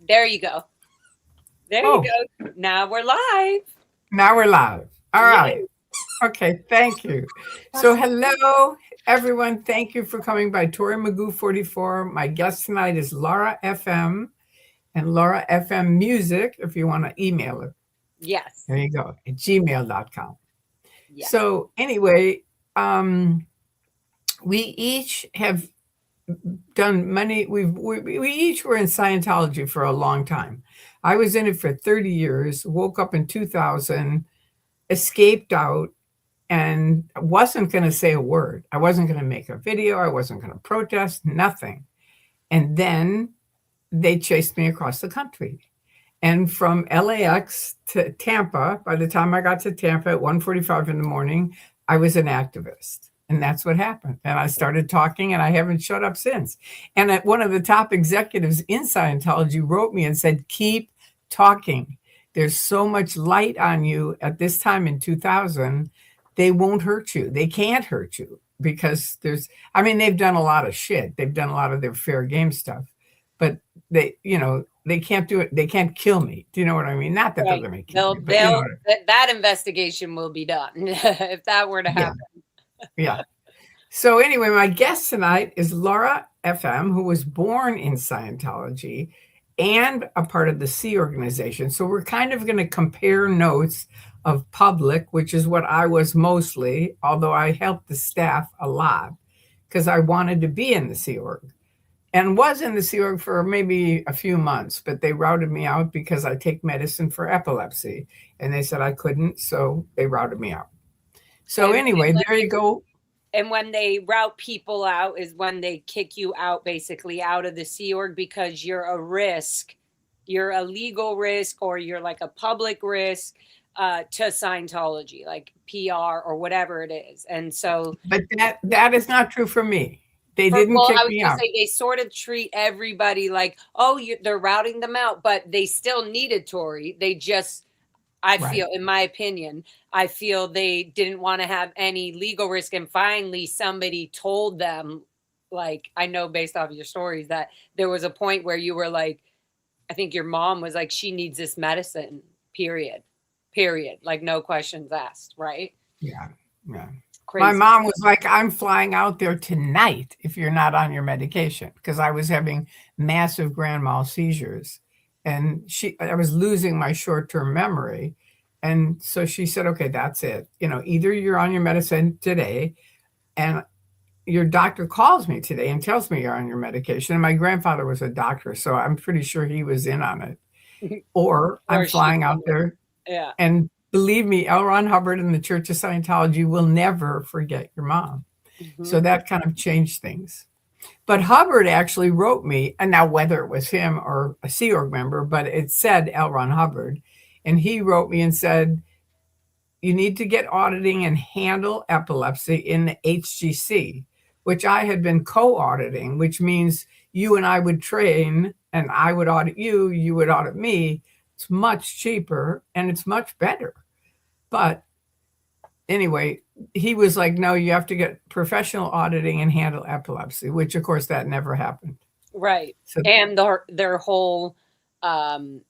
There you go. There you Oh, go. Now we're live. now we're live. All right. Yay. Okay. Thank you. So, hello, everyone. Thank you for coming by ToryMagoo44. My guest tonight is LaraFM and LaraFM Music, if you want to email it. Yes. There you go, at gmail.com. Yes. So, anyway, um, we each have done many, we each were in Scientology for a long time. I was in it for 30 years, woke up in 2000, escaped out, and wasn't going to say a word. I wasn't going to make a video. I wasn't going to protest, nothing. And then they chased me across the country. And from LAX to Tampa, by the time I got to Tampa at 1:45 in the morning, I was an activist. And that's what happened. And I started talking and I haven't shut up since. And one of the top executives in Scientology wrote me and said, keep talking. There's so much light on you at this time in 2000. They won't hurt you. They can't hurt you because I mean, they've done a lot of shit. They've done a lot of their fair game stuff, but they can't do it. They can't kill me. Do you know what I mean? Not that they're Right. going to kill me, They'll but they'll that investigation will be done if that were to yeah, happen. yeah. So anyway, my guest tonight is Laura FM, who was born in Scientology and a part of the Sea organization. So we're kind of going to compare notes of public, which is what I was mostly, although I helped the staff a lot because I wanted to be in the Sea Org and was in the Sea Org for maybe a few months, but they routed me out because I take medicine for epilepsy. And they said I couldn't, so they routed me out. So And anyway, there you go. when they route people out is when they kick you out, basically out of the Sea Org, because you're a risk. You're a legal risk, or you're like a public risk to Scientology, like PR or whatever it is. And so, But that is not true for me. They for, didn't well, I kick was me going to out. say they sort of treat everybody like, oh, they're routing them out, but they still needed Tory. They just, I Right. feel, in my opinion, I feel they didn't want to have any legal risk. And finally, somebody told them, like, I know based off of your stories that there was a point where you were like, I think your mom was like, she needs this medicine, period. Period. Like, no questions asked, right? Yeah. Yeah. My Crazy. mom was like, I'm flying out there tonight if you're not on your medication because I was having massive grand mal seizures and I was losing my short term memory. And so she said, okay, that's it. Either you're on your medicine today and your doctor calls me today and tells me you're on your medication. And my grandfather was a doctor, so I'm pretty sure he was in on it. Or I'm Or she flying out knew. there. Yeah. And believe me, L. Ron Hubbard and the Church of Scientology will never forget your mom. So Hmm. that kind of changed things. But Hubbard actually wrote me, and now whether it was him or a Sea Org member, but it said L. Ron Hubbard. And he wrote me and said, you need to get auditing and handle epilepsy in the HGC, which I had been co auditing, which means you and I would train and I would audit you, you would audit me. It's much cheaper and it's much better. But anyway, he was like, no, you have to get professional auditing and handle epilepsy, which of course that never happened. Right. So, And their whole um,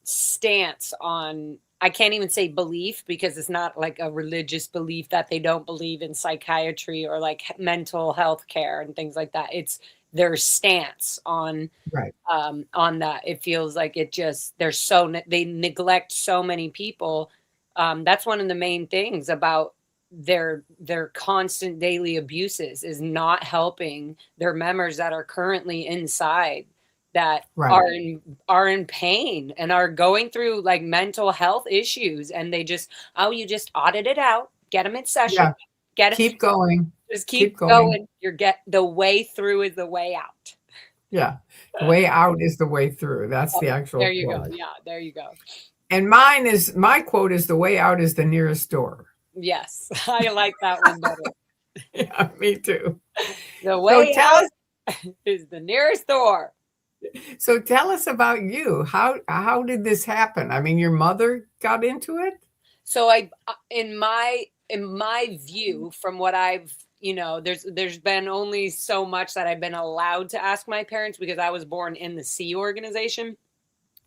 stance on, I can't even say belief, because it's not like a religious belief that they don't believe in psychiatry or like mental health care and things like that. It's their stance right. on that. It feels like it just, they neglect so many people. That's one of the main things about their constant daily abuses, is not helping their members that are currently inside, that Right. are in pain and are going through like mental health issues, and they just, oh, you just audit it out, get them in session, Yeah. get it, Keep going. just keep Keep going. going. The way through is the way out. Yeah. The way out is the way through. That's Oh, the actual there you go. quote. Yeah, there you go. And my quote is the way out is the nearest door. Yes, I like that one better. Yeah, me too. The So way tell out us is the nearest door. so tell us about you. How did this happen? I mean, your mother got into it? So in my view, from what I've, there's been only so much that I've been allowed to ask my parents, because I was born in the Sea organization.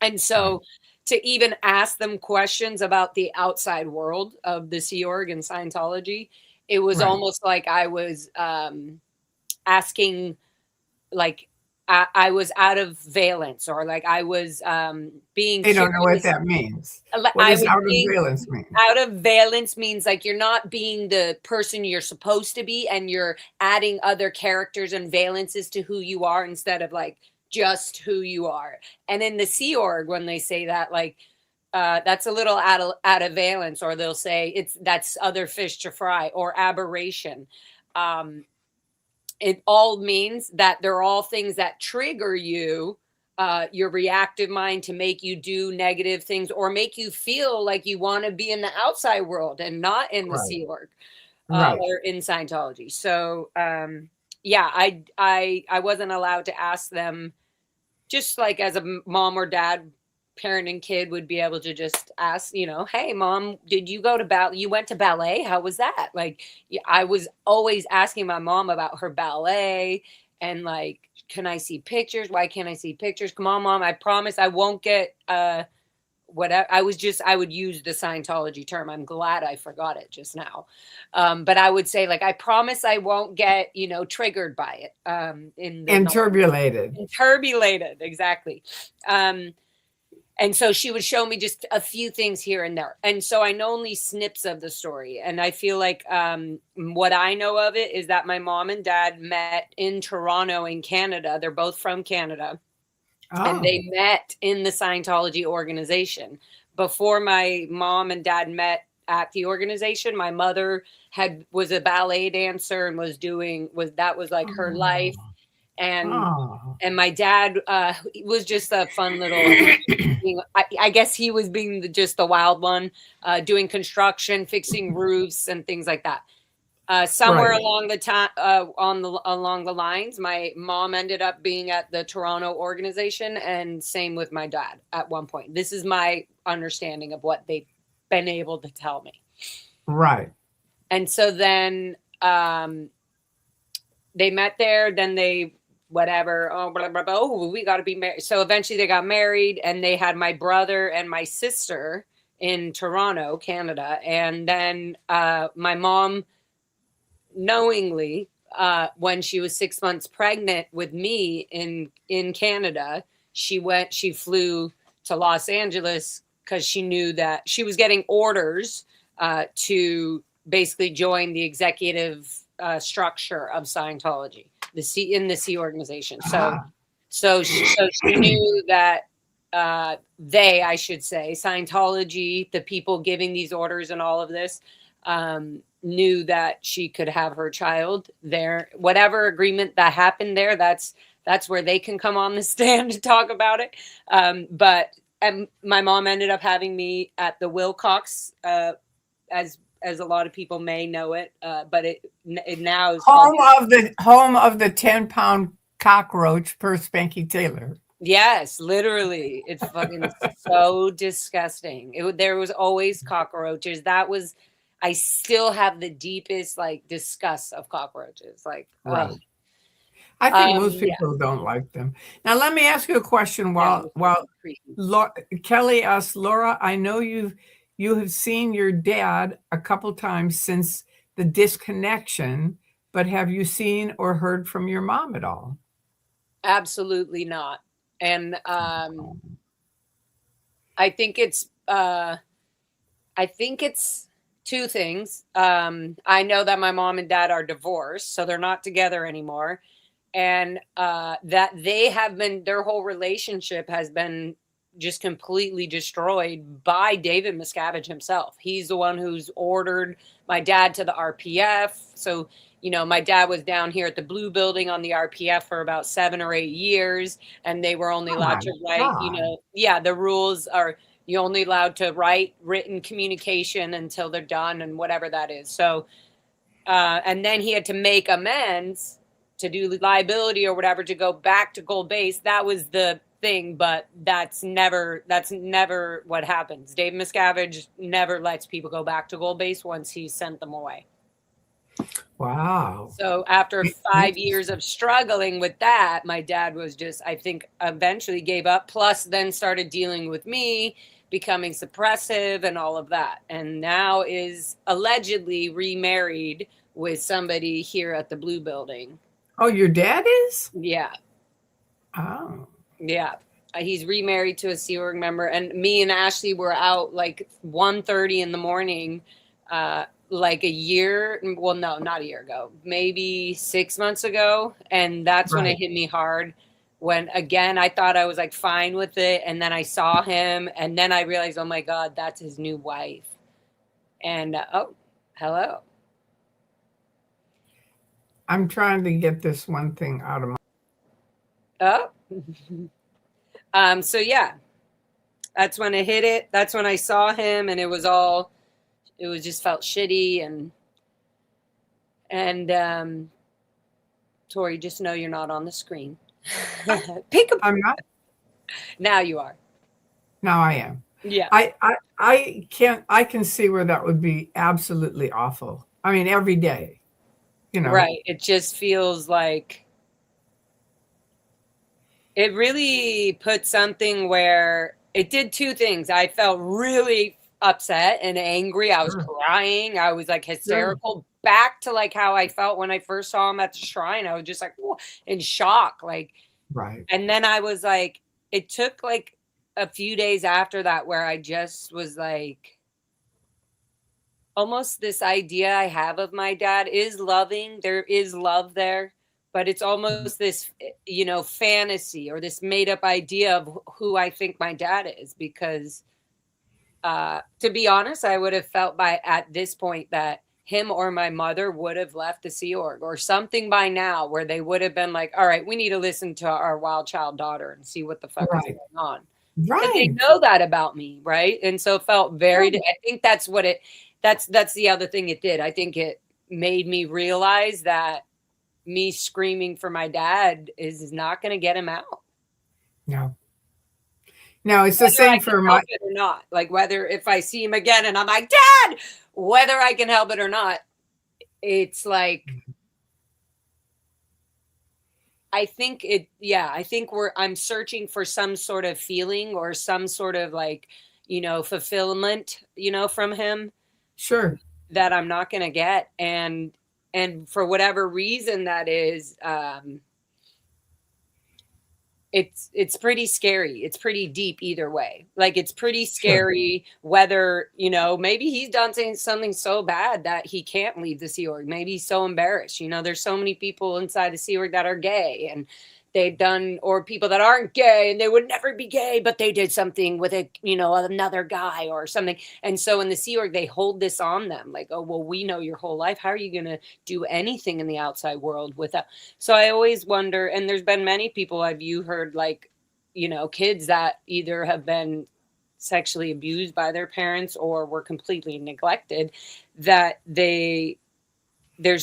And Right. so to even ask them questions about the outside world of the Sea Org and Scientology, it was Right. almost like I was asking, like, I was out of valence, or like I was being They don't know what curious. that means. Like What I does was out of being valence mean? out of valence means like you're not being the person you're supposed to be, and you're adding other characters and valences to who you are instead of like just who you are. And in the Sea Org, when they say that, like that's a little out of valence, or they'll say that's other fish to fry or aberration. Um, it all means that they're all things that trigger you, your reactive mind, to make you do negative things or make you feel like you want to be in the outside world and not in the Right. Sea Org, Right. or in Scientology. So yeah, I wasn't allowed to ask them, just like as a mom or dad, parent and kid would be able to just ask, hey mom, did you go to ballet? You went to ballet? How was that? Like, I was always asking my mom about her ballet, and like, can I see pictures? Why can't I see pictures? Come on, mom, I promise I won't get whatever. I would use the Scientology term. I'm glad I forgot it just now. But I would say, like, I promise I won't get, triggered by it, in the And non turbulated. turbulated, exactly. Um, and so she would show me just a few things here and there. And so I know only snips of the story. And I feel like what I know of it is that my mom and dad met in Toronto in Canada. They're both from Canada. And Oh. they met in the Scientology organization. Before my mom and dad met at the organization, my mother was a ballet dancer and was like her life. Oh. and Oh. and my dad was just a fun little, I guess he was being just the wild one, doing construction, fixing roofs and things like that. Somewhere Right. along the time, along the lines, my mom ended up being at the Toronto organization, and same with my dad at one point. This is my understanding of what they've been able to tell me. Right. And so then they met there, then they whatever, oh, blah, blah, blah, oh, we got to be married. So eventually they got married, and they had my brother and my sister in Toronto, Canada. And then my mom knowingly, when she was 6 months pregnant with me in Canada, she flew to Los Angeles because she knew that she was getting orders to basically join the executive structure of Scientology, in the Sea organization. So Ah. she knew that I should say, Scientology, the people giving these orders and all of this, knew that she could have her child there. Whatever agreement that happened there, that's where they can come on the stand to talk about it. But my mom ended up having me at the Wilcox, as a lot of people may know it, but it now is called. Home of the 10-pound cockroach per Spanky Taylor. Yes, literally. It's fucking so disgusting. There was always cockroaches. I still have the deepest like disgust of cockroaches. Like, ugh. Right. I think most Yeah, people don't like them. Now, let me ask you a question. yeah, While creepy. Kelly asked Laura, I know you have seen your dad a couple times since the disconnection, but have you seen or heard from your mom at all? Absolutely not. And I think it's uh I think it's two things. I know that my mom and dad are divorced, so they're not together anymore. And that their whole relationship has been just completely destroyed by David Miscavige himself. He's the one who's ordered my dad to the RPF. So, my dad was down here at the Blue Building on the RPF for about 7 or 8 years, and they were only Oh allowed my to write, God. yeah, the rules are you're only allowed to write written communication until they're done, and whatever that is. So, and then he had to make amends to do liability or whatever to go back to gold base. That was the thing, but that's never what happens. Dave Miscavige never lets people go back to gold base once he sent them away. Wow. So after five years Interesting. of struggling with that, my dad was just, I think, eventually gave up, plus then started dealing with me, becoming suppressive and all of that. And now is allegedly remarried with somebody here at the Blue Building. Oh, your dad is? Yeah. Oh, Yeah. He's remarried to a Sea Org member, and me and Ashley were out like 1:30 in the morning, like a year. Well, no, not a year ago, maybe 6 months ago, and that's when it right. hit me hard. When again, I thought I was like fine with it, and then I saw him, and then I realized, oh my God, that's his new wife. And oh, hello. I'm trying to get this one thing out of my. Oh, so yeah, that's when it hit it. That's when I saw him, and it was all it was just felt shitty and Tori, just know you're not on the screen. Peekaboo. I'm not. Now you are. Now I am. Yeah. I can't. I can see where that would be absolutely awful. I mean, every day. You know. Right. It just feels like it really put something where it did two things. I felt really upset and angry. I was Sure. crying. I was like Sure. hysterical, back to like how I felt when I first saw him at the shrine. I was just like in shock. Like, Right. and then I was like, it took like a few days after that where I just was like, almost this idea I have of my dad is loving. There is love there, but it's almost this, fantasy or this made up idea of who I think my dad is. Because, to be honest, I would have felt by at this point that him or my mother would have left the Sea Org or something by now, where they would have been like, all right, we need to listen to our wild child daughter and see what the fuck is Right. going on. But they Right. know that about me, right? And so it felt very, Sure. I think that's what it that's the other thing it did. I think it made me realize that me screaming for my dad is not going to get him out. No. No, it's the Whether I same can for my. help it or not. Like whether if I see him again and I'm like, "Dad," whether I can help it or not, it's like I think I'm searching for some sort of feeling or some sort of like, fulfillment, from him Sure. that I'm not going to get. And for whatever reason that is, it's pretty scary. It's pretty deep either way. Like it's pretty Sure. scary whether, maybe he's done something so bad that he can't leave the Sea Org. Maybe he's so embarrassed. There's so many people inside the Sea Org that are gay and they've done, or people that aren't gay and they would never be gay, but they did something with another guy or something. And so in the Sea Org, they hold this on them like, oh, well, we know your whole life. How are you going to do anything in the outside world without? So I always wonder, and there's been many people you heard like, kids that either have been sexually abused by their parents or were completely neglected, that there's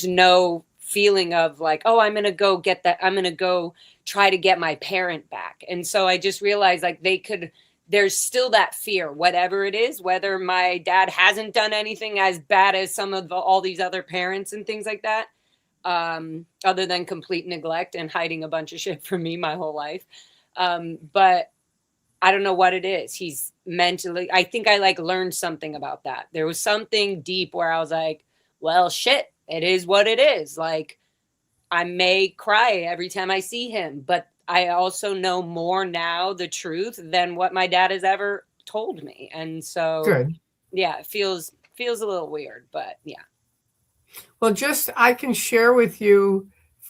no feeling of like, oh, I'm going to go get that. I'm going to go try to get my parent back. And so I just realized like there's still that fear, whatever it is, whether my dad hasn't done anything as bad as some of all these other parents and things like that, other than complete neglect and hiding a bunch of shit from me my whole life. But I don't know what it is. He's mentally, I think I like learned something about that. There was something deep where I was like, well, shit, it is what it is. Like, I may cry every time I see him, but I also know more now the truth than what my dad has ever told me. And so, Good. yeah, it feels a little weird, but yeah. Well, I can share with you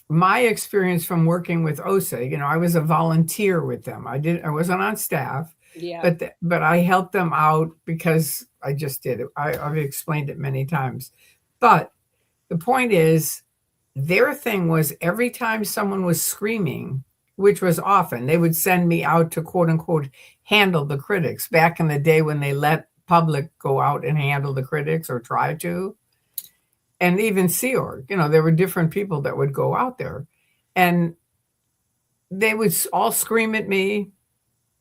my experience from working with OSA. I was a volunteer with them. I wasn't on staff, Yeah. but I helped them out because I just did it. I've explained it many times. But the point is, their thing was every time someone was screaming, which was often, they would send me out to quote unquote handle the critics back in the day when they let public go out and handle the critics or try to. And even Sea Org, there were different people that would go out there and they would all scream at me.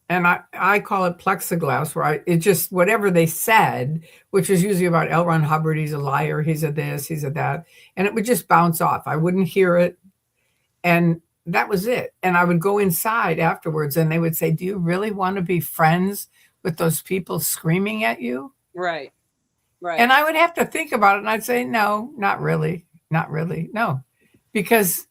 and I call it plexiglass, where it just whatever they said, which is usually about L. Ron Hubbard, he's a liar, he's a this, he's a that, and it would just bounce off. I wouldn't hear it, and that was it. And I would go inside afterwards, and they would say, "Do you really want to be friends with those people screaming at you?" Right. Right. And I would have to think about it, and I'd say, "No, not really, not really, no," because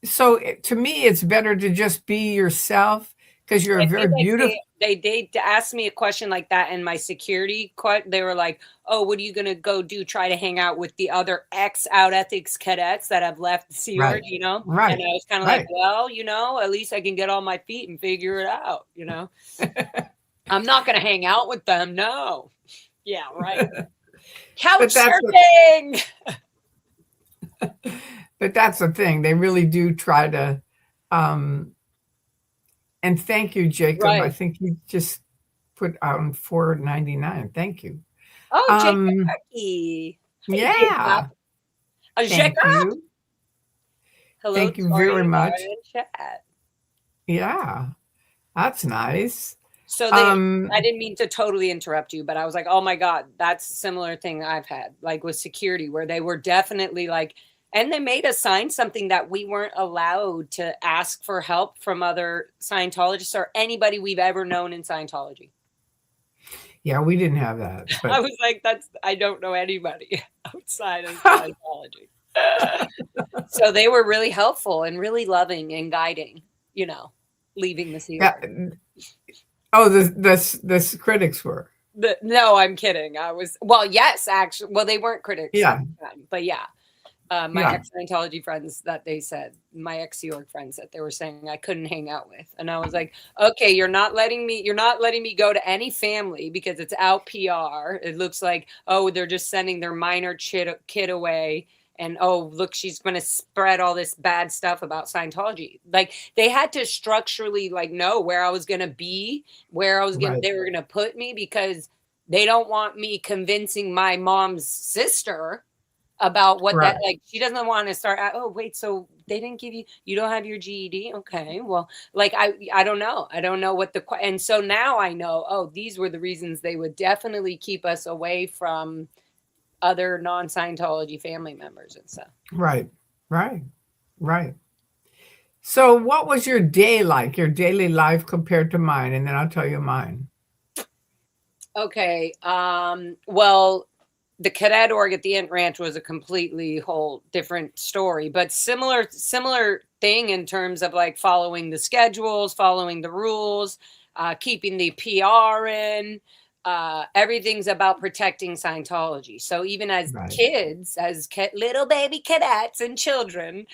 to me, it's better to just be yourself because you're a I very feel like beautiful. they asked me a question like that in my security they were like, "Oh, what are you gonna go do? Try to hang out with the other ex out ethics cadets that have left the Sea Org, Right, you know?" And right, I was kind of like, right. "Well, at least I can get on my feet and figure it out, I'm not gonna hang out with them, no." Yeah, right. But Couch that's what surfing. but that's the thing. They really do try to, um and thank you, Jacob. I Right. think you just put on 4.99. Thank you. Oh, Um, Jackie. Hey, Jacob. yeah, Jacob. thank you. Hello, Thank you very Tori and much. Lauren in chat. Yeah, that's nice. So I Um, didn't mean to totally interrupt you, but I was like, oh my God, that's a similar thing I've had, like with security, where they were definitely like, and they made us sign something that we weren't allowed to ask for help from other Scientologists or anybody we've ever known in Scientology. yeah, we didn't have that, I but was like, I don't know anybody outside of Scientology. So they were really helpful and really loving and guiding, you know, leaving the Sea yeah. Org. Oh, the critics were. No, I'm kidding. I was well, yes, actually. Well, they weren't critics at Yeah, the time, but yeah, my yeah, ex Scientology friends that they said, my ex Sea Org friends that they were saying I couldn't hang out with, and I was like, okay, you're not letting me go to any family because it's out PR. It looks like they're just sending their minor kid away. And look, she's going to spread all this bad stuff about Scientology. Like they had to structurally like know where I was going to be, right, they were going to put me because they don't want me convincing my mom's sister about what that right, like she doesn't want to start oh wait, so they didn't give you don't have your GED, okay, well, like I don't know what and so now I know, these were the reasons they would definitely keep us away from other non-Scientology family members and stuff. right, right, right. So, what was your day like, your daily life compared to mine? And then I'll tell you mine. Okay, well, the cadet org at the Ant Ranch was a completely whole different story, but similar thing in terms of like following the schedules, following the rules, keeping the PR in. Everything's about protecting Scientology. So even as Right, kids, as little baby cadets and children,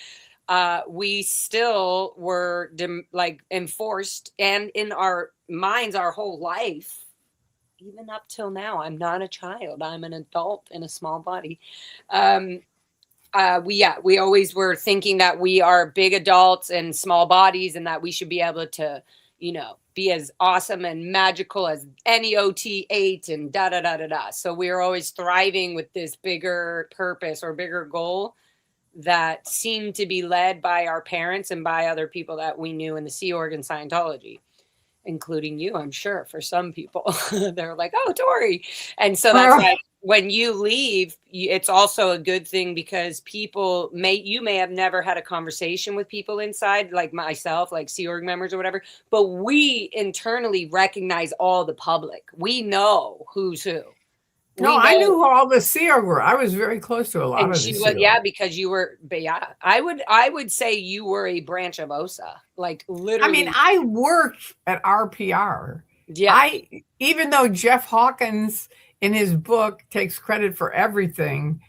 we still were like enforced, and in our minds, our whole life even up till now, I'm not a child. I'm an adult in a small body. Um, we always were thinking that we are big adults and small bodies, and that we should be able to, be as awesome and magical as any OT8 and da da da da da. So we were always thriving with this bigger purpose or bigger goal that seemed to be led by our parents and by other people that we knew in the Sea Org and Scientology, including you, I'm sure, for some people. They're like, oh, Tori. And so that's why when you leave, it's also a good thing because you may have never had a conversation with people inside, like myself, like Sea Org members or whatever, but we internally recognize all the public. We know who's who. no, We I knew know. who all the SEAL were. I was very close to a lot And of the she was, SEAL. yeah, because you were, but yeah, I would say you were a branch of OSA, like I mean, literally. I worked at RPR. Yeah, I Even though Jeff Hawkins in his book takes credit for everything,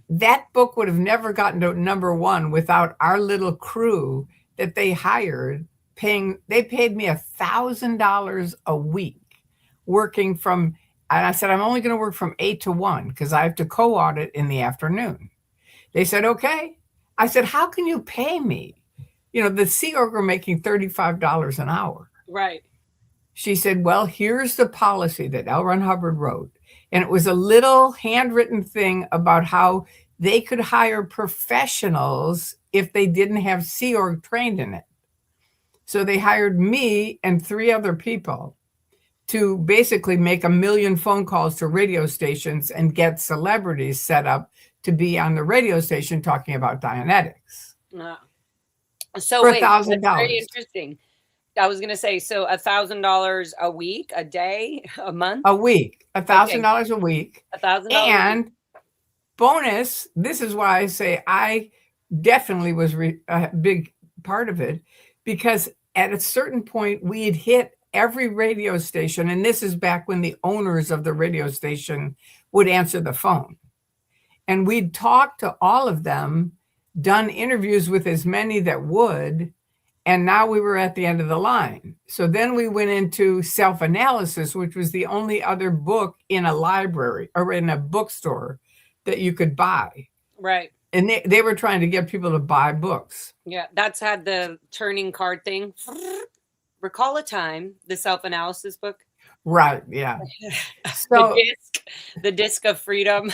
that book would have never gotten to number one without our little crew that they hired. They paid me $1,000 a week working from, and I said, I'm only going to work from 8 to 1 because I have to co-audit in the afternoon. They said, okay. I said, how can you pay me? The Sea Org were making $35 an hour. right. She said, well, here's the policy that L. Ron Hubbard wrote. And it was a little handwritten thing about how they could hire professionals if they didn't have Sea Org trained in it. So they hired me and 3 other people to basically make 1 million phone calls to radio stations and get celebrities set up to be on the radio station talking about Dianetics Uh, so for a wait, thousand that's very dollars interesting. I was gonna say, so $1,000 a week, a day, a month? a week, a thousand Okay, dollars a week. $1,000 a week. And bonus, this is why I say I definitely was a big part of it, because at a certain point we had hit every radio station, and this is back when the owners of the radio station would answer the phone. And we'd talked to all of them, done interviews with as many that would, and now we were at the end of the line. So then we went into self-analysis, which was the only other book in a library or in a bookstore that you could buy. Right. And they were trying to get people to buy books. Yeah, that's had the turning card thing. Recall a time, the self-analysis book. Right, yeah. The So disc of freedom.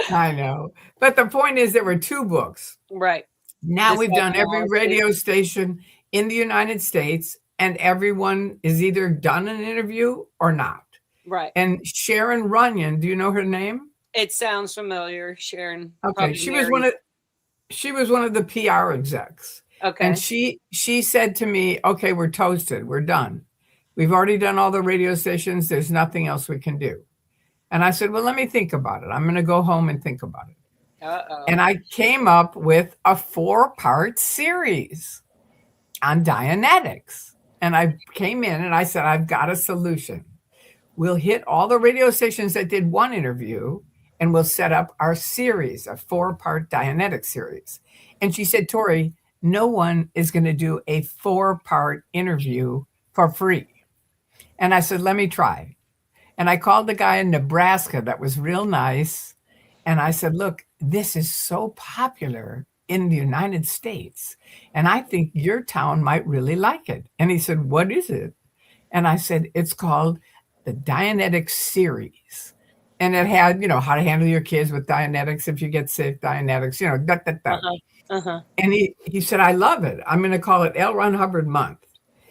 I know. But the point is there were 2 books. Right. Now The we've done every self-analysis. radio station in the United States, and everyone is either done an interview or not. Right. And Sharon Runyon, do you know her name? It sounds familiar, Sharon. Okay, Probably she was one of the PR execs. Okay. And she said to me, "Okay, we're toasted. We're done. We've already done all the radio stations. There's nothing else we can do." And I said, "Well, let me think about it. I'm going to go home and think about it." Uh-oh. And I came up with a 4-part series on Dianetics. And I came in and I said, "I've got a solution. We'll hit all the radio stations that did one interview, and we'll set up our series, a 4-part Dianetics series." And she said, "Tory, no one is going to do a 4-part interview for free." And I said, "Let me try." And I called the guy in Nebraska that was real nice. And I said, "Look, this is so popular in the United States, and I think your town might really like it." And he said, "What is it?" And I said, "It's called the Dianetics series." And it had, how to handle your kids with Dianetics if you get sick, Dianetics, da. Uh-huh. Uh-huh. And he said, "I love it. I'm going to call it L. Ron Hubbard Month."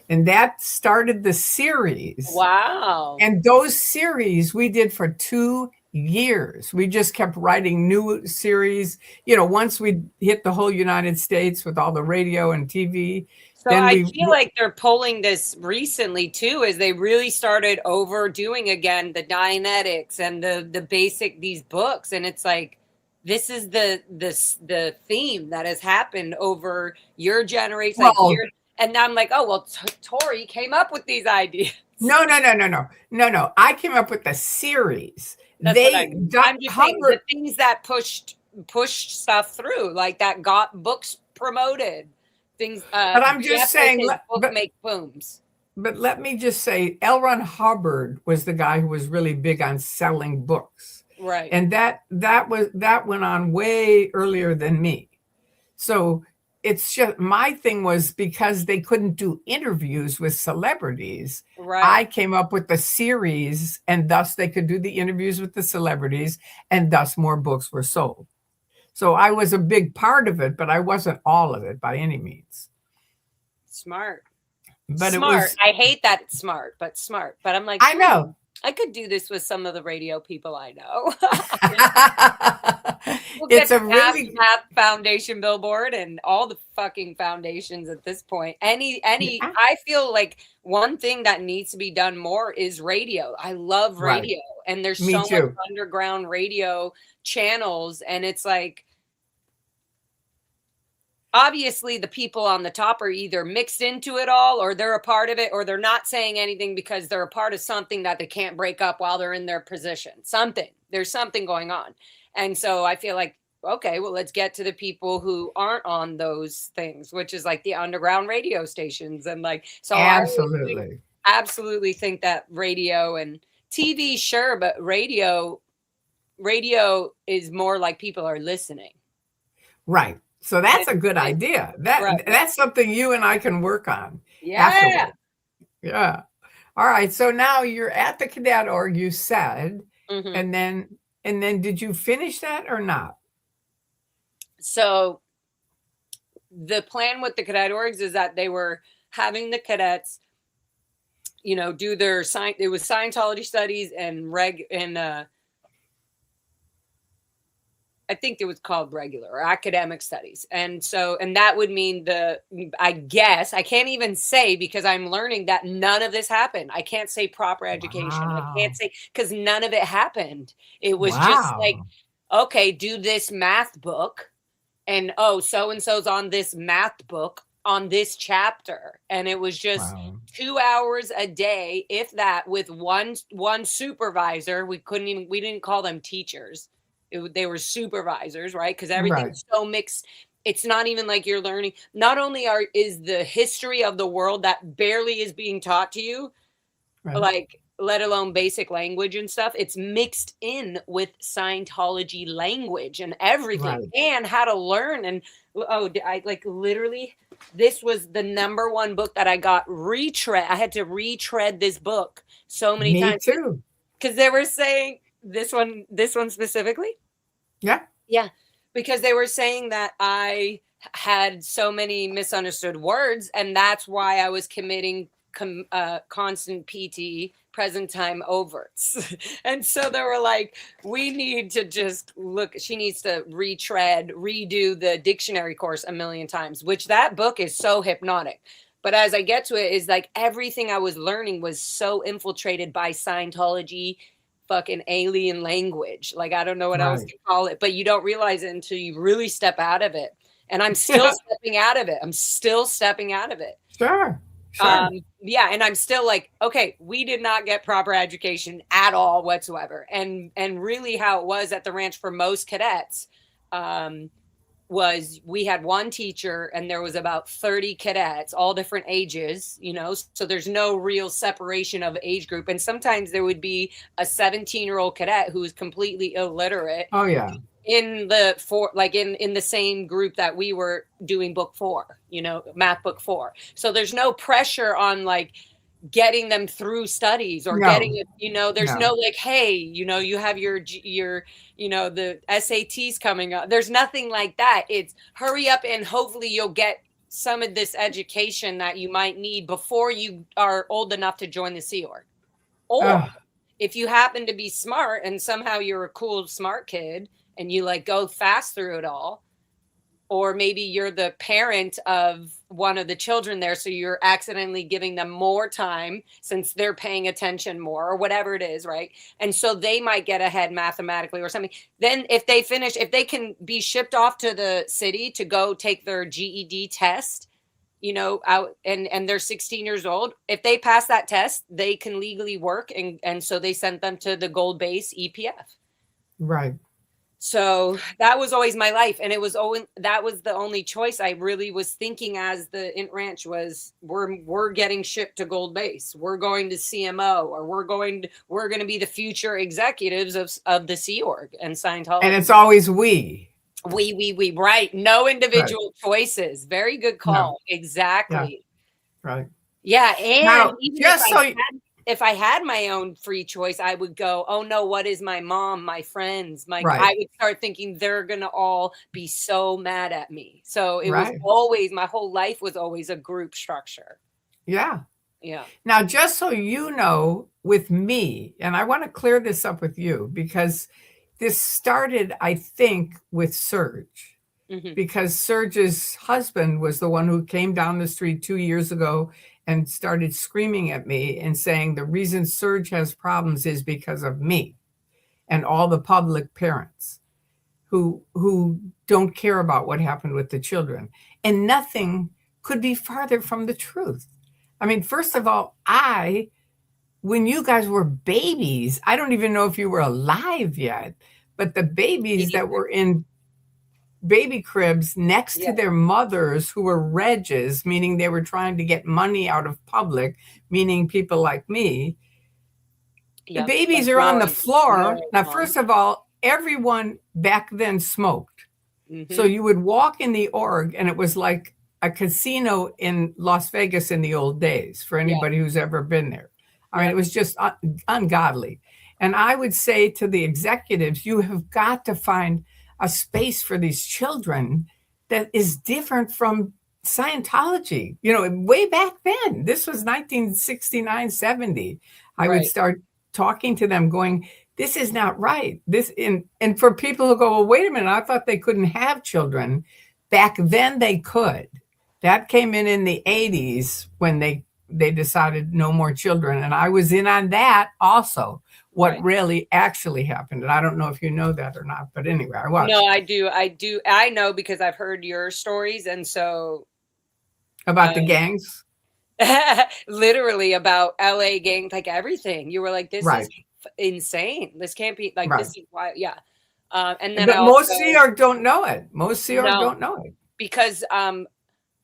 And that started the series. Wow. And those series we did for 2 years. We just kept writing new series. Once we hit the whole United States with all the radio and TV, So then I feel like they're pulling this recently too, as they really started overdoing again the Dianetics and the basic these books, and it's like this is the theme that has happened over your generation, and I'm like, oh well, Tory came up with these ideas. No. I came up with the series. That's what I'm just saying, the things that pushed stuff through, like that got books promoted. Things, but I'm just saying, make booms. But let me just say, L. Ron Hubbard was the guy who was really big on selling books, right? And that went on way earlier than me. So it's just my thing was because they couldn't do interviews with celebrities. Right. I came up with the series, and thus they could do the interviews with the celebrities, and thus more books were sold. So I was a big part of it, but I wasn't all of it by any means. Smart. But smart. It was, I hate that it's smart. But I'm like, I know. I could do this with some of the radio people I know. It's a really Math Foundation billboard and all the fucking foundations at this point. I feel like one thing that needs to be done more is radio. I love radio, right. And there's so much underground radio channels, and it's like, obviously the people on the top are either mixed into it all, or they're a part of it, or they're not saying anything because they're a part of something that they can't break up while they're in their position. There's something going on. And so I feel like, okay, well, let's get to the people who aren't on those things, which is like the underground radio stations. And like, so absolutely, I absolutely think that radio and TV, sure, but radio is more like people are listening. Right. So that's a good idea. That's something you and I can work on. Yeah. Afterward. Yeah. All right. So now you're at the Cadet Org, you said, and then did you finish that or not? So the plan with the Cadet Orgs is that they were having the cadets, do their it was Scientology studies and I think it was called regular or academic studies. And that would mean I guess, I can't even say because I'm learning that none of this happened. I can't say proper education. I can't Wow. say, because none of it happened. It was just like, Wow. okay, do this math book. And so and so's on this math book on this chapter. And it was just Wow. 2 hours a day, if that, with one supervisor. We didn't call them teachers. They were supervisors, right? Because Right. everything's so mixed. It's not even like you're learning. Not only is the history of the world that barely is being taught to you, Right. like, let alone basic language and stuff, it's mixed in with Scientology language and everything, Right. and how to learn. And I like literally, this was the number one book that I got retread. I had to retread this book so many Me times too. because they were saying this one specifically. Yeah. Yeah, because they were saying that I had so many misunderstood words, and that's why I was committing constant PT, present time overts. And so they were like, we need to just look, she needs to redo the dictionary course a million times, which that book is so hypnotic. But as I get to it, is like everything I was learning was so infiltrated by Scientology fucking alien language. Like, I don't know what else Right. to call it, but you don't realize it until you really step out of it. And I'm still stepping out of it. I'm still stepping out of it. Sure. Sure. Yeah, and I'm still like, okay, we did not get proper education at all whatsoever. And really how it was at the ranch for most cadets, was we had one teacher and there was about 30 cadets, all different ages, so there's no real separation of age group. And sometimes there would be a 17-year-old cadet who was completely illiterate Oh yeah. in the same group that we were doing book 4, math book 4. So there's no pressure on like getting them through studies or getting No. it, there's No. no like, hey, you have your the SATs coming up. There's nothing like that. It's hurry up and hopefully you'll get some of this education that you might need before you are old enough to join the Sea Org. Or Ugh. if you happen to be smart and somehow you're a cool smart kid and you like go fast through it all, or maybe you're the parent of one of the children there, so you're accidentally giving them more time since they're paying attention more or whatever it is, right? And so they might get ahead mathematically or something. Then if they can be shipped off to the city to go take their GED test, out, and they're 16 years old, if they pass that test, they can legally work. And so they sent them to the gold base EPF. Right. So that was always my life. And that was the only choice I really was thinking as the Int Ranch was, we're getting shipped to Gold Base. We're going to CMO, or we're going to be the future executives of the Sea Org and Scientology. And it's always we. We, right. No Right. individual choices. Very good No. call. Yeah. Exactly. Right. Yeah. And Now, even just so if I had my own free choice, I would go, oh no, what is my mom, my friends, I right. would start thinking they're going to all be so mad at me. So it was Right. always, my whole life was always a group structure. Yeah. Yeah. Now, just so you know, with me, and I want to clear this up with you because this started, I think, with Serge. Mhm. Because Serge's husband was the one who came down the street 2 years ago and started screaming at me and saying the reason Serge has problems is because of me and all the public parents who don't care about what happened with the children. And nothing could be farther from the truth. I mean, first of all, when you guys were babies, I don't even know if you were alive yet, but the babies that were in baby cribs next to their mothers who were regs, meaning they were trying to get money out of public, meaning people like me. The babies are on the floor. Now, first of all, everyone back then smoked. Mm-hmm. So you would walk in the org and it was like a casino in Las Vegas in the old days for anybody who's ever been there. I mean, it was just ungodly. And I would say to the executives, you have got to find a space for these children that is different from Scientology, way back then. This was 1969, 70. I would Right. start talking to them going, this is not right. And for people who go, well, wait a minute, I thought they couldn't have children. Back then they could. That came in the 80s when they decided no more children. And I was in on that also, what Right. really actually happened. And I don't know if you know that or not, but anyway, I was. No, I do. I do. I know because I've heard your stories. And so, About the um, gangs? literally about LA gang, like everything. You were like, this is Right, insane. This can't be like, this right. is why. Yeah. And then I But most New also, York don't know it. Most New York no, don't know it. because,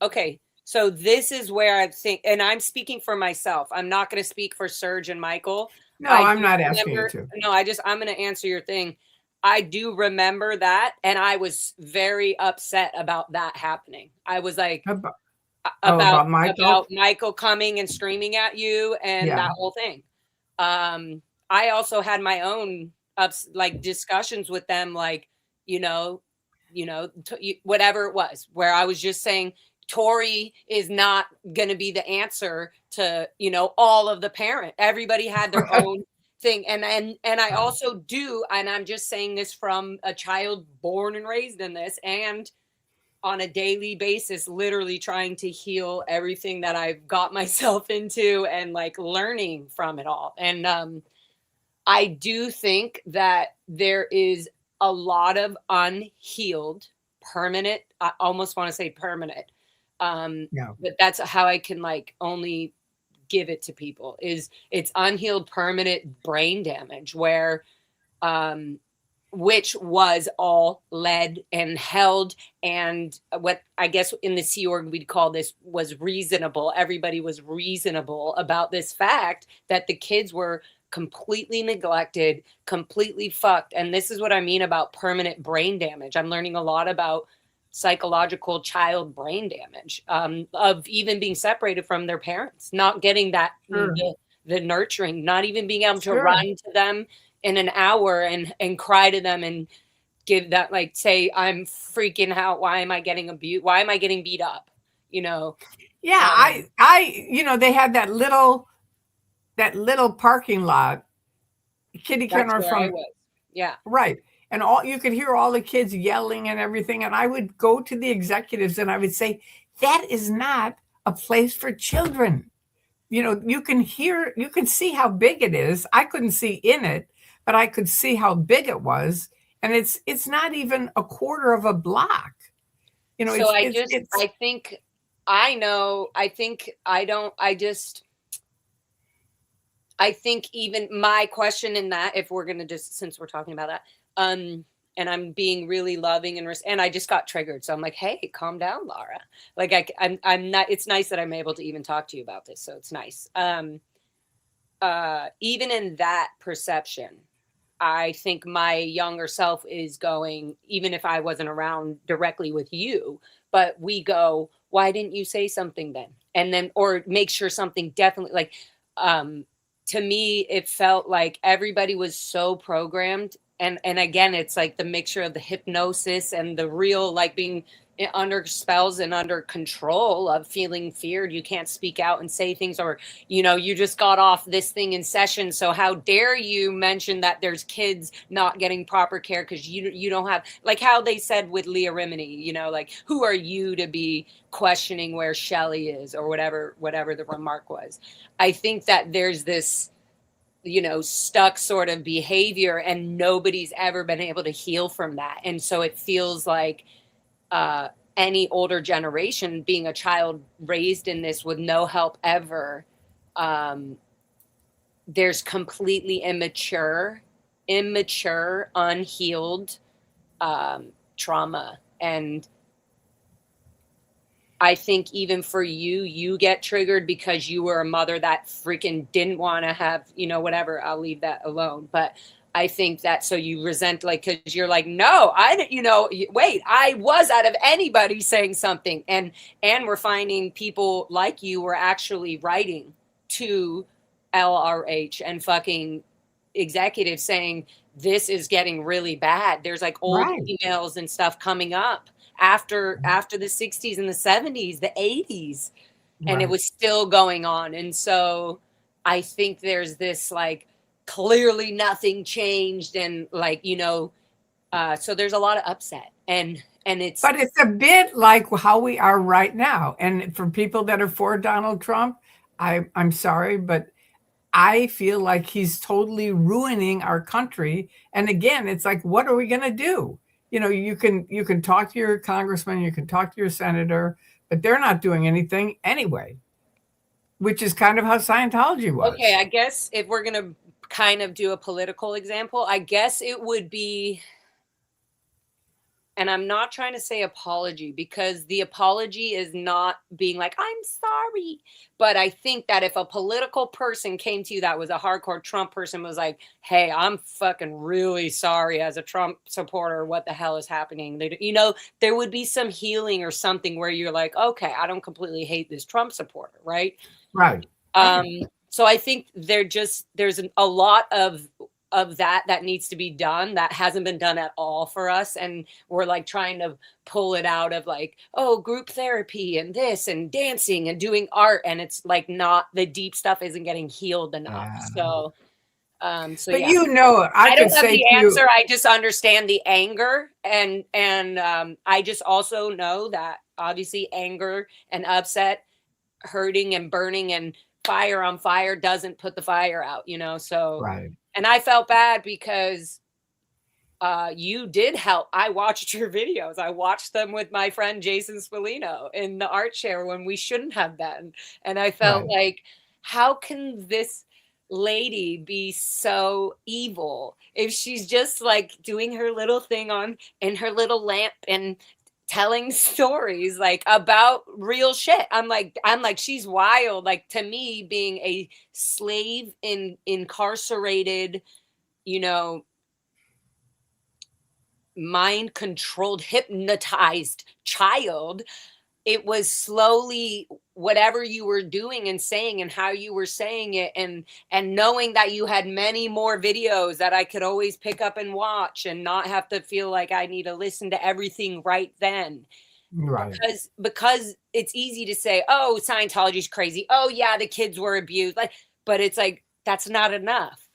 okay. So this is where I think, and I'm speaking for myself. I'm not going to speak for Serge and Michael. No, I I'm do not asking you remember, to. no, I'm going to answer your thing. I do remember that. And I was very upset about that happening. I was like, About, oh, about about Michael? about Michael coming and screaming at you and that Yeah. whole thing. I also had my own like discussions with them, like, you know, whatever it was, where I was just saying Tori is not going to be the answer to, all of the parent. Everybody had their own thing. And I also do, and I'm just saying this from a child born and raised in this, and on a daily basis, literally trying to heal everything that I've got myself into and like learning from it all. And I do think that there is a lot of unhealed, permanent, I almost want to say permanent. Yeah. But that's how I can like only give it to people, is it's unhealed permanent brain damage where um which was all led and held, and what I guess in the Sea Org we'd call this was reasonable. Everybody was reasonable about this fact that the kids were completely neglected, completely fucked. And this is what I mean about permanent brain damage. I'm learning a lot about psychological child brain damage, of even being separated from their parents, not getting that Sure. the nurturing, not even being able to Sure. run to them in an hour and cry to them and give that, like, say I'm freaking out, why am I getting abused, why am I getting beat up, you know Yeah, um they had that little parking lot, kitty that's corner where I from, was. Yeah. right. And all you could hear all the kids yelling and everything. And I would go to the executives and I would say, that is not a place for children. You can see how big it is. I couldn't see in it, but I could see how big it was. And it's not even a quarter of a block. So I think I know, I think I don't, I think even my question in that, if we're going to just, since we're talking about that, and I'm being really loving and I just got triggered. So I'm like, hey, calm down, Lara. Like I'm not, it's nice that I'm able to even talk to you about this. So it's nice. Even in that perception, I think my younger self is going, even if I wasn't around directly with you, but we go, why didn't you say something then? And then, or make sure something definitely, like, um, to me, it felt like everybody was so programmed. And again, it's like the mixture of the hypnosis and the real, like being under spells and under control of feeling feared. You can't speak out and say things, or you just got off this thing in session, so how dare you mention that there's kids not getting proper care because you don't have, like how they said with Leah Remini, like, who are you to be questioning where Shelley is, or whatever the remark was. I think that there's this stuck sort of behavior, and nobody's ever been able to heal from that. And so it feels like any older generation, being a child raised in this with no help ever, um, there's completely immature, unhealed trauma. And I think even for you get triggered because you were a mother that freaking didn't want to have, whatever. I'll leave that alone. But I think that, so you resent, like, because you're like, no, I didn't, wait, I was out of anybody saying something. And we're finding people like you were actually writing to LRH and fucking executives saying, this is getting really bad. There's like old right. emails and stuff coming up after the 60s and the 70s, the 80s, and it Right. was still going on. And so I think there's this like clearly nothing changed, and like, so there's a lot of upset, and it's But it's a bit like how we are right now. And for people that are for Donald Trump, I'm sorry, but I feel like he's totally ruining our country. And again, it's like, what are we going to do? You can talk to your congressman, you can talk to your senator, but they're not doing anything anyway, which is kind of how Scientology okay. was. I guess if we're gonna kind of do a political example, I guess it would be, and I'm not trying to say apology, because the apology is not being like, I'm sorry. But I think that if a political person came to you that was a hardcore Trump person, was like, hey, I'm fucking really sorry as a Trump supporter, what the hell is happening? There would be some healing or something where you're like, okay, I don't completely hate this Trump supporter, right? Right. Um, Right. so I think there's a lot of that needs to be done that hasn't been done at all for us, and we're like trying to pull it out of like, oh, group therapy and this and dancing and doing art, and it's like not, the deep stuff isn't getting healed enough. Yeah. So But yeah, I I could don't have say the to you, answer. I just understand the anger, and I just also know that obviously anger and upset, hurting and burning and fire on fire doesn't put the fire out. So, right. and I felt bad because you did help. I watched your videos. I watched them with my friend Jason Spallino in the art share when we shouldn't have been. And I felt Right. like, how can this lady be so evil if she's just like doing her little thing on in her little lamp and telling stories like about real shit? I'm like she's wild. Like, to me, being a slave in incarcerated, you know mind controlled, hypnotized child, it was slowly whatever you were doing and saying and how you were saying it, and knowing that you had many more videos that I could always pick up and watch and not have to feel like I need to listen to everything right then, Right. because it's easy to say, oh, Scientology's crazy, oh yeah, the kids were abused, like, but it's like, that's not enough.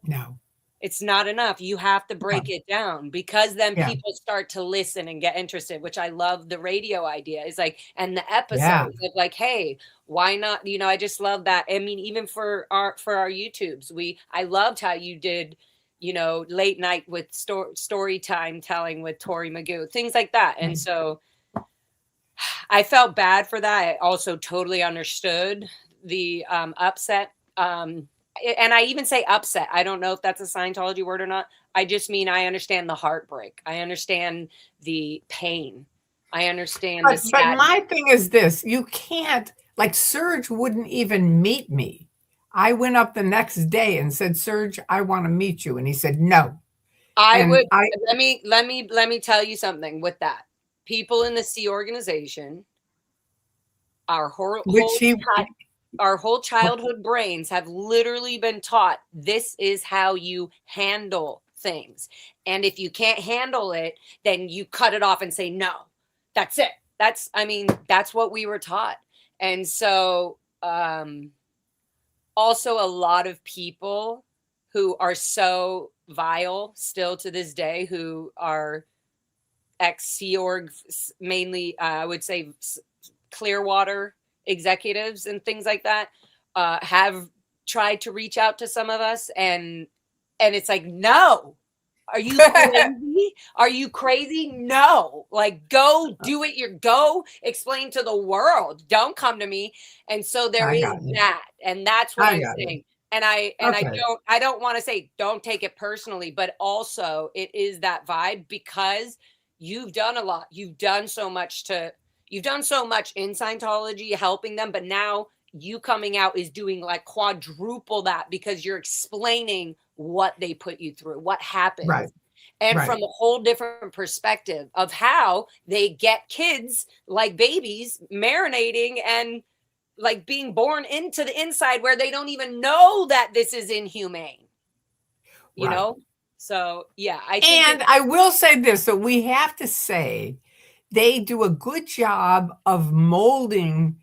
No. It's not enough. You have to No. break it down, because then Yeah. people start to listen and get interested, which I love the radio idea. Is like, and the Yeah. episodes of like, hey, why not? I just love that. I mean, even for our YouTubes, I loved how you did, late night with story time telling with ToryMagoo, things like that. And Mm. so I felt bad for that. I also totally understood the upset. And I even say upset. I don't know if that's a Scientology word or not. I just mean I understand the heartbreak. I understand the pain. I understand the But sadness. my thing is this, you can't, like, Serge wouldn't even meet me. I went up the next day and said, "Serge, I wanna meet you." And he said, "No." I And would let me tell you something with that. People in the C organization, our whole which whole he our whole childhood brains have literally been taught this is how you handle things. And if you can't handle it, then you cut it off and say, no, that's it. That's what we were taught. And so, also a lot of people who are so vile still to this day, who are ex Sea Org, mainly, I would say Clearwater executives and things like that, have tried to reach out to some of us, and it's like, no, are you crazy? Are you crazy? No, like, go do it. Go explain to the world. Don't come to me. And so there I is got you. that, and that's what I I'm got you. saying. And I Okay. don't want to say don't take it personally, but also it is that vibe, because you've done a lot. You've done so much in Scientology helping them, but now you coming out is doing like quadruple that, because you're explaining what they put you through, what Right. happens, and Right. from a whole different perspective of how they get kids like babies marinating and like being born into the inside where they don't even know that this is inhumane, you Right. know? So, yeah, I think And I will say this, that we have to say they do a good job of molding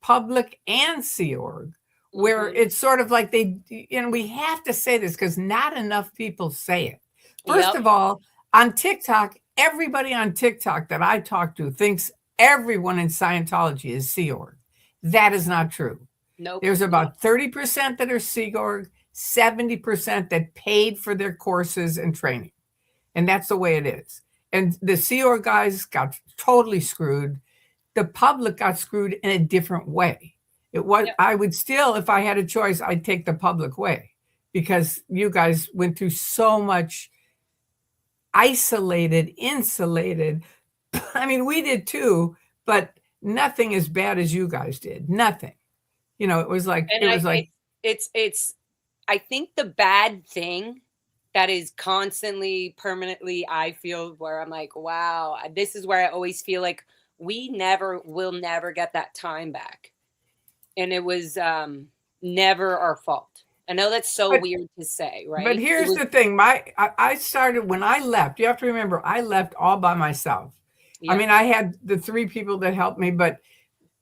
public and Sea Org, where Mhm. it's sort of like they, and we have to say this because not enough people say it. First Yep. of all, on TikTok, everybody on TikTok that I talk to thinks everyone in Scientology is Sea Org. That is not true. Nope. There's about 30% that are Sea Org, 70% that paid for their courses and training. And that's the way it is. And the Sea Org guys got totally screwed. The public got screwed in a different way. It was, Yep. I would still, if I had a choice, I'd take the public way because you guys went through so much isolated, insulated. I mean, we did too, but nothing as bad as you guys did. Nothing. You know, And it was like, it's I think the bad thing that is constantly permanently I feel where I'm like, wow, this is where I always feel like we never will never get that time back. And it was never our fault. I know that's so but weird to say, but right? It here's was the thing. I started when I left. You have to remember, I left all by myself. I yep, mean, I had the three people that helped me, but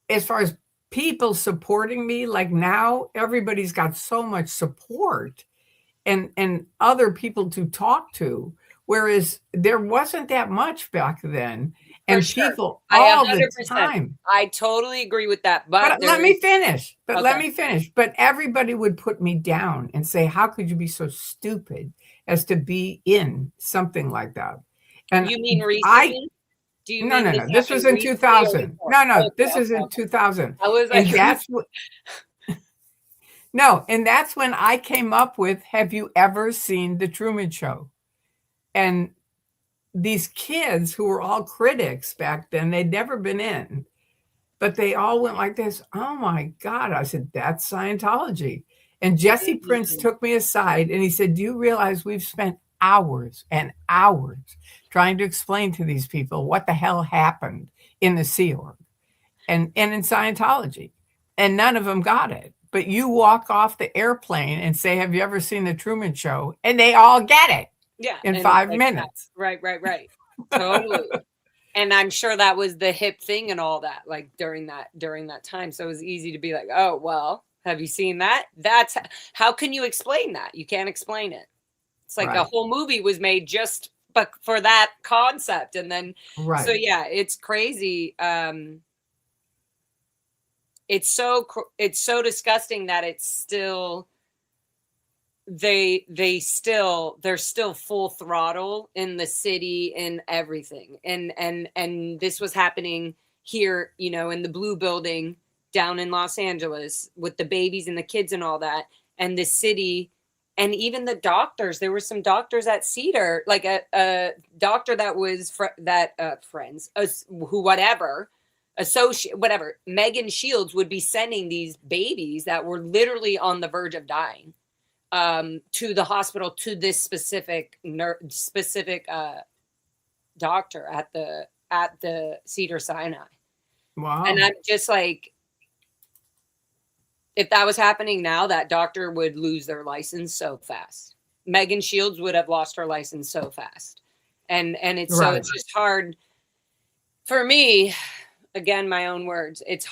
as far as people supporting me, like now, everybody's got so much support and other people to talk to, whereas there wasn't that much back then, for and sure. people I all the 100%. time. I totally agree with that. But But there let me is finish. But let okay. me finish. But everybody would put me down and say, "How could you be so stupid as to be in something like that?" And You mean I recently? Do you no, mean no, this no. This was happened in recently or 2000. before? No, no. Okay, This is okay, in okay. 2000. I was And like, that's what no, and that's when I came up with, have you ever seen The Truman Show? And these kids who were all critics back then, they'd never been in, but they all went like this. Oh my God. I said, that's Scientology. And Jesse Prince Mhm. took me aside and he said, do you realize we've spent hours and hours trying to explain to these people what the hell happened in the Sea Org and in Scientology? And none of them got it. But you walk off the airplane and say, have you ever seen The Truman Show? And they all get it Yeah, in and it's five like that. minutes. Right, right, right. Totally. And I'm sure that was the hip thing and all that, like during that time. So it was easy to be like, oh well, have you seen that? That's how can you explain that? You can't explain it. It's like a Right. whole movie was made just but for that concept. And then so Right. yeah, it's crazy. It's so disgusting that it's still they're still full throttle in the city and everything, and this was happening here, you know, in the blue building down in Los Angeles with the babies and the kids and all that, and the city, and even the doctors. There were some doctors at Cedar, like a doctor that was friends, who whatever associate whatever, Megan Shields would be sending these babies that were literally on the verge of dying to the hospital, to this specific doctor at the Cedar Sinai. And Wow. I'm just like, if that was happening now, that doctor would lose their license so fast. Megan Shields would have lost her license so fast. And it's so Right. it's just hard for me. Again, my own words. It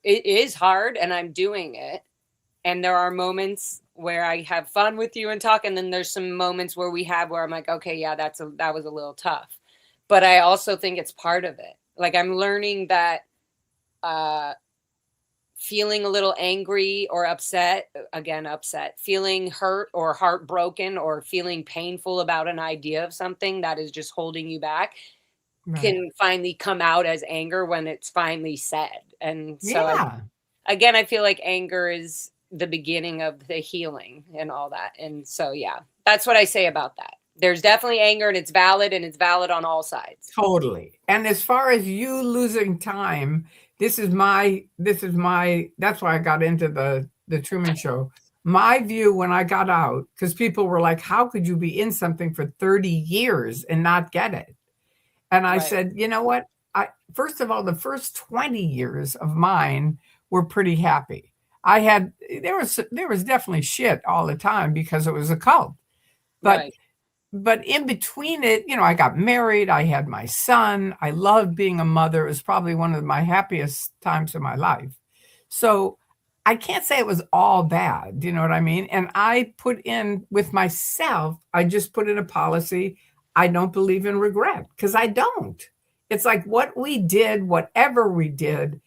is hard, and I'm doing it. And there are moments where I have fun with you and talk, and then there's some moments where I'm like, okay, yeah, that was a little tough. But I also think it's part of it. Like I'm learning that uh feeling a little angry or upset, again upset, feeling hurt or heartbroken or feeling painful about an idea of something that is just holding you back Right. can finally come out as anger when it's finally said. And so Yeah. I feel like anger is the beginning of the healing and all that. And so, yeah, that's what I say about that. There's definitely anger, and it's valid on all sides. Totally. And as far as you losing time, that's why I got into the Truman Show. My view when I got out, because people were like, how could you be in something for 30 years and not get it? And I Right. said, you know what? I first of all, the first 20 years of mine were pretty happy. I had there was definitely shit all the time because it was a cult. But Right. but in between it, I got married, I had my son, I loved being a mother. It was probably one of my happiest times of my life. So I can't say it was all bad. Do you know what I mean? And I put in with myself, I just put in a policy. I don't believe in regret because I don't. It's like what we did, whatever we did.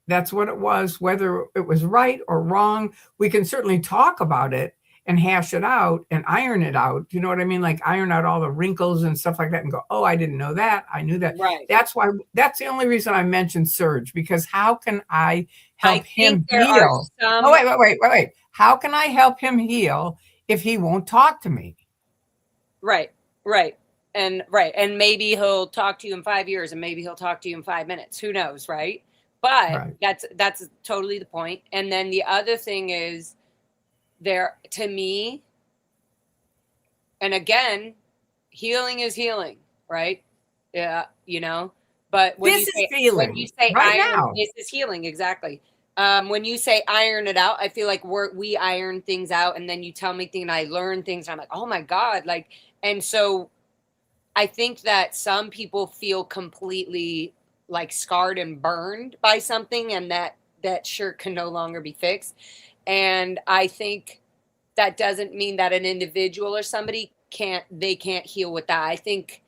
That's what it was, whether it was right or wrong. We can certainly talk about it and hash it out and iron it out. You know what I mean? Like iron out all the wrinkles and stuff like that and go, oh, I didn't know that. I knew that. Right. That's the only reason I mentioned Serge, because how can I I help think him there are heal? Oh, some. wait. How can I help him heal if he won't talk to me? Right, right. And maybe he'll talk to you in 5 years, and maybe he'll talk to you in 5 minutes. Who knows, right? But Right. that's totally the point. And then the other thing is there to me, and again, healing is healing, right? Yeah, But This is when you feeling say right iron, now. this is healing, exactly. When you say iron it out, I feel like we iron things out, and then you tell me things, and I learn things, and I'm like, oh my God, like, and so I think that some people feel completely like scarred and burned by something, and that shirt can no longer be fixed. And I think that doesn't mean that an individual or somebody can't heal with that. I think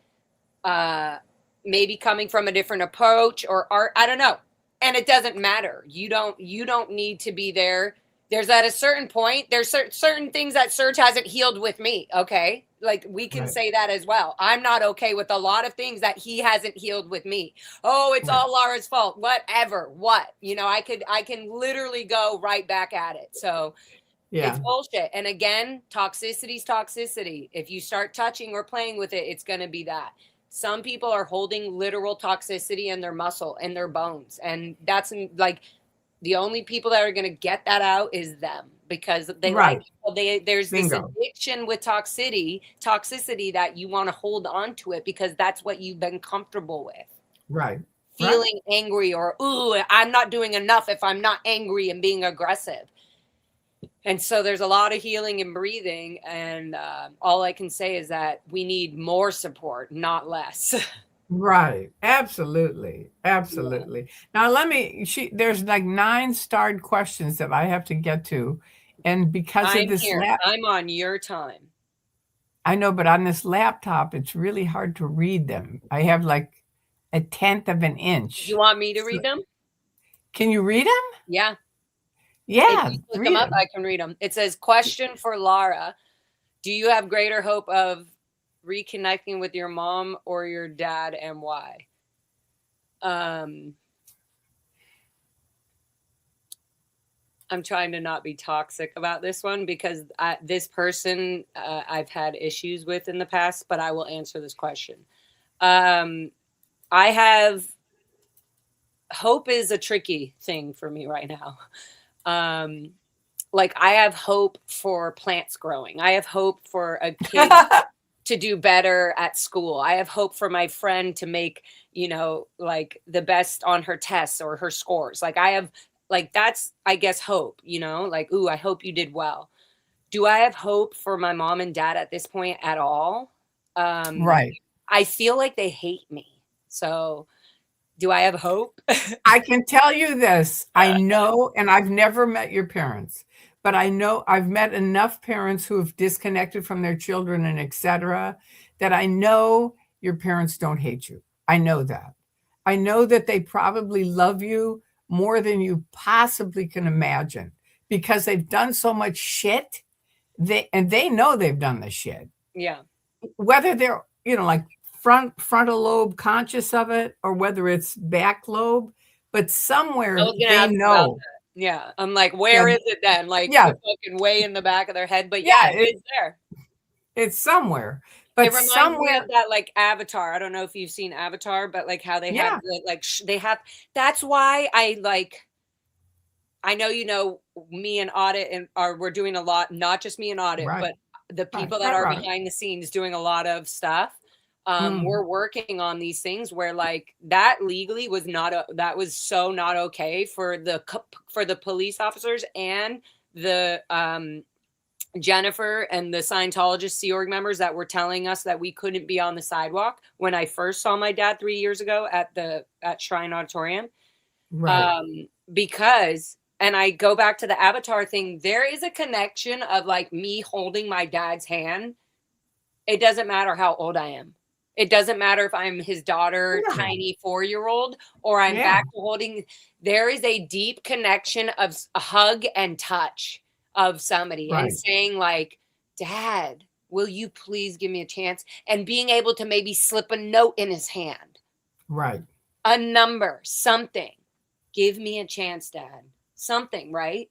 uh maybe coming from a different approach or art, I don't know. And it doesn't matter. You don't need to be there. There's at a certain point, there's certain things that Serge hasn't healed with me, okay? Like we can Right. say that as well. I'm not okay with a lot of things that he hasn't healed with me. Oh, it's Right. all Lara's fault. Whatever. What? I can literally go right back at it. So it's Yeah. bullshit. And again, toxicity's toxicity. If you start touching or playing with it, it's going to be that. Some people are holding literal toxicity in their muscle and their bones. And that's like the only people that are going to get that out is them because they like Right. there's this Bingo. addiction with toxicity that you want to hold on to it because that's what you've been comfortable with. Right. Right. Feeling angry or, ooh, I'm not doing enough if I'm not angry and being aggressive. And so there's a lot of healing and breathing. And all I can say is that we need more support, not less. Right. Absolutely. Yeah. Absolutely. Now there's like 9 starred questions that I have to get to. And because of I'm this here. I'm on your time. I know, but on this laptop, it's really hard to read them. I have like a tenth of an You inch. want me to So read them? can you read them? Yeah. If Yeah, you look them read up, them. I can read them. It says, question for Lara. Do you have greater hope of reconnecting with your mom or your dad, and why? Um, I'm trying to not be toxic about this one because this person I've had issues with in the past, but I will answer this question. Um, I have hope is a tricky thing for me right now. Um, like I have hope for plants growing. I have hope for a kid to do better at school. I have hope for my friend to make, like the best on her tests or her scores. Like I have like that's I guess hope, like ooh, I hope you did well. Do I have hope for my mom and dad at this point at all? Um Right. I feel like they hate me. So, do I have hope? I can tell you this, I know, and I've never met your parents, but I know I've met enough parents who have disconnected from their children and etcetera, that I know your parents don't hate you. I know that. I know that they probably love you more than you possibly can imagine because they've done so much shit. They know they've done the shit. Yeah. Whether they're, like frontal lobe conscious of it or whether it's back lobe, but I somewhere was gonna they ask about know. that. Yeah. I'm like, Yeah, where is it then? Like yeah, the fucking way in the back of their head. But yeah, yeah, it is there. it's somewhere, It but reminds me of somewhere, that like Avatar. I don't know if you've seen Avatar, but like how they have yeah, the like they have that's why I know me and Audit and are we're doing a lot, not just me and Audit, right, but the right, people that right, are right. behind the scenes doing a lot of stuff. Mm, We're working on these things where like that legally was that was so not okay for the police officers and the Jennifer and the Scientologist Sea Org members that were telling us that we couldn't be on the sidewalk when I first saw my dad 3 years ago at Shrine Auditorium. Right. Because, and I go back to the Avatar thing, there is a connection of like me holding my dad's hand. It doesn't matter how old I am. It doesn't matter if I'm his daughter, No. tiny 4-year-old, or I'm Yeah. back to holding. There is a deep connection of a hug and touch of somebody and Right. saying like, Dad, will you please give me a chance? And being able to maybe slip a note in his hand, Right. a number, something. Give me a chance, Dad. Something, right?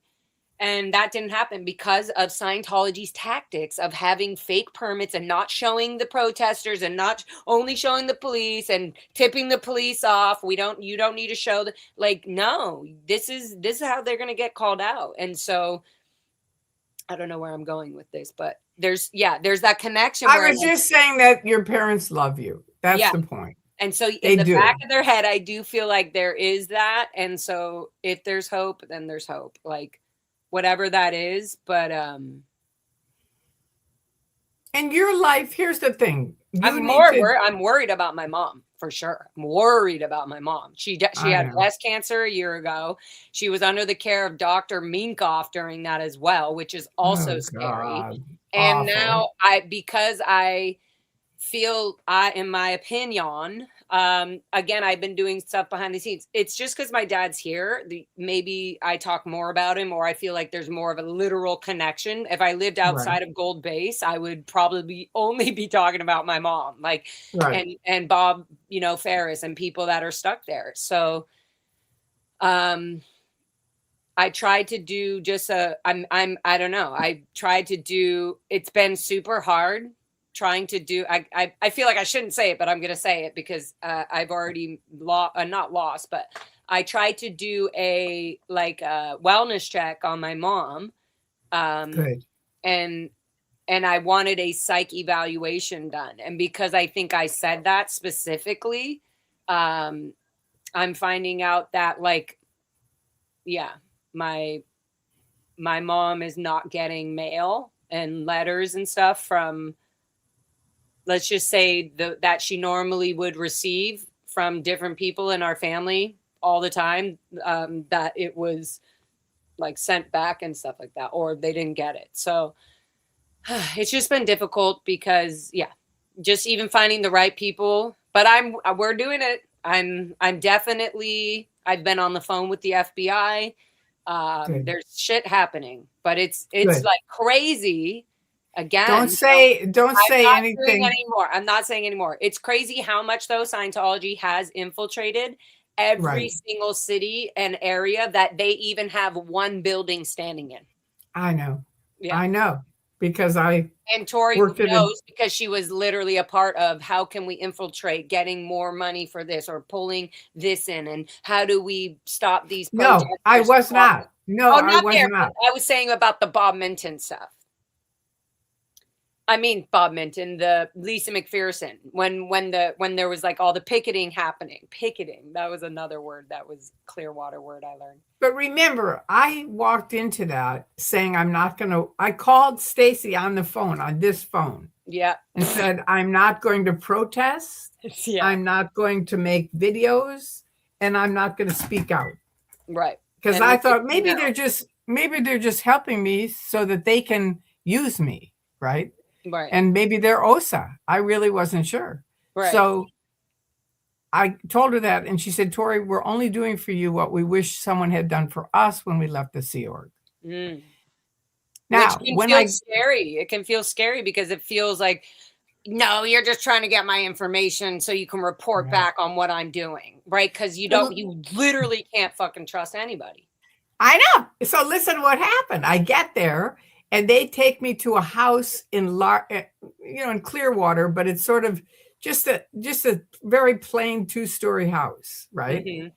And that didn't happen because of Scientology's tactics of having fake permits and not showing the protesters and not only showing the police and tipping the police off. You don't need to show like, no, this is how they're going to get called out. And so I don't know where I'm going with this, but there's that connection I where was just saying that your parents love you. That's yeah. the point. And so They in the do. back of their head, I do feel like there is that. And so if there's hope, then there's hope. Like, whatever that is, but in your life, here's the thing. I'm worried about my mom for sure. I'm worried about my mom. She had breast cancer a year ago. She was under the care of Dr. Minkoff during that as well, which is also scary. God. And Awful. now because I feel in my opinion, again, I've been doing stuff behind the scenes. It's just because my dad's here. Maybe I talk more about him, or I feel like there's more of a literal connection. If I lived outside of Gold Base, I would probably only be talking about my mom, like, and Bob, Ferris and people that are stuck there. So, I tried to do I don't know. I tried to do, it's been super hard trying to do, I feel like I shouldn't say it, but I'm going to say it because I've already not lost, but I tried to do a wellness check on my mom. Good. And I wanted a psych evaluation done. And because I think I said that specifically, I'm finding out that my mom is not getting mail and letters and stuff from, let's just say that she normally would receive from different people in our family all the time, that it was like sent back and stuff like that, or they didn't get it. So it's just been difficult because just even finding the right people, but we're doing it. I'm definitely, I've been on the phone with the FBI. There's shit happening, but it's like crazy. Again, don't say anything anymore. I'm not saying anymore. It's crazy how much though Scientology has infiltrated every single city and area that they even have one building standing in. I know. Yeah. I know because and Tori knows because she was literally a part of how can we infiltrate getting more money for this or pulling this in, and how do we stop these protesters? No, I was not. No, I was not. I was saying about the Bob Minton stuff. I mean, Bob Minton, the Lisa McPherson, when there was like all the picketing happening. Picketing, that was another word. That was Clearwater word I learned. But remember, I walked into that saying I called Stacy on the phone, on this phone. Yeah. And said, I'm not going to protest. Yeah. I'm not going to make videos, and I'm not going to speak out. Right. Because I thought maybe they're just helping me so that they can use me, right? Right. And maybe they're OSA. I really wasn't sure. Right. So I told her that, and she said, Tori, we're only doing for you what we wish someone had done for us when we left the Sea Org. Mm. Now, which can feel scary. It can feel scary because it feels like, no, you're just trying to get my information so you can report back on what I'm doing, right? Because you literally can't fucking trust anybody. I know. So listen what happened. I get there, and they take me to a house in Clearwater, but it's sort of just a very plain 2-story house, right? Mm-hmm.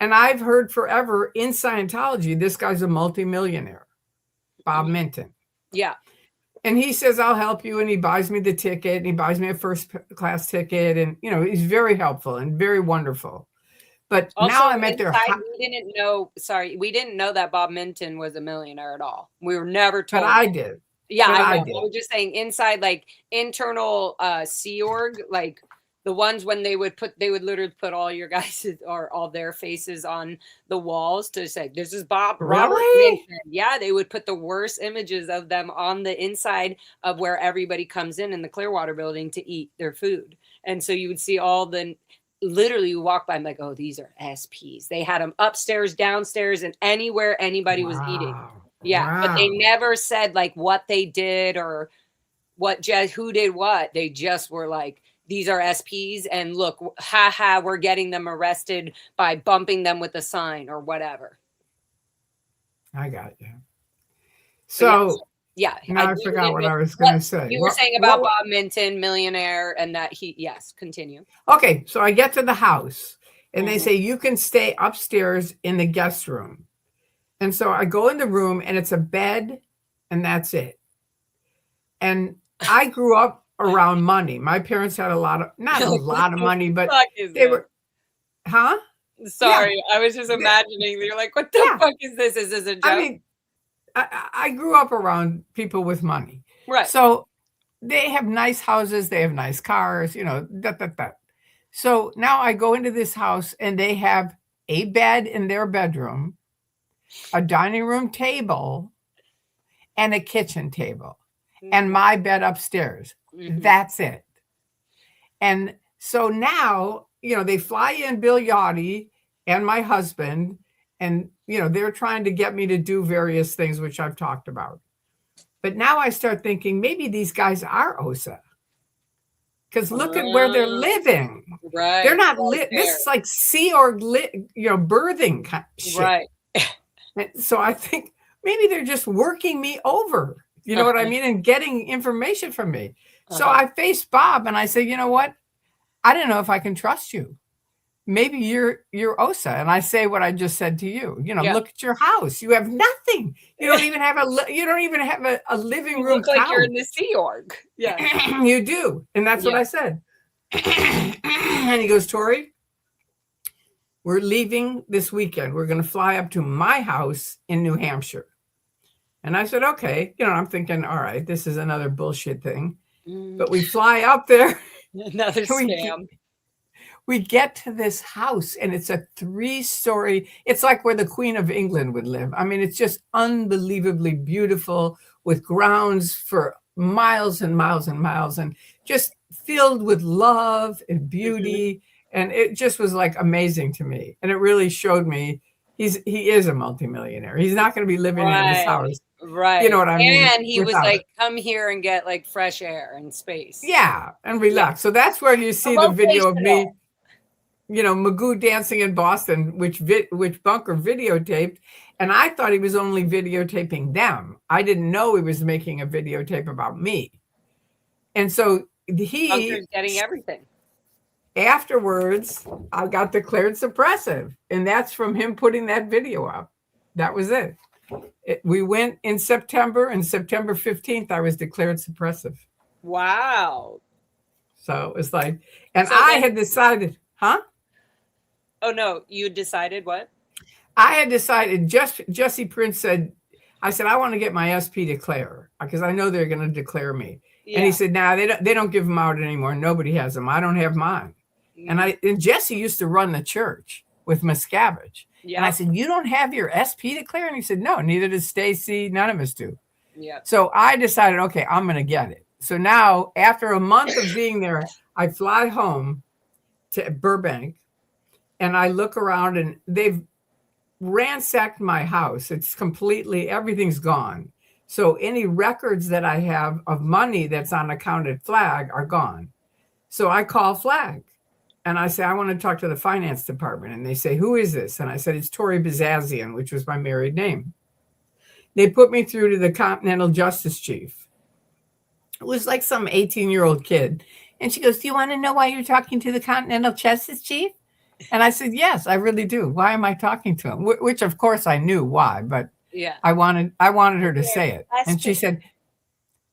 And I've heard forever in Scientology, this guy's a multimillionaire, Bob Minton. Yeah. And he says, I'll help you. And he buys me the ticket, and he buys me a first class ticket. And, he's very helpful and very wonderful. But also, now I'm at their house. We didn't know that Bob Minton was a millionaire at all. We were never told. But I did. Yeah, but I I know. I did. was just saying inside, like internal Sea Org, like the ones when they would literally put all your guys or all their faces on the walls to say, "This is Bob Robert Really? Minton." Yeah, they would put the worst images of them on the inside of where everybody comes in the Clearwater building to eat their food. And so you would see all the literally you walk by, I'm like, oh, these are SPs. They had them upstairs, downstairs, and anywhere anybody was eating. Wow. Yeah, but they Wow. never said like what they did or what just who did what. They just were like, these are SPs, and look, haha, we're getting them arrested by bumping them with a sign or whatever. I got you. But yes, So yeah, now I you forgot didn't what know I was going what to say. you were saying about Bob Minton, millionaire, and that he. Yes, continue. Okay, so I get to the house and they Mm-hmm. say you can stay upstairs in the guest room. And so I go in the room and it's a bed and that's it. And I grew up around money. My parents had a lot of, not You're a like, what lot of the money, but fuck is they this? were, huh? Yeah. Sorry, I was just Yeah. imagining. You're like, what the Yeah. fuck is this? Is this a I joke? mean, I grew up around people with money. Right. So they have nice houses, they have nice cars, that. So now I go into this house and they have a bed in their bedroom, a dining room table, and a kitchen table, and my bed upstairs. Mm-hmm. That's it. And so now, they fly in Bill Yachty and my husband, and, they're trying to get me to do various things, which I've talked about. But now I start thinking maybe these guys are OSA. Because look at where they're living. They're Right. not Right this there. is like Sea Org birthing shit. Right. And so I think maybe they're just working me over. You know what I Uh-huh. mean? And getting information from me. So Uh-huh. I faced Bob and I said, you know what? I don't know if I can trust you. Maybe you're OSA. And I say what I just said to you. Yeah. Look at your house. You have nothing. You don't even have a living You room look like you're couch. in the Sea Org. Yeah. You do. And that's what Yeah. I said. And he goes, Tori, we're leaving this weekend. We're going to fly up to my house in New Hampshire. And I said, okay. I'm thinking, all right, this is another bullshit thing. But we fly up there. Another scam. We get to this house and it's a 3-story. It's like where the Queen of England would live. I mean, it's just unbelievably beautiful with grounds for miles and miles and miles and just filled with love and beauty. And it just was like amazing to me. And it really showed me he is a multimillionaire. He's not going to be living in this house. Right. You know what I mean? And he was Without like, it. come here and get like fresh air and space. Yeah, and relax. So that's where you see the video of me, Magoo dancing in Boston, which Bunker videotaped. And I thought he was only videotaping them. I didn't know he was making a videotape about me. And so Bunker's getting everything. Afterwards, I got declared suppressive. And that's from him putting that video up. That was it. We went in September, and September 15th, I was declared suppressive. Wow. So it was like, and so I had decided, huh? Oh, no. You decided what? I had decided, Jesse Prince said, I said, I want to get my SP declare because I know they're going to declare me. Yeah. And he said, nah, they don't give them out anymore. Nobody has them. I don't have mine. Mm. And Jesse used to run the church with Miscavige. Yep. And I said, you don't have your SP declare? And he said, no, neither does Stacy. None of us do. Yeah. So I decided, okay, I'm going to get it. So now after a month of being there, I fly home to Burbank and I look around and they've ransacked my house. It's completely, everything's gone. So any records that I have of money that's on accounted Flag are gone. So I call Flag. And I say, I want to talk to the finance department. And they say, who is this? And I said, it's Tory Bazazian, which was my married name. They put me through to the Continental Justice Chief. It was like some 18-year-old kid. And she goes, do you want to know why you're talking to the Continental Justice Chief? And I said, yes, I really do. Why am I talking to him? Which, of course, I knew why. But yeah. I wanted her to say it. And she said,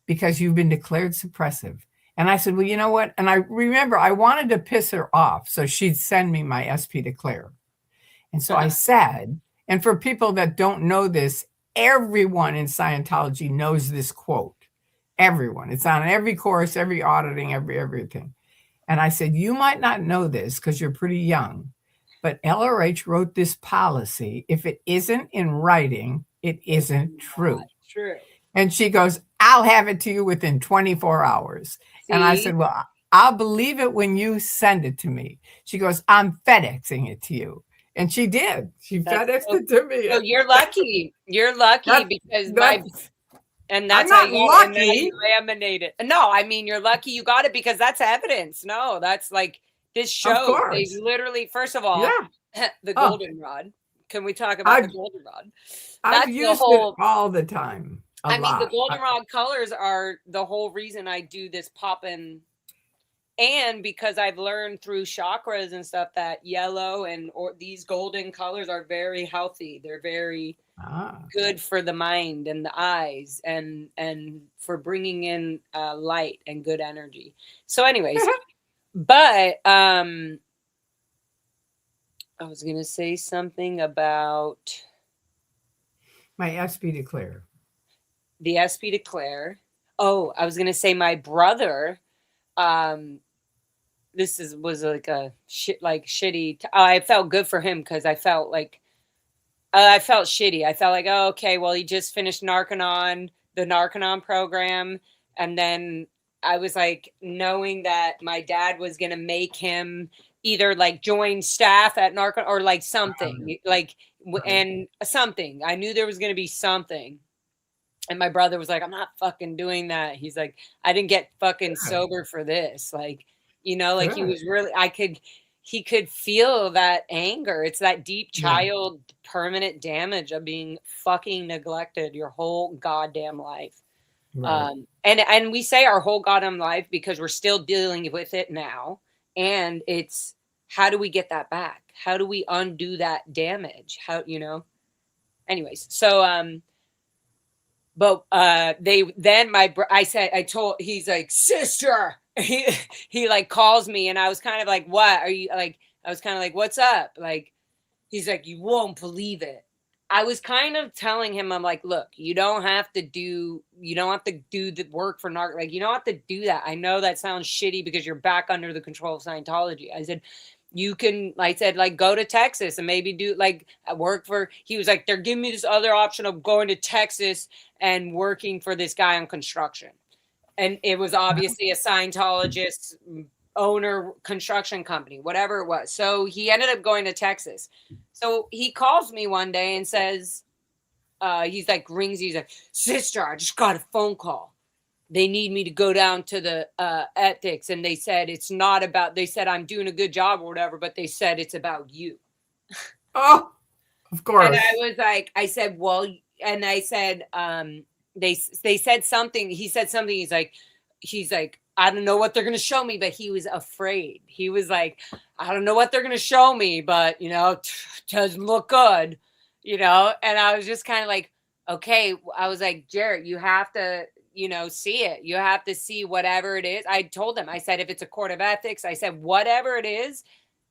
because you've been declared suppressive. And I said, well, you know what? And I remember I wanted to piss her off so she'd send me my SP declare. And so I said, and for people that don't know this, everyone in Scientology knows this quote. everyone. It's on every course, every auditing, everything. And I said, you might not know this because you're pretty young, but LRH wrote this policy. If it isn't in writing, it It's isn't not true. true. And she goes, I'll have it to you within 24 hours. And I See? said, well, I'll believe it when you send it to me. She goes, I'm FedExing it to you. And she did. She That's FedExed so, it to me. so you're lucky. You're lucky That, because my that's, and I'm that's how not you got it. And now you lucky. laminate it. No, I mean you're lucky you got it because that's evidence. No, that's like this Of shows. They course. literally, first of all, Yeah. the Oh, goldenrod. Can we talk about the I've, goldenrod? I've That's the used it whole. all the time. A I mean, the lot. goldenrod colors are the whole reason I do this poppin', and because I've learned through chakras and stuff that yellow and or these golden colors are very healthy. They're very Ah. good for the mind and the eyes and for bringing in light and good energy. So anyways, but I was going to say something about My SB declare. the SP declare. Oh, I was going to say my brother um this is was like a shit like shitty I felt good for him cuz I felt like I felt shitty. I felt like, oh, okay, well, he just finished the Narcanon program. And then I was like, knowing that my dad was going to make him either like join staff at Narcanon or like something, like, Right. and something. I knew there was going to be something. And my brother was like, I'm not fucking doing that. He's like, I didn't get fucking Good. sober for this. Like, like he Good. was really, he could feel that anger. It's that deep Yeah. child permanent damage of being fucking neglected your whole goddamn life. Right. And we say our whole goddamn life because we're still dealing with it now. And it's, how do we get that back? How do we undo that damage? Anyways. So, but they then I said I told he's like sister he like calls me and I was kind of like what are you like I was kind of like what's up like he's like you won't believe it. I was kind of telling him I'm like look you don't have to do the work for narc like you don't have to do that. I know that sounds shitty because you're back under the control of Scientology. I said you can like I said like go to Texas and maybe do like work for he was like they're giving me this other option of going to Texas and working for this guy on construction. And it was obviously a Scientologist owner construction company, whatever it was. So he ended up going to Texas. So he calls me one day and says, he's like, he's like, sister, I just got a phone call. They need me to go down to the ethics. And they said, they said, I'm doing a good job or whatever, but they said it's about you. Oh, of And I course. was like, I said, well, and I said, they said something. He said something. He's like, I don't know what they're gonna show me, but he was afraid. He was like, I don't know what they're gonna show me, but doesn't look good, And I was just kind of like, okay. I was like, Jarrett, you have to, see it. You have to see whatever it is. I told him, I said, if it's a court of ethics, I said, whatever it is,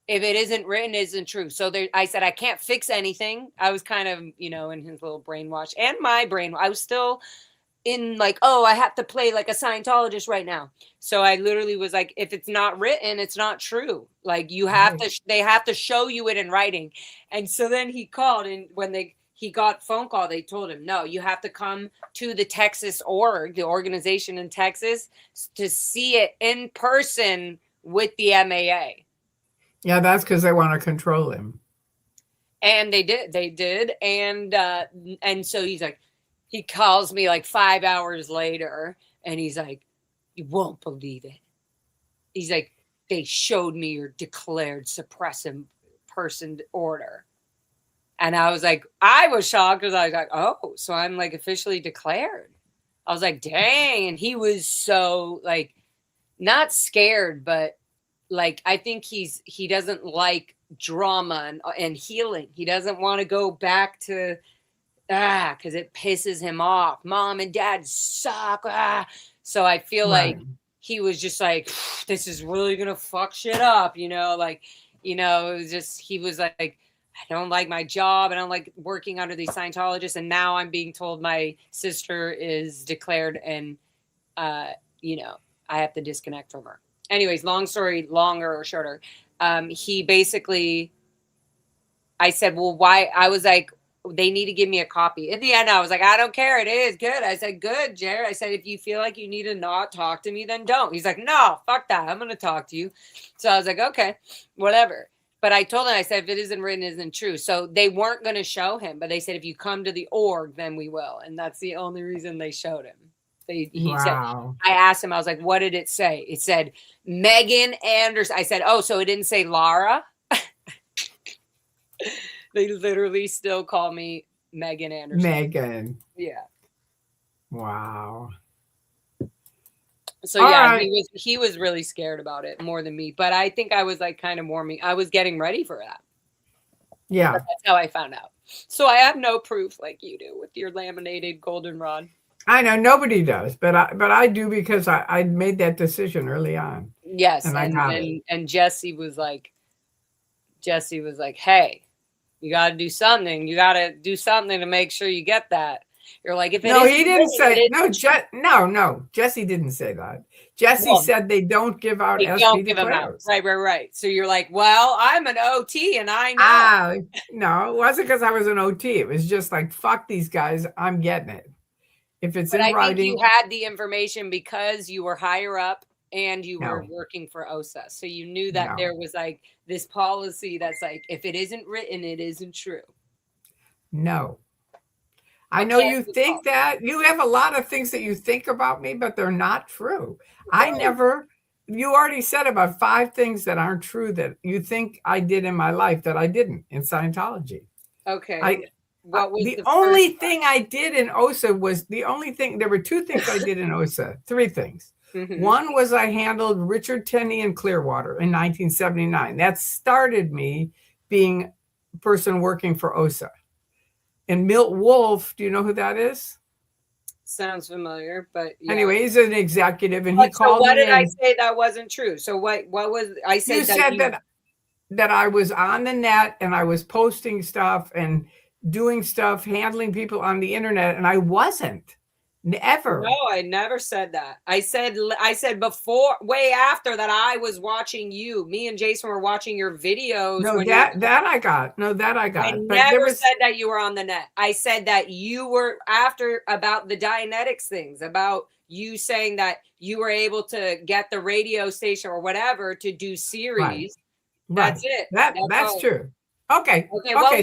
if it isn't written, it isn't true. So there, I said, I can't fix anything. I was kind of, in his little brainwash and my brain. I was still in like, oh, I have to play like a Scientologist right now. So I literally was like, if it's not written, it's not true. Like you have Right. to, they have to show you it in writing. And so then he called and when he got phone call, they told him, no, you have to come to the Texas the organization in Texas to see it in person with the MAA. Yeah, that's because they want to control him. And they did. And so he's like, he calls me like 5 hours later and he's like, you won't believe it. He's like, they showed me your declared suppressive person order. And I was like, I was shocked because I was like, oh, so I'm like officially declared. I was like, dang. And he was so like, not scared, but like, I think he doesn't like drama and healing. He doesn't want to go back to because it pisses him off. Mom and dad suck. So I feel like Right. he was just like, this is really gonna fuck shit up, it was just he was like, I don't like my job. I don't like working under these Scientologists. And now I'm being told my sister is declared and you know, I have to disconnect from her. Anyways, long story, longer or shorter. He basically, I said, well, why? I was like, they need to give me a copy. In the end, I was like, I don't care. It is good. I said, good, Jared. I said, if you feel like you need to not talk to me, then don't. He's like, no, fuck that. I'm going to talk to you. So I was like, okay, whatever. But I told him, I said, if it isn't written, it isn't true. So they weren't going to show him, but they said, if you come to the org, then we will. And that's the only reason they showed him. He said, Wow. I asked him, I was like, what did it say? It said, Megan Anderson. I said, oh, so it didn't say Lara? They literally still call me Megan Anderson. Megan. Yeah. Wow. So yeah, he was really scared about it more than me. But I think I was like kind of warming. I was getting ready for that. Yeah. But that's how I found out. So I have no proof like you do with your laminated goldenrod. I know nobody does, but I do because I made that decision early on. Yes, and Jesse was like, hey, you got to do something. You got to do something to make sure you get that. You're like, if it no, he didn't say no. Jesse didn't say that. Jesse said they don't give out. They don't give them out. Right. So you're like, well, I'm an OT and I know. No, it wasn't because I was an OT. It was just like, fuck these guys. I'm getting it. If it's in writing, think you had the information because you were higher up and you were working for OSA, so you knew that there was like this policy that's like, if it isn't written, it isn't true. No. I know you think that. You have a lot of things that you think about me, but they're not true. You already said about 5 things that aren't true that you think I did in my life that I didn't in Scientology. Okay. What was the only thing I did in OSA was the only thing. There were 2 things I did in OSA, 3 things. Mm-hmm. One was I handled Richard Tenney in Clearwater in 1979. That started me being a person working for OSA. And Milt Wolf, do you know who that is? Sounds familiar, but yeah. Anyway, he's an executive, and he called me. What did I say that wasn't true? So what was I said? You said that I was on the net and I was posting stuff and doing stuff, handling people on the internet, and I wasn't. Never. No, I never said that. I said before, way after that, I was watching you. Me and Jason were watching your videos. No, that I got. I never said that you were on the net. I said that you were after about the Dianetics things, about you saying that you were able to get the radio station or whatever to do series. Right. That's it. That's true. Okay.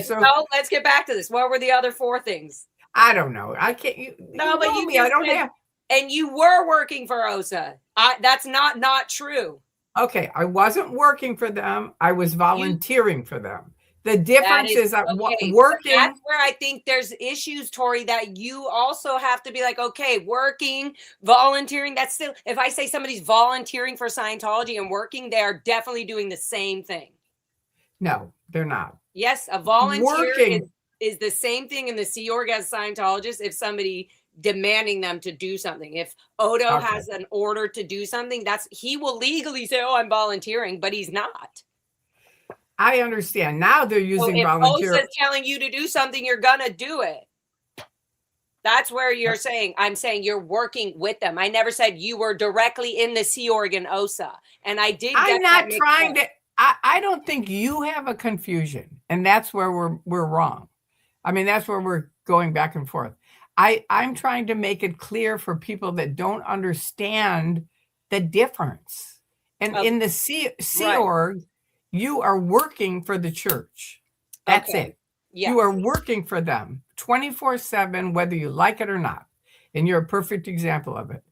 So let's get back to this. What were the other 4 things? I don't know. I can't. No, but you. I don't have. And you were working for OSA. That's not true. Okay, I wasn't working for them. I was volunteering for them. The difference is working. That's where I think there's issues, Tori, that you also have to be like, okay, working, volunteering. That's still, if I say somebody's volunteering for Scientology and working, they are definitely doing the same thing. No, they're not. Yes, a volunteer is the same thing in the Sea Org as Scientologist. If somebody demanding them to do something, if Odo has an order to do something, he will legally say, "Oh, I'm volunteering," but he's not. I understand. Now they're using volunteer. If OSA's telling you to do something, you're gonna do it. That's where you're saying. I'm saying you're working with them. I never said you were directly in the Sea Org and OSA, and I did. I'm not trying to. I don't think you have a confusion, and that's where we're wrong. I mean, that's where we're going back and forth. I'm trying to make it clear for people that don't understand the difference. And in the Sea Org, you are working for the church. That's it. Yes. You are working for them 24/7, whether you like it or not. And you're a perfect example of it.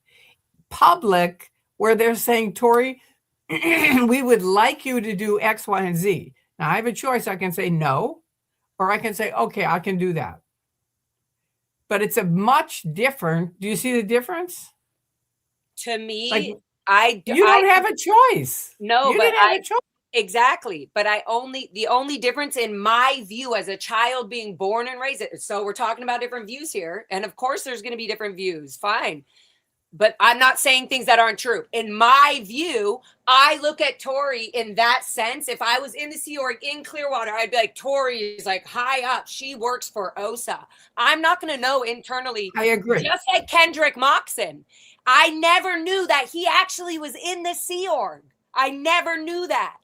Public, where they're saying, Tori, we would like you to do X, Y, and Z. Now, I have a choice. I can say no. Or I can say, okay, I can do that. But it's a much different. Do you see the difference? To me, you don't have a choice. No, you but didn't have a choice. Exactly. But the only difference in my view as a child being born and raised, so we're talking about different views here. And of course, there's going to be different views. Fine. but I'm not saying things that aren't true. In my view, I look at Tori in that sense. If I was in the Sea Org in Clearwater, I'd be like, Tori is like high up. She works for OSA. I'm not going to know internally. I agree. Just like Kendrick Moxon. I never knew that he actually was in the Sea Org. I never knew that.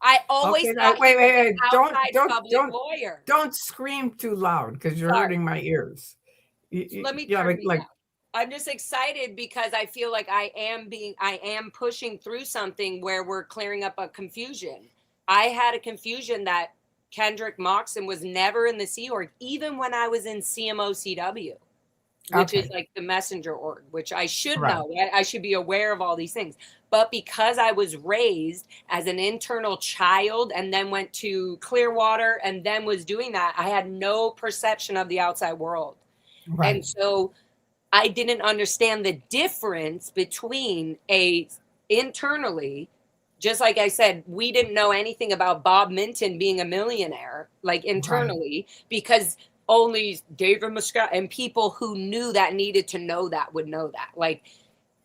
I always thought wait, he was an wait. outside public lawyer. Don't scream too loud because you're hurting my ears. Let me Yeah, turn me like down. I'm just excited because I feel like I am pushing through something where we're clearing up a confusion. I had a confusion that Kendrick Moxon was never in the Sea Org, even when I was in CMOCW, which is like the messenger org, which I should know. I should be aware of all these things. But because I was raised as an internal child and then went to Clearwater and then was doing that, I had no perception of the outside world. Right. And so I didn't understand the difference between internally, just like I said, we didn't know anything about Bob Minton being a millionaire, like internally, because only David Muscat and people who knew that needed to know that would know that. Like,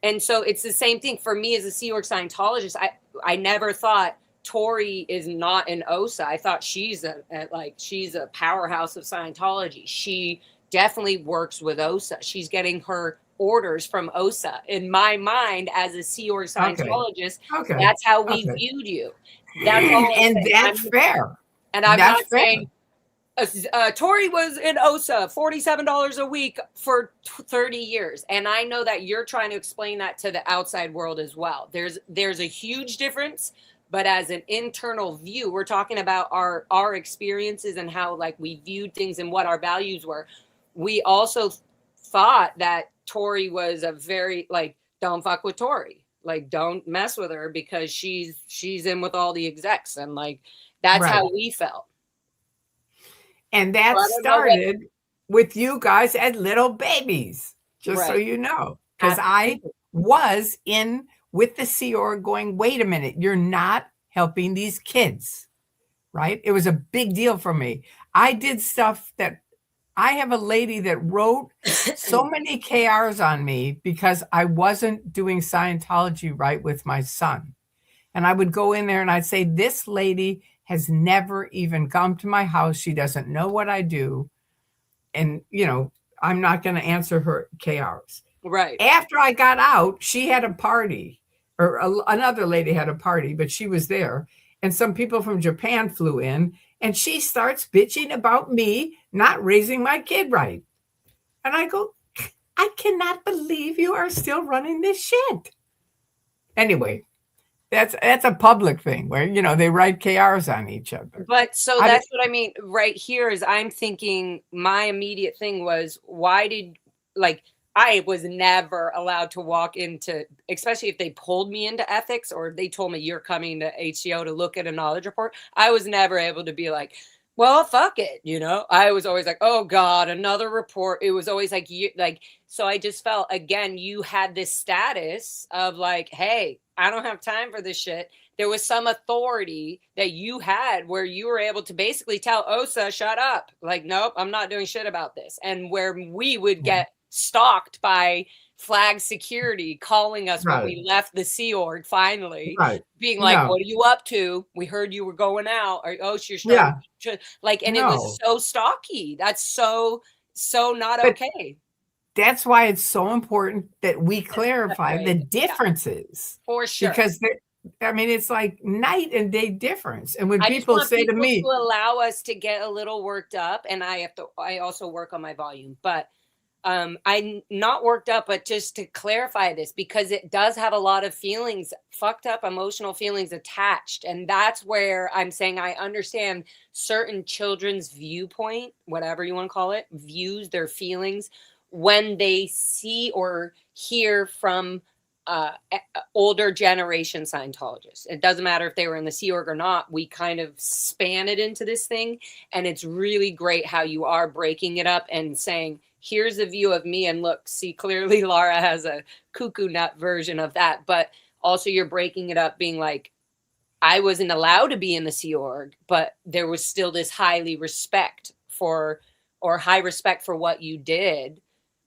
and so it's the same thing for me as a Sea Org Scientologist. I never thought Tori is not an OSA. I thought she's a powerhouse of Scientology. She definitely works with OSA. She's getting her orders from OSA. In my mind, as a Sea Org Scientologist, that's how we viewed you. That's all. And that's fair. And I'm not saying Tori was in OSA, $47 a week for 30 years. And I know that you're trying to explain that to the outside world as well. There's a huge difference, but as an internal view, we're talking about our experiences and how like we viewed things and what our values were. We also thought that Tori was a very like, don't fuck with Tori. Like, don't mess with her because she's in with all the execs. And like, that's how we felt. And that started with you guys as little babies, just so you know. Because I was in with the Sea Org going, wait a minute, you're not helping these kids, right? It was a big deal for me. I did stuff that I have a lady that wrote so many KRs on me because I wasn't doing Scientology right with my son. And I would go in there and I'd say, this lady has never even come to my house. She doesn't know what I do. And, you know, I'm not going to answer her KRs. Right. After I got out, she had a party, or another lady had a party, but she was there. And some people from Japan flew in, and she starts bitching about me not raising my kid right. And I go, I cannot believe you are still running this shit. Anyway, that's a public thing where, you know, they write KRs on each other. But so that's what I mean right here is I'm thinking my immediate thing was, why did, like, I was never allowed to walk into, especially if they pulled me into ethics or they told me you're coming to HCO to look at a knowledge report. I was never able to be like, well, fuck it. You know, I was always like, oh God, another report. It was always like, so I just felt, again, you had this status of like, hey, I don't have time for this shit. There was some authority that you had where you were able to basically tell OSA, shut up. Like, nope, I'm not doing shit about this. And where we would get stalked by flag security calling us when we left the Sea Org finally, being like, what are you up to? We heard you were going out. Or, oh, you're starting to, like, and it was so stalky. That's so not okay. That's why it's so important that we clarify the differences. For sure. Because I mean, it's like night and day difference. And when people say to me, to allow us to get a little worked up, and I also work on my volume, but I'm not worked up, but just to clarify this, because it does have a lot of feelings, fucked up emotional feelings attached. And that's where I'm saying I understand certain children's viewpoint, whatever you want to call it, views, their feelings when they see or hear from older generation Scientologists. It doesn't matter if they were in the Sea Org or not. We kind of span it into this thing. And it's really great how you are breaking it up and saying, here's a view of me. And look, see, clearly Lara has a cuckoo nut version of that. But also you're breaking it up being like, I wasn't allowed to be in the Sea Org, but there was still this high respect for what you did.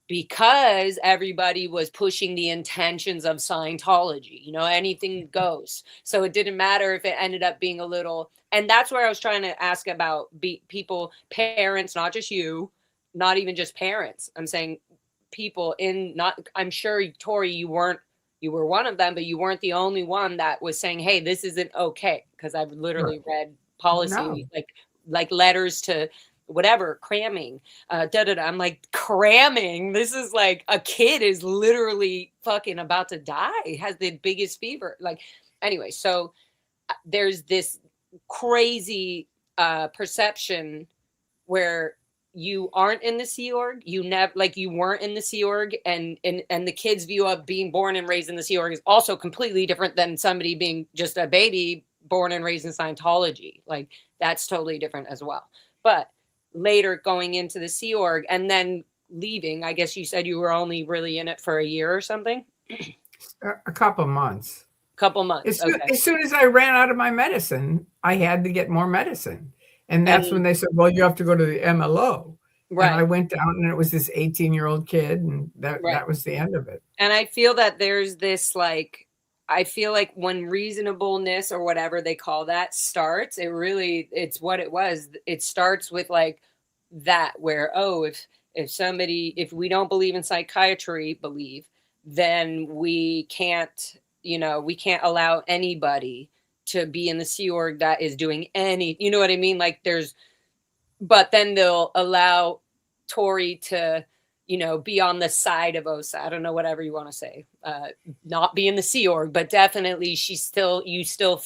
because everybody was pushing the intentions of Scientology, anything goes. So it didn't matter if it ended up being a little, and that's where I was trying to ask about people, parents, not just you, not even just parents. I'm saying people not, I'm sure, Tori, you were one of them, but you weren't the only one that was saying, hey, this isn't okay. Because I've literally Right. read policy, No. like letters to whatever, cramming, I'm like, cramming, this is like a kid is literally fucking about to die, has the biggest fever, like, anyway. So there's this crazy perception where you aren't in the Sea Org, you never, like, you weren't in the Sea Org, and the kid's view of being born and raised in the Sea Org is also completely different than somebody being just a baby born and raised in Scientology. Like, that's totally different as well. But later going into the Sea Org and then leaving, I guess you said you were only really in it for a year or something? A couple months. Couple months, okay. As soon as I ran out of my medicine, I had to get more medicine. And that's when And they said, well, you have to go to the MLO. And I right, went down and it was this 18-year-old kid, and right. that was the end of it. And I feel that there's this, like, I feel like when reasonableness or whatever they call that starts, it's what it was. It starts with like that, where, oh, if we don't believe in psychiatry, then we can't allow anybody to be in the Sea Org that is doing you know what I mean? Like, but then they'll allow Tori to, be on the side of OSA. I don't know, whatever you want to say, not be in the Sea Org, but definitely you still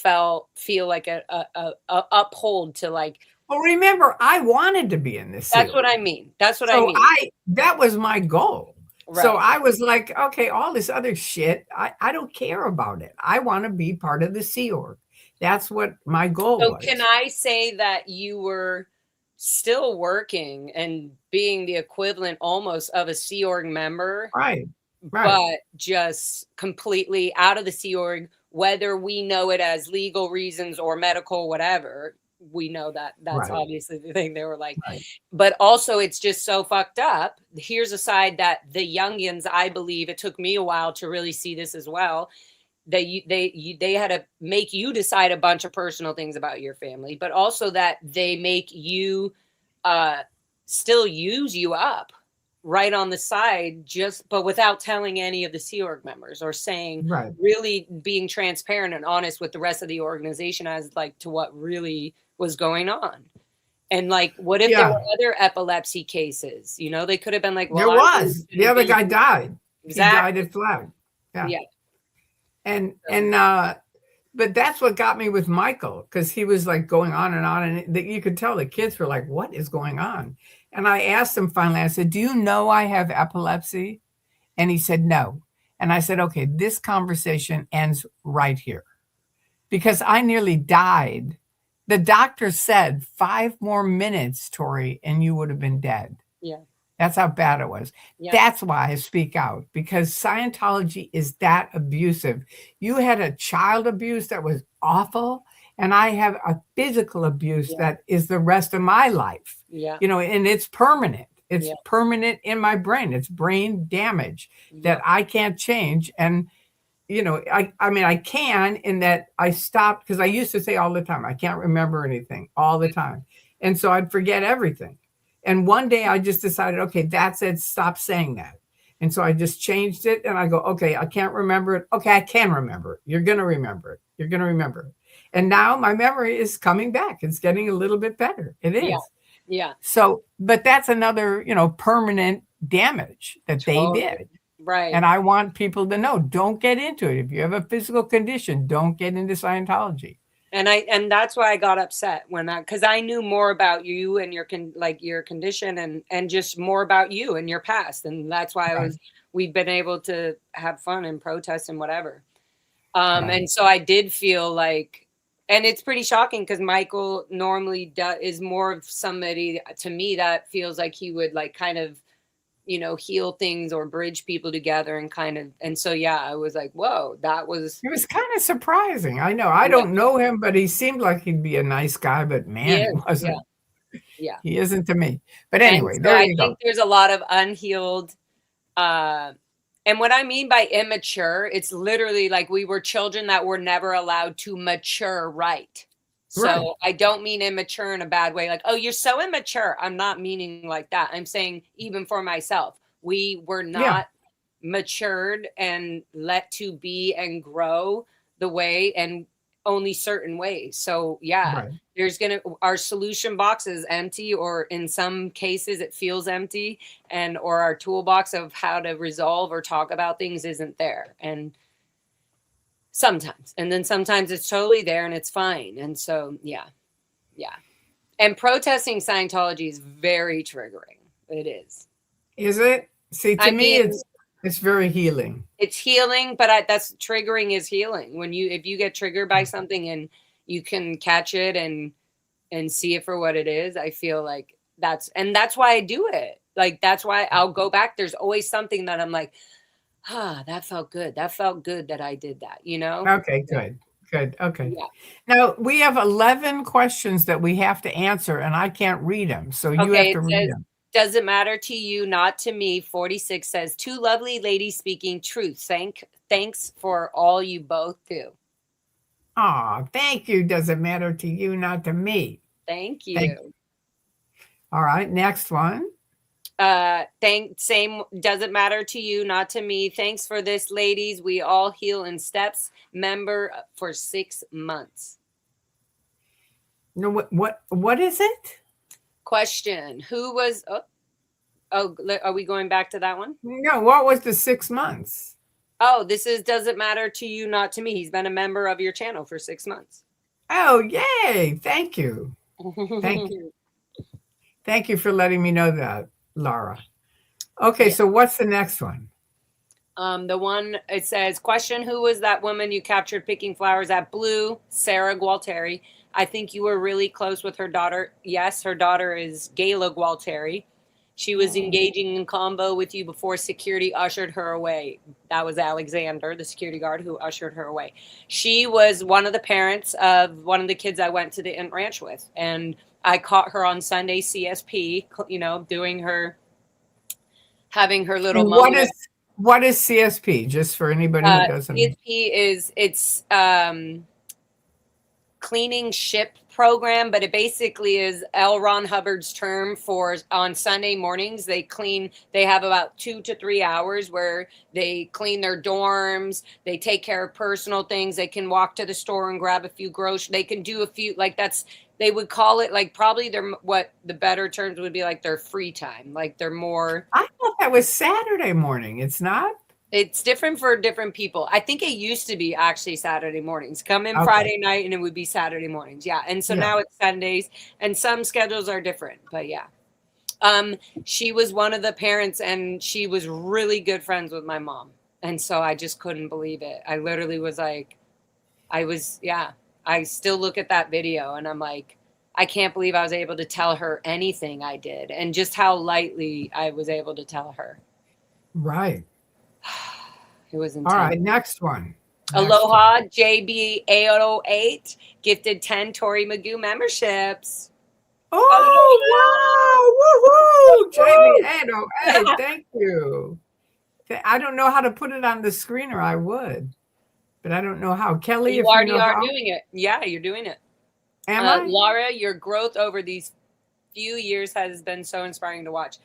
feel like a uphold to, like. Well, remember, I wanted to be in this Sea That's what Org. I mean. That's what I So mean. that was my goal. So Right. I was like, okay, all this other shit, I don't care about it. I want to be part of the Sea Org. That's what my goal So can was. I say that you were still working and being the equivalent almost of a Sea Org member, Right. Right. but just completely out of the Sea Org, whether we know it as legal reasons or medical, whatever? We know that that's Right. obviously the thing. They were like, Right. but also it's just so fucked up. Here's a side that the youngins, I believe, it took me a while to really see this as well. They had to make you decide a bunch of personal things about your family, but also that they make you still use you up right on the side, but without telling any of the Sea Org members, or saying, Right. really being transparent and honest with the rest of the organization as, like, to what really was going on. And, like, what if there Yeah. were other epilepsy cases? They could have been like, well, There I really was. The shouldn't other be. guy died. He died Exactly. at Flag. Yeah. Yeah. And So, but that's what got me with Michael, because he was like going on, and you could tell the kids were like, what is going on? And I asked him finally, I said, do you know I have epilepsy? And he said, no. And I said, okay, this conversation ends right here, because I nearly died. The doctor said 5 more minutes, Tori, and you would have been dead. yeah. That's how bad it was. Yeah. That's why I speak out, because Scientology is that abusive. You had a child abuse that was awful, and I have a physical abuse that is the rest of my life. Yeah. And it's permanent. It's Yeah. permanent in my brain. It's brain damage that I can't change. And I mean, I can, in that I stopped, because I used to say all the time, I can't remember anything all the time. And so I'd forget everything. And one day I just decided, okay, that's it. Stop saying that. And so I just changed it, and I go, okay, I can't remember it. Okay, I can remember it. You're going to remember it. You're going to remember it. And now my memory is coming back. It's getting a little bit better. It is. Yeah. Yeah. So, but that's another, permanent damage that they did. Right. And I want people to know, don't get into it. If you have a physical condition, don't get into Scientology. And that's why I got upset because I knew more about you and your condition, and just more about you and your past. And that's why we've been able to have fun and protest and whatever. And so I did feel like, and it's pretty shocking, because Michael normally is more of somebody to me that feels like he would, like, kind of, heal things or bridge people together, and so, yeah, I was like, whoa, it was kind of surprising. I know. I don't know him, but he seemed like he'd be a nice guy, but man, he wasn't. Yeah. He isn't to me. But anyway, so there I you go. think there's a lot of unhealed Uh, and what I mean by immature, it's literally like we were children that were never allowed to mature right. Right. So I don't mean immature in a bad way, like, oh, you're so immature. I'm not meaning like that. I'm saying, even for myself, we were Yeah. not matured and let to be and grow the way, and only certain ways. So yeah, Right. our solution box is empty, or in some cases it feels empty, and or our toolbox of how to resolve or talk about things isn't there. And sometimes, and then sometimes it's totally there and it's fine. And so yeah, yeah. And protesting Scientology is very triggering. It is. Is it? See, to I me, mean, it's very healing. it's healing, but that's triggering is healing. When you, if you get triggered by something and you can catch it and see it for what it is, I feel like that's why I do it. Like, that's why I'll go back. There's always something that I'm like, ah, that felt good. That felt good that I did that, you know? Okay, Yeah. good. Good. Okay. Yeah. Now we have 11 questions that we have to answer, and I can't read them. So you have Okay, to it read says, them. does it matter to you, not to me? 46 says, two lovely ladies speaking truth. Thanks for all you both do. Oh, thank you. Does it matter to you, not to me? Thank Thank you. you. All right. Next one. Same, doesn't matter to you, not to me. Thanks for this, ladies. We all heal in steps. Member for 6 months. No, what is it? Question: who was? Are we going back to that one? No, what was the 6 months? Oh, this is, does it matter to you, not to me. He's been a member of your channel for 6 months. Oh, yay. Thank you. Thank you. Thank you for letting me know that, Laura. Okay, Yeah. so what's the next one? The one, it says, question: who was that woman you captured picking flowers at Blue? Sarah Gualteri. I think you were really close with her daughter. Yes, her daughter is Gayla Gualteri. She was engaging in combo with you before security ushered her away. That was Alexander, the security guard, who ushered her away. She was one of the parents of one of the kids I went to the Int Ranch with. And I caught her on Sunday CSP, doing her, having her little And moment. what is CSP? Just for anybody who doesn't. CSP is, it's cleaning ship program, but it basically is L. Ron Hubbard's term for, on Sunday mornings they have about 2 to 3 hours where they clean their dorms, they take care of personal things, they can walk to the store and grab a few groceries, they can do a few, like, that's, they would call it, like, probably their, what the better terms would be, like their free time, like they're more. I thought that was Saturday morning. It's not? It's different for different people. I think it used to be actually Saturday mornings. Come in Okay. Friday night and it would be Saturday mornings. Yeah. And so Yeah. now it's Sundays, and some schedules are different, but yeah. She was one of the parents and she was really good friends with my mom. And so I just couldn't believe it. I literally was like, yeah. I still look at that video and I'm like, I can't believe I was able to tell her anything I did, and just how lightly I was able to tell her. Right. It was All intense. right. Next one. Next one. Aloha JB808 gifted 10 ToryMagoo memberships. Oh, wow. Woohoo. Hallelujah. JB808. Thank you. I don't know how to put it on the screen, or I would, but I don't know how. Kelly, You if you already know are how, doing it. Yeah, you're doing it. am I? Laura, your growth over these few years has been so inspiring to watch.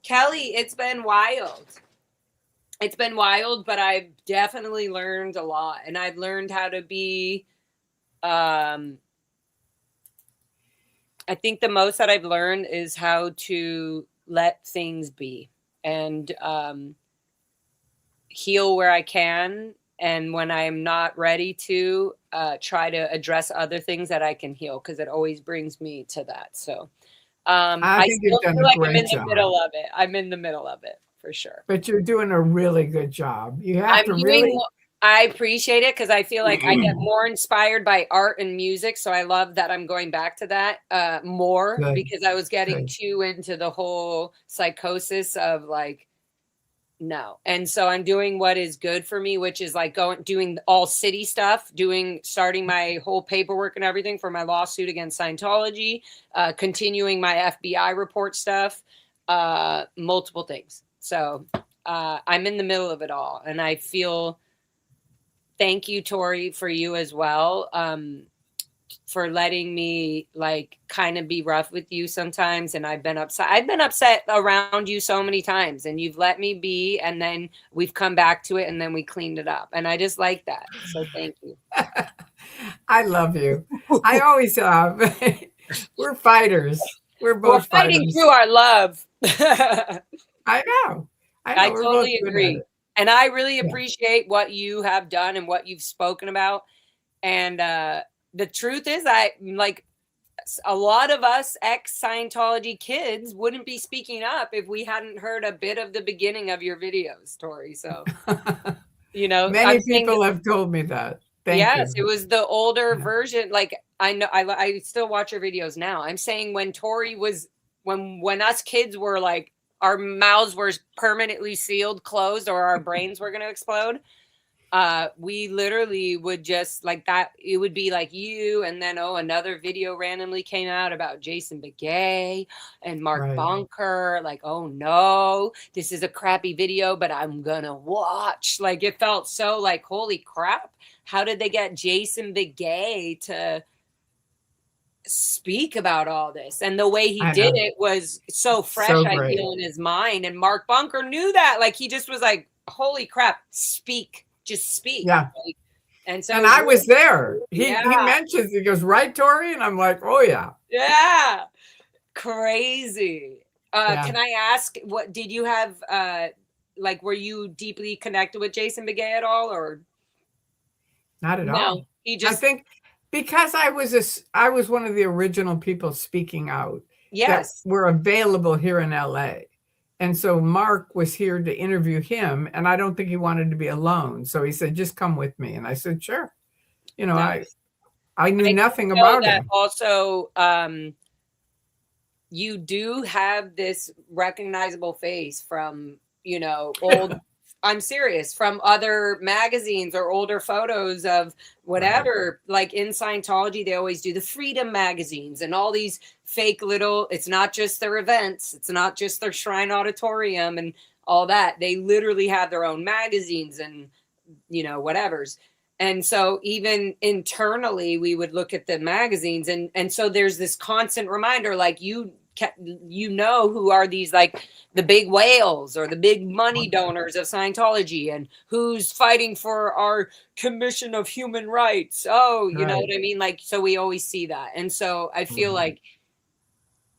Kelly, it's been wild. It's been wild, but I've definitely learned a lot. And I've learned how to be, I think the most that I've learned is how to let things be, and heal where I can. And when I'm not ready to, try to address other things that I can heal, because it always brings me to that. So I I think you've still done feel a like I'm great in the job, middle of it. I'm in the middle of it for sure. but you're doing a really good job. You have I'm to doing, really, I appreciate it because I feel like I get more inspired by art and music. So I love that I'm going back to that more, good, because I was getting good. too into the whole psychosis of like, no. And so I'm doing what is good for me, which is like doing all city stuff, starting my whole paperwork and everything for my lawsuit against Scientology, continuing my FBI report stuff, multiple things. So I'm in the middle of it all, and I feel, thank you, Tori, for you as well. For letting me like kind of be rough with you sometimes, and I've been upset around you so many times, and you've let me be, and then we've come back to it, and then we cleaned it up, and I just like that, so thank you. I love you. I always have. We're fighters. We're We're both fighting fighters. through our love. I I know. I know. We're both totally good at agree, it. and I really Yeah. appreciate what you have done and what you've spoken about. And the truth is, I like, a lot of us ex Scientology kids wouldn't be speaking up if we hadn't heard a bit of the beginning of your videos, Tori. So, I'm Many saying that, people have told me that. Thank yes, you. it was the older Yeah. version. Like, I know I still watch your videos now. I'm saying when Tori was, when us kids were like, our mouths were permanently sealed closed, or our brains were going to explode. We literally would just like that. It would be like you, and then another video randomly came out about Jason Begay and Mark Right. Bunker. Like, oh no, this is a crappy video, but I'm gonna watch. Like, it felt so like, holy crap, how did they get Jason Begay to speak about all this? And the way he I did know. it was so fresh, So I great. feel, in his mind. And Mark Bunker knew that. Like, he just was like, holy crap, speak, just speak. Yeah. Like, and And so I was there. yeah, He mentions, he goes, right, Tori? And I'm like, oh yeah. yeah, crazy. Yeah. Can I ask, what did you have, like, were you deeply connected with Jason Begay at all, or Not at no? all. He I just, think because I was one of the original people speaking out that yes, were available here in LA. And so Mark was here to interview him, and I don't think he wanted to be alone. So he said, just come with me. And I said, sure. You know, I nice. I knew I nothing know about that him. also. You do have this recognizable face from, old, I'm serious, from other magazines or older photos of Right. whatever. Like, in Scientology, they always do the Freedom magazines and all these fake little, it's not just their events, it's not just their Shrine Auditorium and all that. They literally have their own magazines and, whatever's. And so even internally, we would look at the magazines, and so there's this constant reminder, like, who are these, like, the big whales or the big money donors of Scientology, and who's fighting for our Commission of Human Rights. Oh, you know Right. what I mean? Like, so we always see that. And so I feel Right. like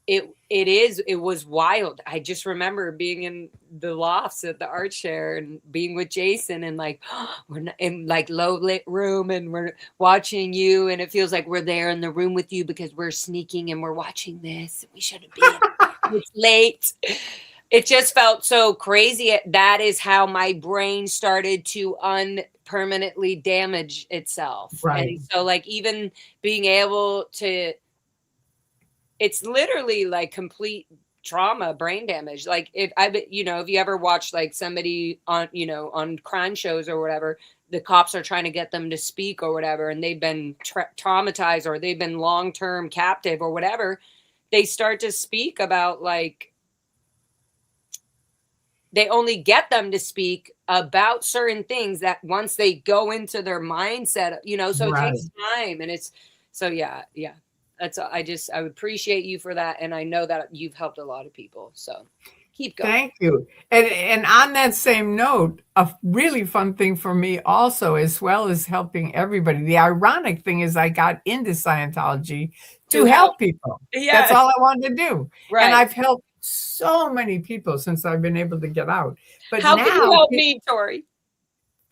it was wild. I just remember being in the lofts at the art share and being with Jason, and like, we're in like low lit room, and we're watching you, and it feels like we're there in the room with you because we're sneaking and we're watching this. We shouldn't be. It's late. It just felt so crazy. That is how my brain started to unpermanently damage itself. Right. And so, like, even being able to, it's literally like complete trauma, brain damage. Like, if you ever watched like somebody on, on crime shows or whatever, the cops are trying to get them to speak or whatever, and they've been traumatized, or they've been long-term captive or whatever, they start to speak about, like, they only get them to speak about certain things that once they go into their mindset, so it Right. takes time, and it's, so yeah, yeah. I appreciate you for that. And I know that you've helped a lot of people. So keep going. Thank you. And on that same note, a really fun thing for me also, as well as helping everybody. The ironic thing is I got into Scientology to To help. help people. That's Yes. all I wanted to do. And Right. I've helped so many people since I've been able to get out. But How can you now help me, Tori?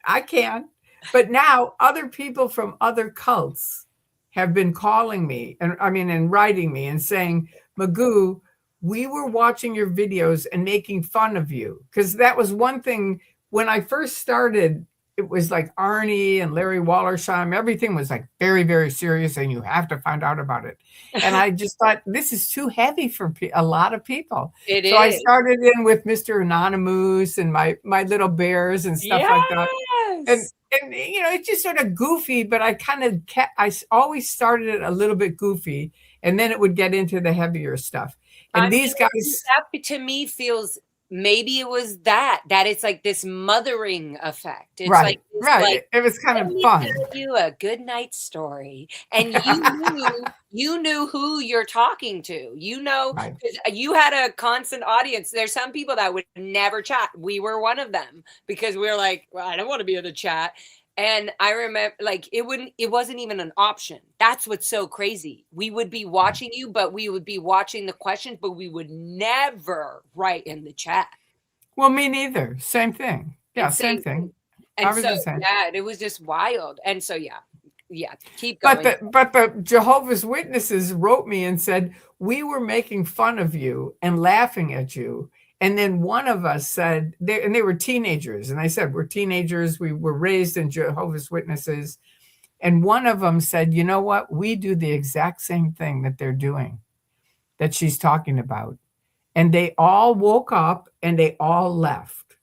I can. But now other people from other cults have been calling me, and I mean, and writing me and saying, Magoo, we were watching your videos and making fun of you. Because that was one thing when I first started. It was like Arnie and Larry Wallersheim. Everything was like very, very serious, and you have to find out about it. And I just thought, this is too heavy for a lot of people. It So I is. started in with Mr. Anonymous and my little bears and stuff like that. And Yes. it's just sort of goofy, but I kind of kept, always started it a little bit goofy, and then it would get into the heavier stuff. I And mean, these guys, that to me feels maybe it was that it's like this mothering effect. It's like Right. this, Right. like, It was kind let of me fun. tell you a good night story. And you knew who you're talking to. You know, Right. 'cause you had a constant audience. There's some people that would never chat. We were one of them because we were like, well, I don't want to be in the chat. And I remember, like, it wasn't even an option. That's what's so crazy. We would be Right. watching you, but we would be watching the questions, but we would never write in the chat. Well, me neither. Same thing. Yeah, And same same thing. thing. I And was so, the same. yeah, it was just wild. And so, yeah, yeah, keep But going. the Jehovah's Witnesses wrote me and said, we were making fun of you and laughing at you. And then one of us said, and they were teenagers. And I said, we're teenagers. We were raised in Jehovah's Witnesses. And one of them said, you know what? We do the exact same thing that they're doing, that she's talking about. And they all woke up and they all left.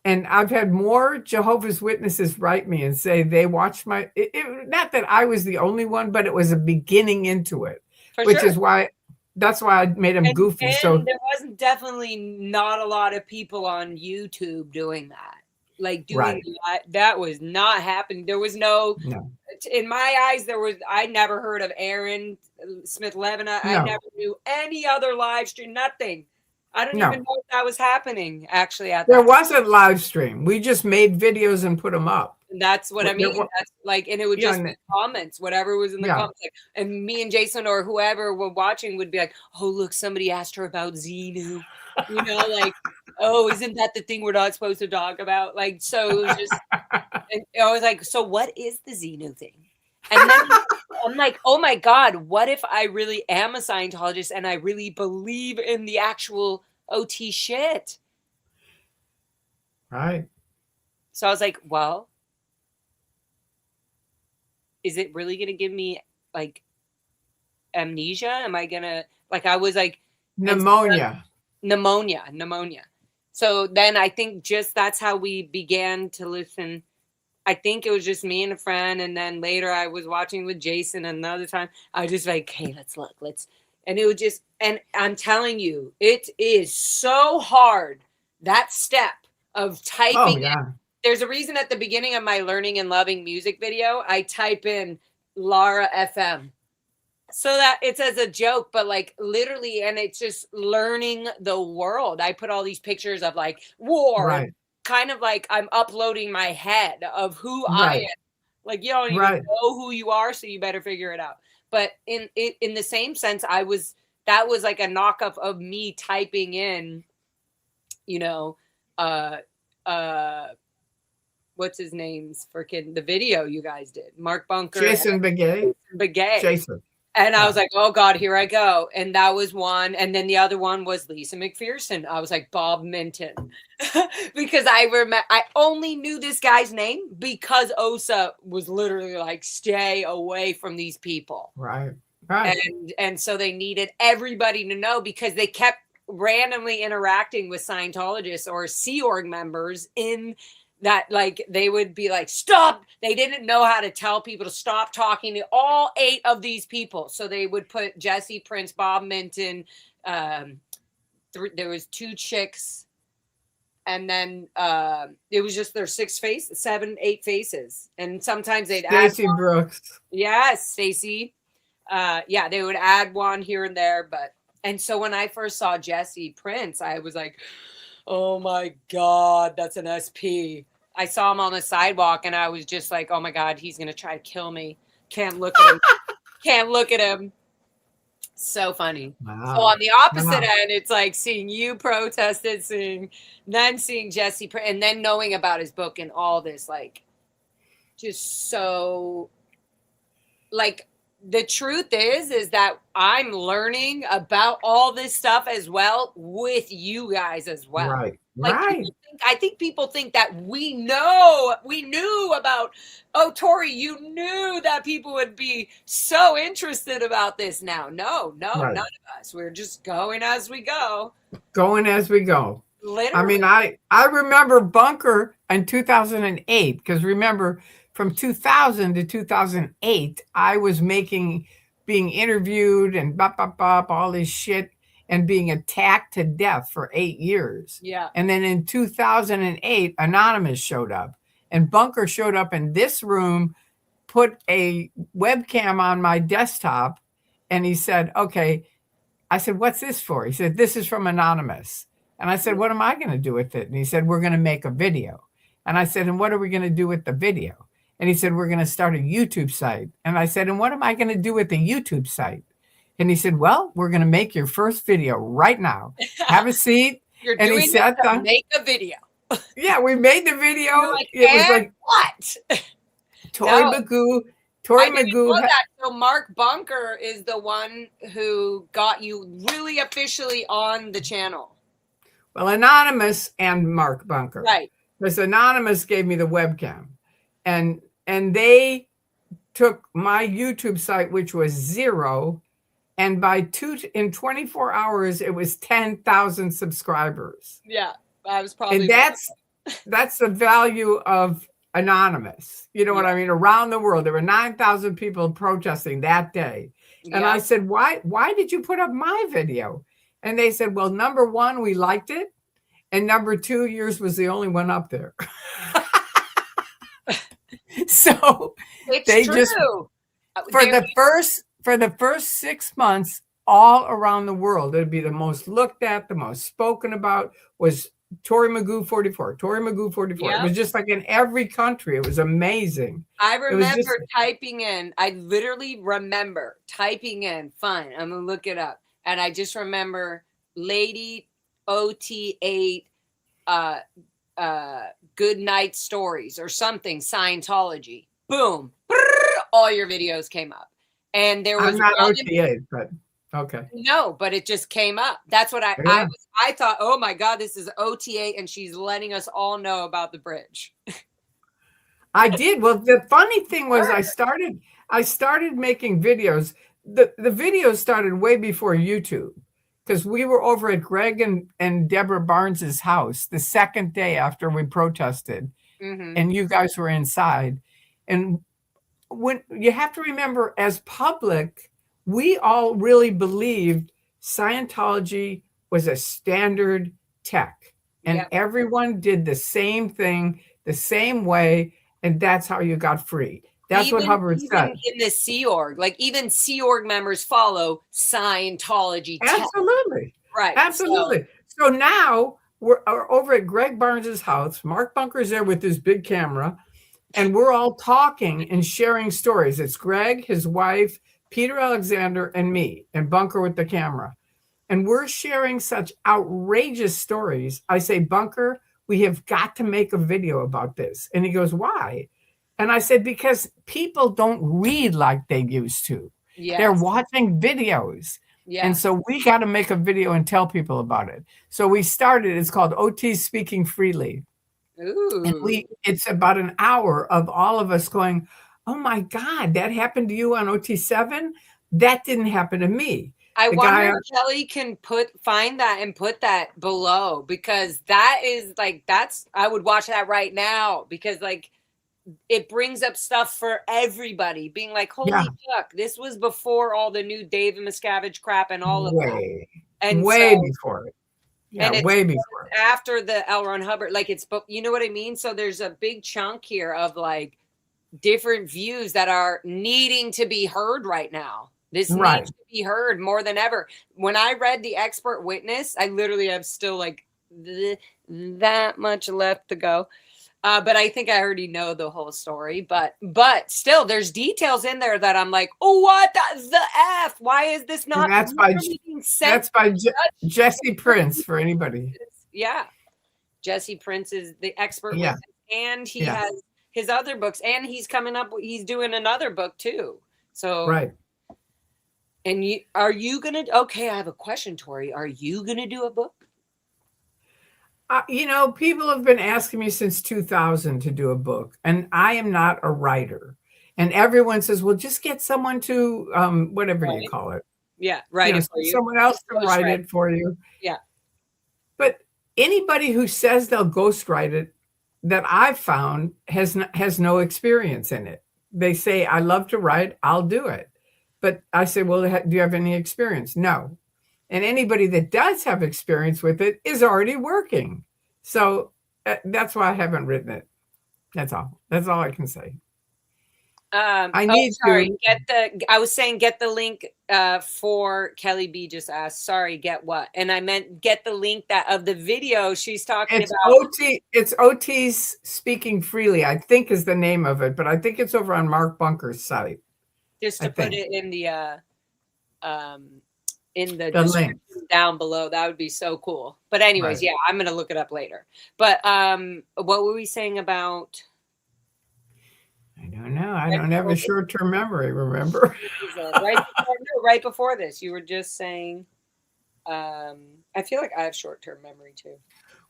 And I've had more Jehovah's Witnesses write me and say they watched not that I was the only one, but it was a beginning into it, For which sure. is why that's why I made them goofy. And So, there wasn't definitely not a lot of people on YouTube doing that. Like doing right. that was not happening. There was no, No, in my eyes, I never heard of Aaron Smith Levina. I no, never knew any other live stream, nothing. I don't even no. know if that was happening actually at There that time. wasn't live stream. We just made videos and put them up. And that's what I mean. That's like, and it would Yeah, just be comments, whatever was in the yeah. comments. Like, and me and Jason or whoever were watching would be like, oh, look, somebody asked her about Xenu. Like, oh, isn't that the thing we're not supposed to talk about? Like, so it was just, and I was like, so what is the Xenu thing? And then I'm like, oh my God, what if I really am a Scientologist and I really believe in the actual OT shit? Right. So I was like, well, is it really going to give me like amnesia? Am I going to, like, I was like, and so Pneumonia. pneumonia. So then I think just that's how we began to listen. I think it was just me and a friend. And then later I was watching with Jason. And another time I was just like, hey, let's look. And it would just, and I'm telling you, it is so hard, that step of Oh, typing in. yeah. There's a reason at the beginning of my learning and loving music video, I type in LaraFM. So that it's as a joke, but like literally, and it's just learning the world. I put all these pictures of like war and Right. kind of like I'm uploading my head of who I Right. am. Like, you don't even Right. know who you are, so you better figure it out. But in the same sense, that was like a knockoff of me typing in, you know, uh uh what's his name's freaking the video you guys did, Mark Bunker Jason Begay. and Begay. Jason. And I Yeah. was like, oh God, here I go. And that was one. And then the other one was Lisa McPherson. I was like, Bob Minton. Because I only knew this guy's name because Osa was literally like, stay away from these people. Right. Right. And so they needed everybody to know because they kept randomly interacting with Scientologists or Sea Org members in that, like, they would be like, stop. They didn't know how to tell people to stop talking to all 8 of these people. So they would put Jesse Prince, Bob Minton, there was 2 chicks, and then it was just their 7, 8 faces. And sometimes they'd add Stacy Brooks. yes, Stacy. Yeah, they would add one here and there, and so when I first saw Jesse Prince, I was like, oh my God, that's an SP. I saw him on the sidewalk and I was just like, oh my God, he's going to try to kill me. Can't look at him. Can't look at him. So funny. Wow. So on the opposite Wow. end, it's like seeing you protested, then seeing Jesse, and then knowing about his book and all this, like, just so, like, the truth is that I'm learning about all this stuff as well with you guys as well. Right. Like, Right. I think people think that we knew about, oh, Tori, you knew that people would be so interested about this now. No, Right. none of us. We're just going as we go. Going as we go. Literally. I mean, I remember Bunker in 2008, because remember, from 2000 to 2008, I was being interviewed and all this shit. and being attacked to death for 8 years. Yeah. And then in 2008, Anonymous showed up, and Bunker showed up in this room, put a webcam on my desktop, and he said, okay. I said, what's this for? He said, this is from Anonymous. And I said, what am I going to do with it? And he said, we're going to make a video. And I said, and what are we going to do with the video? And he said, we're going to start a YouTube site. And I said, and what am I going to do with the YouTube site? And he said, well, we're going to make your first video right now. Have a seat. You're and doing he sat it to down. make a video. Yeah, we made the video. Like, it was like what? ToryMagoo. I didn't know that. So Mark Bunker is the one who got you really officially on the channel. Well, Anonymous and Mark Bunker. Right. Because Anonymous gave me the webcam. And they took my YouTube site, which was 0, and in 24 hours, it was 10,000 subscribers. Yeah, I was probably. And that's the value of Anonymous. You know what I mean? Around the world, there were 9,000 people protesting that day. And I said, why did you put up my video? And they said, well, number one, we liked it. And number two, yours was the only one up there. So it's they true. just, for the first 6 months, all around the world, it'd be the most looked at, the most spoken about was ToryMagoo44. ToryMagoo44. Yep. It was just like in every country. It was amazing. I remember typing in. I literally remember typing in. Fine, I'm gonna look it up, and I just remember Lady OT8 Good Night Stories or something, Scientology. Boom. All your videos came up. And there was I'm not OTA, but okay. No, but it just came up. That's what I thought, oh my God, this is OTA and she's letting us all know about the bridge. I did. Well, the funny thing was I started making videos. The videos started way before YouTube. Because we were over at Greg and Deborah Barnes's house the second day after we protested, and you guys were inside. And when you have to remember, as public, we all really believed Scientology was a standard tech, and everyone did the same thing the same way, and that's how you got free. That's what Hubbard said. In the Sea Org, like even Sea Org members follow Scientology. Absolutely. Right. Absolutely. So now we're over at Greg Barnes's house. Mark Bunker's there with his big camera, and we're all talking and sharing stories. It's Greg, his wife, Peter Alexander, and me, and Bunker with the camera. And we're sharing such outrageous stories. I say, Bunker, we have got to make a video about this. And he goes, why? And I said, because people don't read like they used to. Yes. They're watching videos. Yeah. And so we got to make a video and tell people about it. So we started, it's called OT Speaking Freely. Ooh. And it's about an hour of all of us going, oh my God, that happened to you on OT7? That didn't happen to me. I wonder if Kelly can find that and put that below, because that is like, I would watch that right now, because like, it brings up stuff for everybody being like, holy fuck, this was before all the new David Miscavige crap and all of that. And way before it. Yeah, and way before. After the L. Ron Hubbard, like you know what I mean? So there's a big chunk here of like different views that are needing to be heard right now. This needs to be heard more than ever. When I read The Expert Witness, I literally have still like that much left to go. But I think I already know the whole story. But still, there's details in there that I'm like, oh, what the F? Why is this not? And that's by Jesse Prince, for anybody. Yeah. Jesse Prince is The Expert Witness. And he has his other books. And he's he's doing another book too. So. Right. And are you going to, okay, I have a question, Tori. Are you going to do a book? You know, people have been asking me since 2000 to do a book, and I am not a writer. And everyone says, well, just get someone to, whatever you call it. Yeah, write it for you. Someone else to write it for you. Yeah. But anybody who says they'll ghostwrite it, that I've found has no experience in it. They say, I love to write, I'll do it. But I say, well, do you have any experience? No. And anybody that does have experience with it is already working. So that's why I haven't written it. That's all. That's all I can say. I Oh, need sorry. to. I was saying get the link for Kelly B just asked. Sorry, get what? And I meant get the link that of the video she's talking It's about. OT. It's OT's Speaking Freely, I think is the name of it, but I think it's over on Mark Bunker's site. Just I to put think it um in the the link. description down below. That would be so cool. But anyways, Right. yeah, I'm gonna look it up later. But what were we saying about I don't know. I right don't have a before short-term memory, remember? this? Right before this, you were just saying I feel like I have short-term memory too.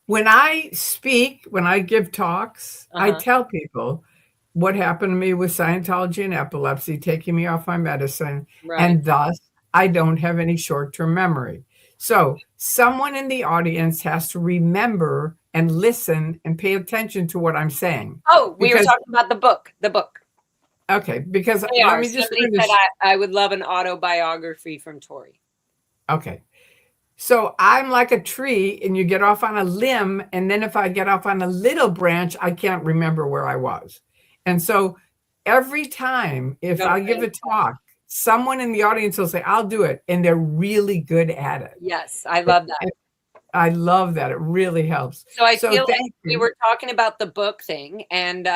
When I speak, when I give talks, I Uh-huh. tell people what happened to me with Scientology and epilepsy, taking me off my medicine, Right. and thus I don't have any short-term memory. So someone in the audience has to remember and listen and pay attention to what I'm saying. Oh, we were Because, talking about the book. The book. okay, because They let are. me just Somebody said finish. I would love an autobiography from Tori. Okay. So I'm like a tree, and you get off on a limb, and then if I get off on a little branch, I can't remember where I was. And so every time if No I give a brain. talk, someone in the audience will say, I'll do it. And they're really good at it. Yes, I love that. And I love that. It really helps. So I So feel like thank we you. were talking about the book thing, and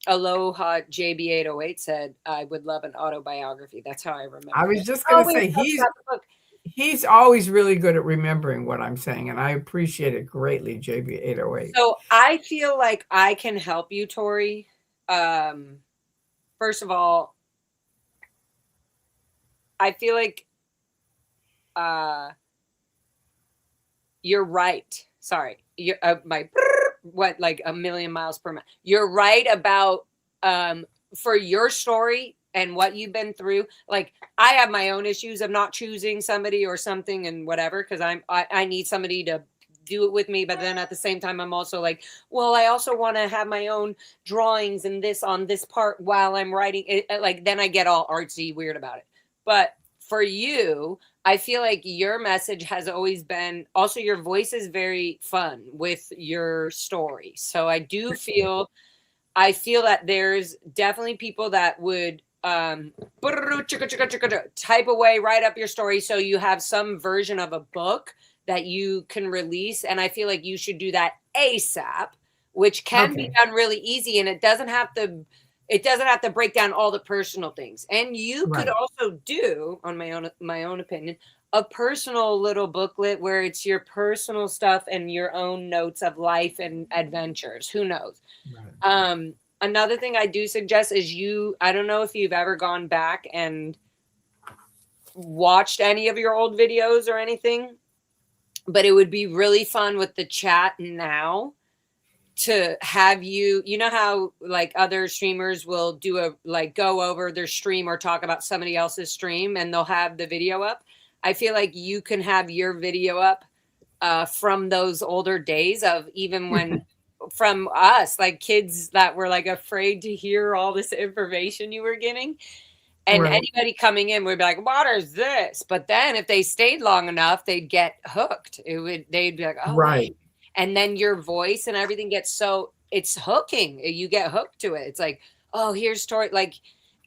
Aloha JB808 said, I would love an autobiography. That's how I I remember was it. just Oh, going to we were say talking about the book. he's always really good at remembering what I'm saying, and I appreciate it greatly, JB808. So I feel like I can help you, Tori. Um, First of all, I feel like uh, you're right. Sorry, you're my what like a million miles per minute. You're right about for your story and what you've been through. Like I have my own issues of not choosing somebody or something and whatever because I need somebody to do it with me, but then at the same time I'm also like, well, I also want to have my own drawings and this on this part while I'm writing it, like then I get all artsy weird about it. But for you, I feel like your message has always been also your voice is very fun with your story. So I feel that there's definitely people that would type away, write up your story so you have some version of a book that you can release. And I feel like you should do that ASAP, which can be Okay. done really easy and it doesn't have to break down all the personal things. And you could Right. also do, on my own opinion, a personal little booklet where it's your personal stuff and your own notes of life and adventures. Who knows? Right. Another thing I do suggest is I don't know if you've ever gone back and watched any of your old videos or anything, but it would be really fun with the chat now to have you know how like other streamers will do a like go over their stream or talk about somebody else's stream and they'll have the video up. I feel like you can have your video up from those older days of even when from us like kids that were like afraid to hear all this information you were getting, and Right. anybody coming in would be like, what is this? But then if they stayed long enough they'd get hooked. They'd be like, oh wait. Right. And then your voice and everything gets so it's hooking. You get hooked to it. It's like, oh, here's story like,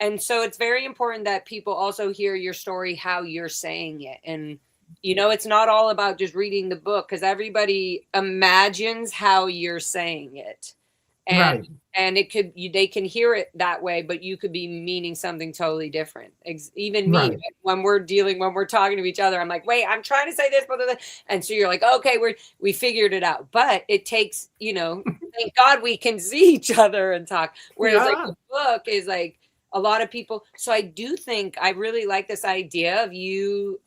and so it's very important that people also hear your story how you're saying it. And it's not all about just reading the book because everybody imagines how you're saying it. And Right. they can hear it that way, but you could be meaning something totally different. Even me, Right. when we're talking to each other, I'm like, wait, I'm trying to say this, blah, blah, blah. And so you're like, okay, we figured it out. But it takes, thank God we can see each other and talk. Whereas like Yeah. the book is like a lot of people. So I do think I really like this idea of you,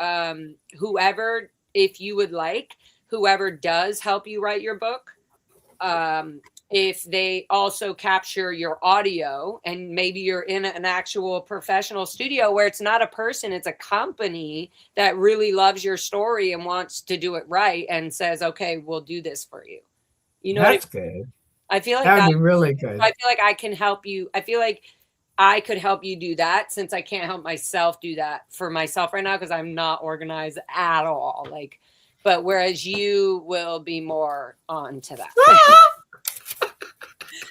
whoever, if you would like, whoever does help you write your book, if they also capture your audio and maybe you're in an actual professional studio where it's not a person, it's a company that really loves your story and wants to do it right and says, okay, we'll do this for you. You know what That's good. I feel like That would that be really I good. feel like I can help you. I feel like I could help you do that, since I can't help myself do that for myself right now because I'm not organized at all. Like, but whereas you will be more on to that.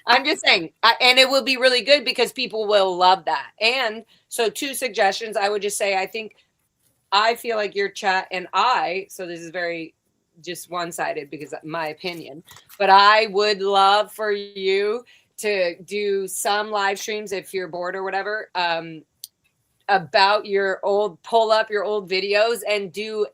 I'm just saying, and it will be really good because people will love that. And so, two suggestions. I would just say, I feel like your chat and so this is very just one sided because my opinion, but I would love for you to do some live streams if you're bored or whatever, about pull up your old videos and do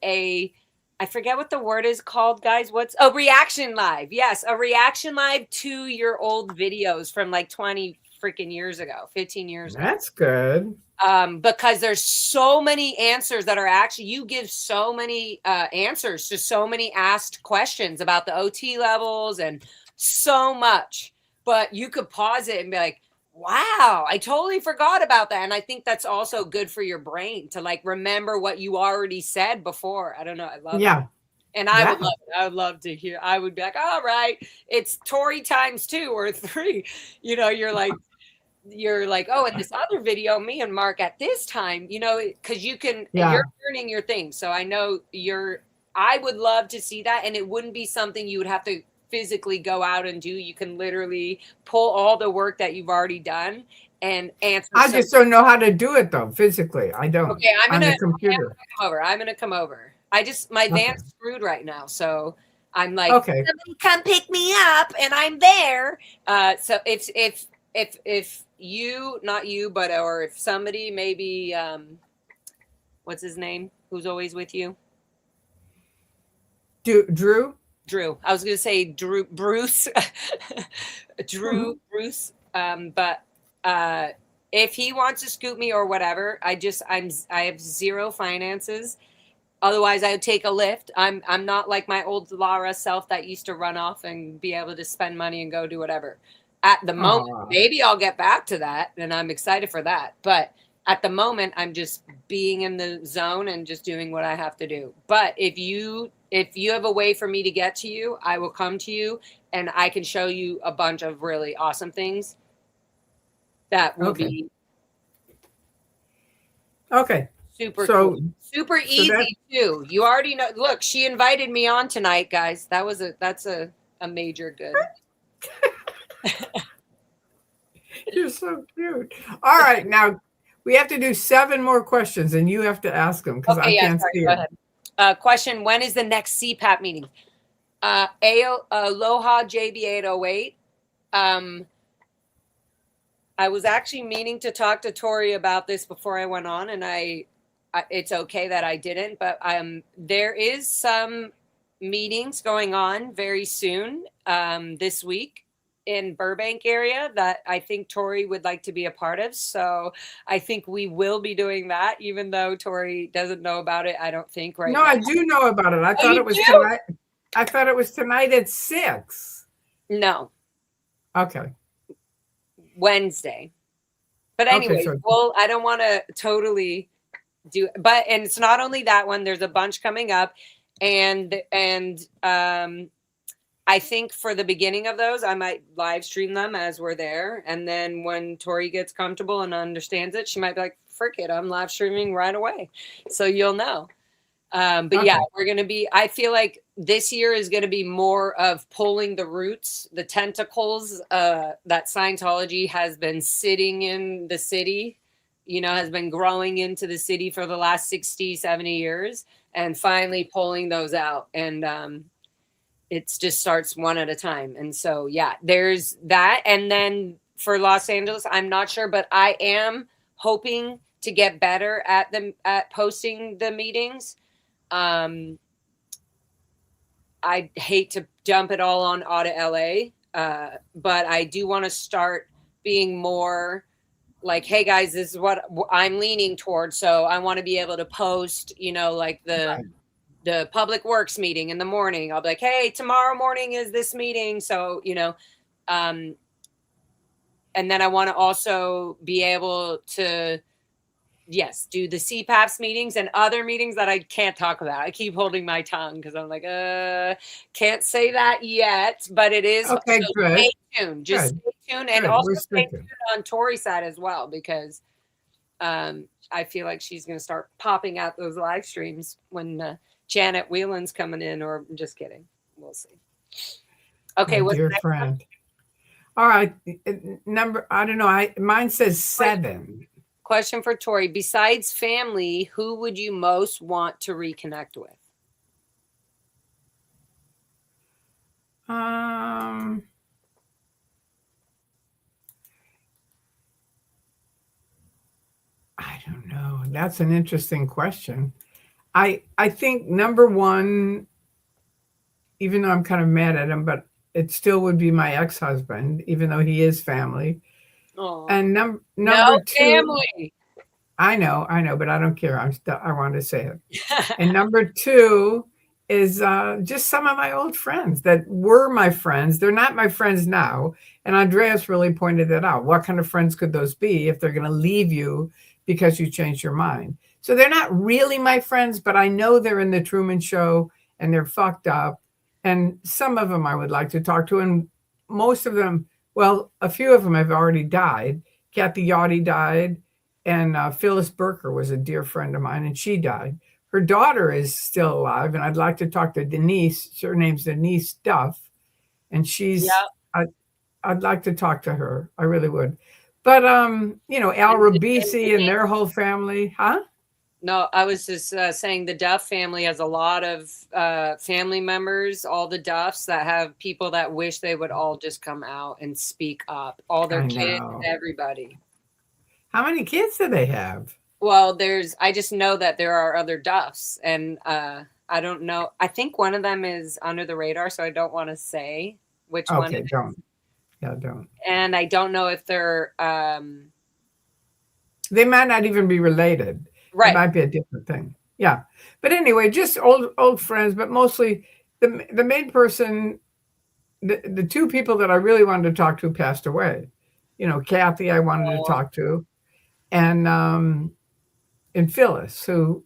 I forget what the word is called, guys. What's a reaction live? Yes, a reaction live to your old videos from like 20 freaking years ago, 15 years ago. That's good. Because there's so many answers that are actually, you give so many answers to so many asked questions about the OT levels and so much, but you could pause it and be like, wow, I totally forgot about that. And I think that's also good for your brain to like remember what you already said before. I don't know. I love it. And I would love it. I would love to hear. I would be like, all right, it's Tori times 2 or 3. You know, you're like, oh, in this other video, me and Mark at this time, you know, because you're learning your thing. So I know I would love to see that. And it wouldn't be something you would have to physically go out and do. You can literally pull all the work that you've already done and answer. I just don't know how to do it though, physically. I don't. Okay, on the computer. I'm gonna come over. My van's screwed right now, so I'm like, okay, somebody come pick me up, and I'm there. So if you, not you, but or if somebody, maybe what's his name, who's always with you? Drew. I was gonna say Bruce. Bruce. But if he wants to scoop me or whatever, I have zero finances. Otherwise, I would take a lift. I'm not like my old Lara self that used to run off and be able to spend money and go do whatever. At the moment, maybe I'll get back to that, and I'm excited for that. But at the moment, I'm just being in the zone and just doing what I have to do. But if you have a way for me to get to you, I will come to you, and I can show you a bunch of really awesome things that will be super cool. Super easy too. You already know. Look, she invited me on tonight, guys. That's a major good. You're so cute. All right, now we have to do 7 more questions, and you have to ask them because I can't see go it. ahead. Question: when is the next CPAP meeting? Aloha JB808. I was actually meaning to talk to Tori about this before I went on, and it's okay that I didn't, but there is some meetings going on very soon this week in Burbank area that I think Tori would like to be a part of. So I think we will be doing that, even though Tori doesn't know about it. I don't think right now. I do know about it. I thought it was tonight. I thought it was tonight at 6. No. Okay. Wednesday. But anyway, I don't want to totally and it's not only that one, there's a bunch coming up, and I think for the beginning of those, I might live stream them as we're there. And then when Tori gets comfortable and understands it, she might be like, frick it, I'm live streaming right away. So you'll know. But yeah, we're going to be, I feel like this year is going to be more of pulling the roots, the tentacles that Scientology has been sitting in the city, has been growing into the city for the last 60, 70 years, and finally pulling those out. And it just starts one at a time. And so, yeah, there's that. And then for Los Angeles, I'm not sure, but I am hoping to get better at posting the meetings. I'd hate to dump it all on Audit LA, but I do want to start being more like, hey guys, this is what I'm leaning towards. So I want to be able to post, like the public works meeting in the morning. I'll be like, hey, tomorrow morning is this meeting. So, and then I want to also be able to, yes, do the CPAPS meetings and other meetings that I can't talk about. I keep holding my tongue because I'm like, can't say that yet, but it is. Okay, so good. Stay tuned. Just stay tuned, and Good. also We're stay sticking. tuned on Tori's side as well, because I feel like she's going to start popping out those live streams when Janet Whelan's coming in, or I'm just kidding. We'll see. Okay, My what's dear the next friend. All right. Number, I don't know. Mine says question? 7. Question for Tori. Besides family, who would you most want to reconnect with? Um, I don't know. That's an interesting question. I think number one, even though I'm kind of mad at him, but it still would be my ex-husband, even though he is family. Oh, And no number two, family. I know, but I don't care. I want to say it. And number two is just some of my old friends that were my friends. They're not my friends now. And Andreas really pointed that out. What kind of friends could those be if they're going to leave you because you changed your mind? So they're not really my friends, but I know they're in the Truman Show and they're fucked up. And some of them I would like to talk to. And most of them, well, a few of them have already died. Kathy Yachty died. And Phyllis Berker was a dear friend of mine, and she died. Her daughter is still alive, and I'd like to talk to Denise. Her name's Denise Duff, and she's. Yeah. I'd like to talk to her. I really would. But Al And Rabisi and their whole family, huh? no, I was just saying the Duff family has a lot of family members, all the Duffs that have people that wish they would all just come out and speak up. All their I kids, know. everybody. How many kids do they have? Well, I just know that there are other Duffs, and I don't know. I think one of them is under the radar, so I don't want to say which one it Okay, is. don't. Yeah, don't. And I don't know if they're They might not even be related. It right. might be a different thing. Yeah. But anyway, just old friends, but mostly the main person, the two people that I really wanted to talk to passed away. Kathy I wanted to Oh, talk to, and Phyllis, who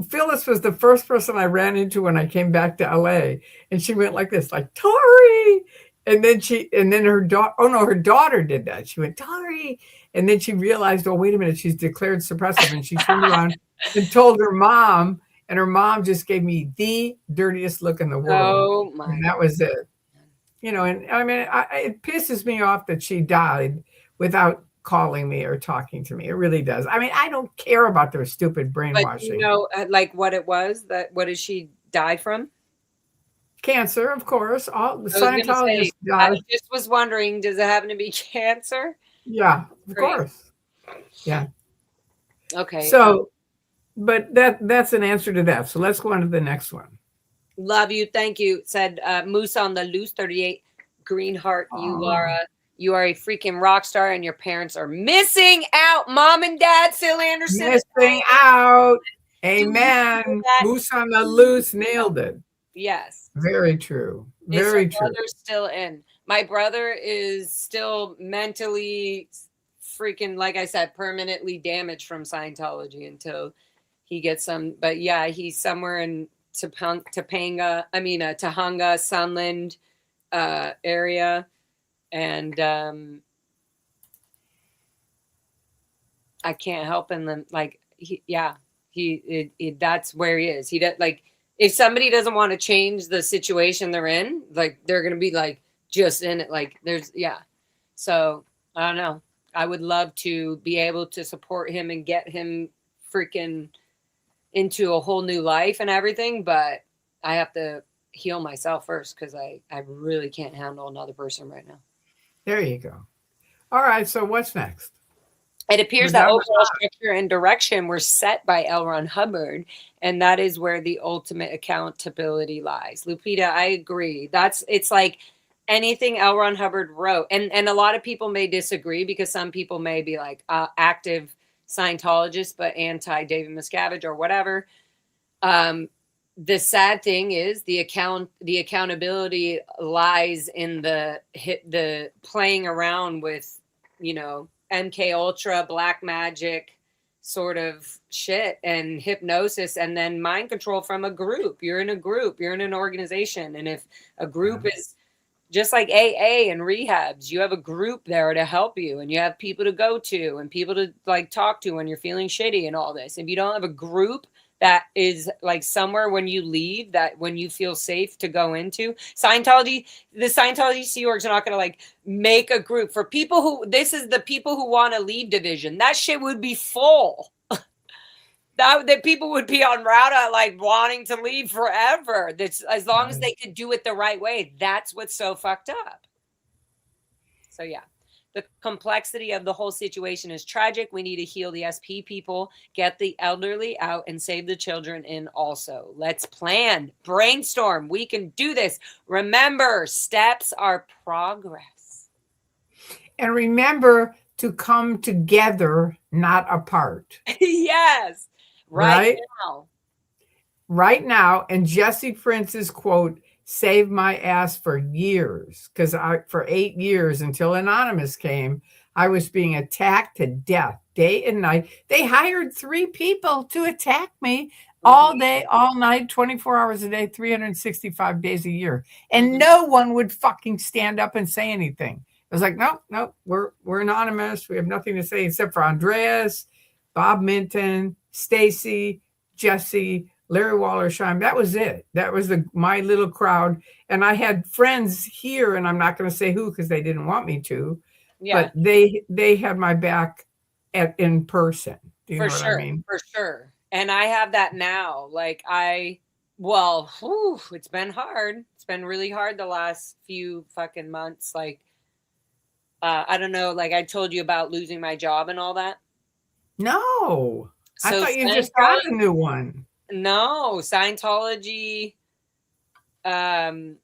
Phyllis was the first person I ran into when I came back to LA, and she went like this, like Tori, and then her daughter. Oh no, her daughter did that. She went Tori, and then she realized, oh wait a minute, she's declared suppressive, and she turned around and told her mom, and her mom just gave me the dirtiest look in the world, oh and my that was it. And I mean, it pisses me off that she died without calling me or talking to me. It really does. I mean, I don't care about their stupid But do you brainwashing. know, like what it was that what did she die from? Cancer, of course. All the I was gonna say, Scientologists I die. just was wondering, does it happen to be cancer? Yeah, of Great. course. Yeah. Okay. So, but that's an answer to that. So let's go on to the next one. Love you. Thank you. Said Moose on the Loose 38. Green heart, you, Oh, Laura. You are a freaking rock star, and your parents are missing out. Mom and Dad, Phil Anderson is missing saying, out. do you hear Amen. that? Moose on the loose nailed it. Yes. Very true. Is her Very true. brother still in? My brother is still mentally freaking, like I said, permanently damaged from Scientology until he gets some. But yeah, he's somewhere in Tahunga, Sunland area. And I can't help him. Like, that's where he is. He does, like, if somebody doesn't want to change the situation they're in, like, they're gonna be like just in it. Like, so I don't know. I would love to be able to support him and get him freaking into a whole new life and everything, but I have to heal myself first, because I really can't handle another person right now. There you go. All right. So what's next? It We're appears that down to overall structure and direction were set by L. Ron Hubbard, and that is where the ultimate accountability lies. Lupita, I agree. It's like anything L. Ron Hubbard wrote, and a lot of people may disagree, because some people may be like active Scientologists but anti David Miscavige or whatever. The sad thing is the accountability lies in the playing around with, MK Ultra, black magic sort of shit, and hypnosis, and then mind control from a group. You're in a group, you're in an organization, and if a group is just like AA and rehabs, you have a group there to help you, and you have people to go to and people to like talk to when you're feeling shitty and all this. If you don't have a group that is like somewhere when you leave, that when you feel safe to go into Scientology, the Scientology Sea Org's are not going to like make a group for people who, this is the people who want to leave division. That shit would be full. That people would be on Rada like wanting to leave forever. That's as long as they could do it the right way. That's what's so fucked up. So yeah, the complexity of the whole situation is tragic. We need to heal the SP people, get the elderly out, and save the children in also. Let's plan, brainstorm. We can do this. Remember, steps are progress. And remember to come together, not apart. Yes. Right now. Right now. And Jesse Prince's quote saved my ass for years, because for 8 years until Anonymous came, I was being attacked to death day and night. They hired 3 people to attack me all day, all night, 24 hours a day, 365 days a year. And no one would fucking stand up and say anything. I was like, no, we're anonymous. We have nothing to say except for Andreas, Bob Minton, Stacy, Jesse, Larry Wallersheim. That was it. That was my little crowd. And I had friends here, and I'm not going to say who because they didn't want me to. Yeah. But they had my back in person. Do you know what I mean? For sure. And I have that now. Like it's been hard. It's been really hard the last few fucking months. Like, I don't know, like I told you about losing my job and all that. No. So I thought you just got a new one. No, Scientology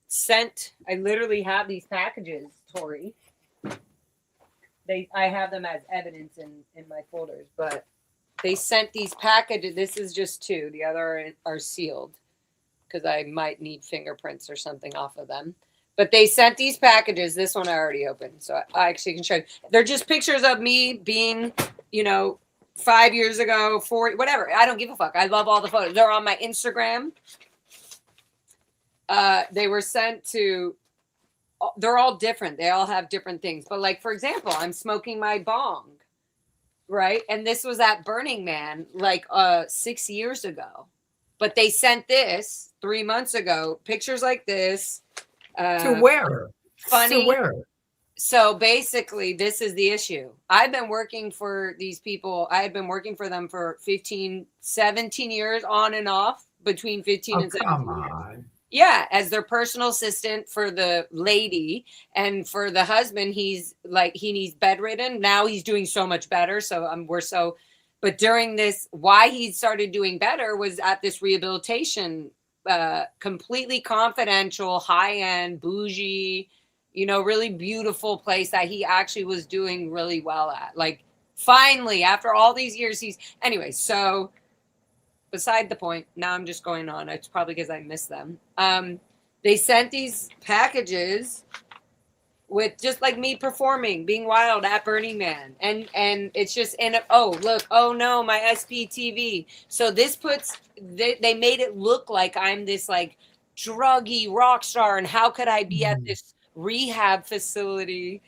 sent, I literally have these packages, Tori. I have them as evidence in my folders, but they sent these packages. This is just 2. The other are sealed because I might need fingerprints or something off of them. But they sent these packages. This one I already opened, so I actually can show you. They're just pictures of me being, 5 years ago, 4, whatever. I don't give a fuck. I love all the photos. They're on my Instagram. They were sent to, they're all different. They all have different things. But like, for example, I'm smoking my bong, right? And this was at Burning Man like 6 years ago. But they sent this 3 months ago, pictures like this. To where? Funny. To where? So basically, this is the issue. I've been working for these people. I had been working for them for 17 years on and off, between 15 and 17 years. Yeah, as their personal assistant for the lady, and for the husband, he needs bedridden. Now he's doing so much better. So but during this, why he started doing better was at this rehabilitation, completely confidential, high-end, bougie, really beautiful place that he actually was doing really well at. Like, finally, after all these years, anyway, so beside the point, now I'm just going on. It's probably because I miss them. They sent these packages with just like me performing, being wild at Burning Man. And it's just, oh no, my SPTV. So this they made it look like I'm this like druggy rock star, and how could I be at this rehab facility?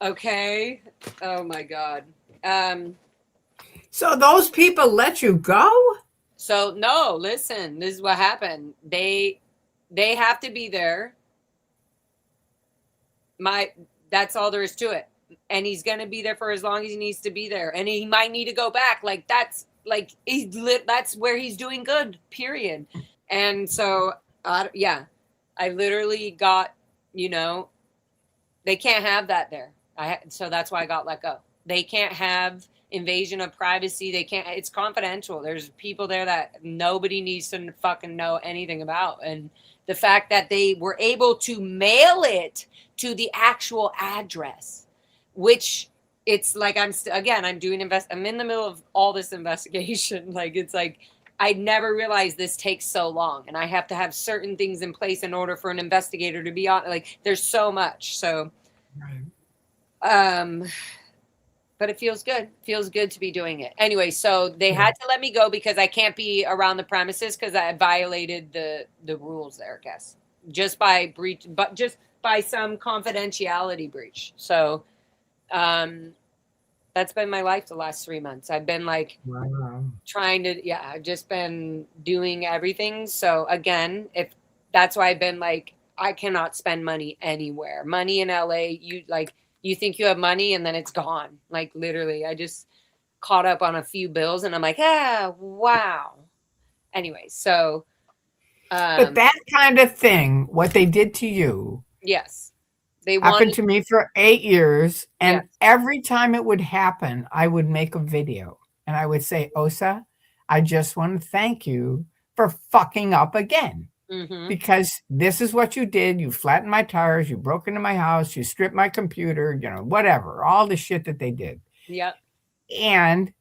Okay. Oh my God. So those people let you go? So no, listen, this is what happened. They have to be there. That's all there is to it. And he's going to be there for as long as he needs to be there. And he might need to go back. Like, that's where he's doing good, period. And so, I literally got, they can't have that there. So that's why I got let go. They can't have invasion of privacy. They can't, it's confidential. There's people there that nobody needs to fucking know anything about. And the fact that they were able to mail it to the actual address, which it's like, I'm in the middle of all this investigation. Like, it's like, I never realized this takes so long, and I have to have certain things in place in order for an investigator to be on. Like, there's so much. So, right. But it feels good. It feels good to be doing it. Anyway, so they had to let me go because I can't be around the premises because I violated the rules there, I guess. Just by breach, but just by some confidentiality breach. So um, that's been my life the last 3 months. I've been like Wow. trying to, yeah, I've just been doing everything. So again, if that's why I've been like, I cannot spend money anywhere. Money in LA, you like, you think you have money and then it's gone. Like literally, I just caught up on a few bills and I'm like, ah, wow. Anyway, so But um, that kind of thing, what they did to you, yes, they happened wanted, to me for 8 years, and yes. every time it would happen, I would make a video, and I would say, "Osa, I just wanna thank you for fucking up again, Mm-hmm. because this is what you did, you flattened my tires, you broke into my house, you stripped my computer, you know, whatever, all the shit that they did, Yep. and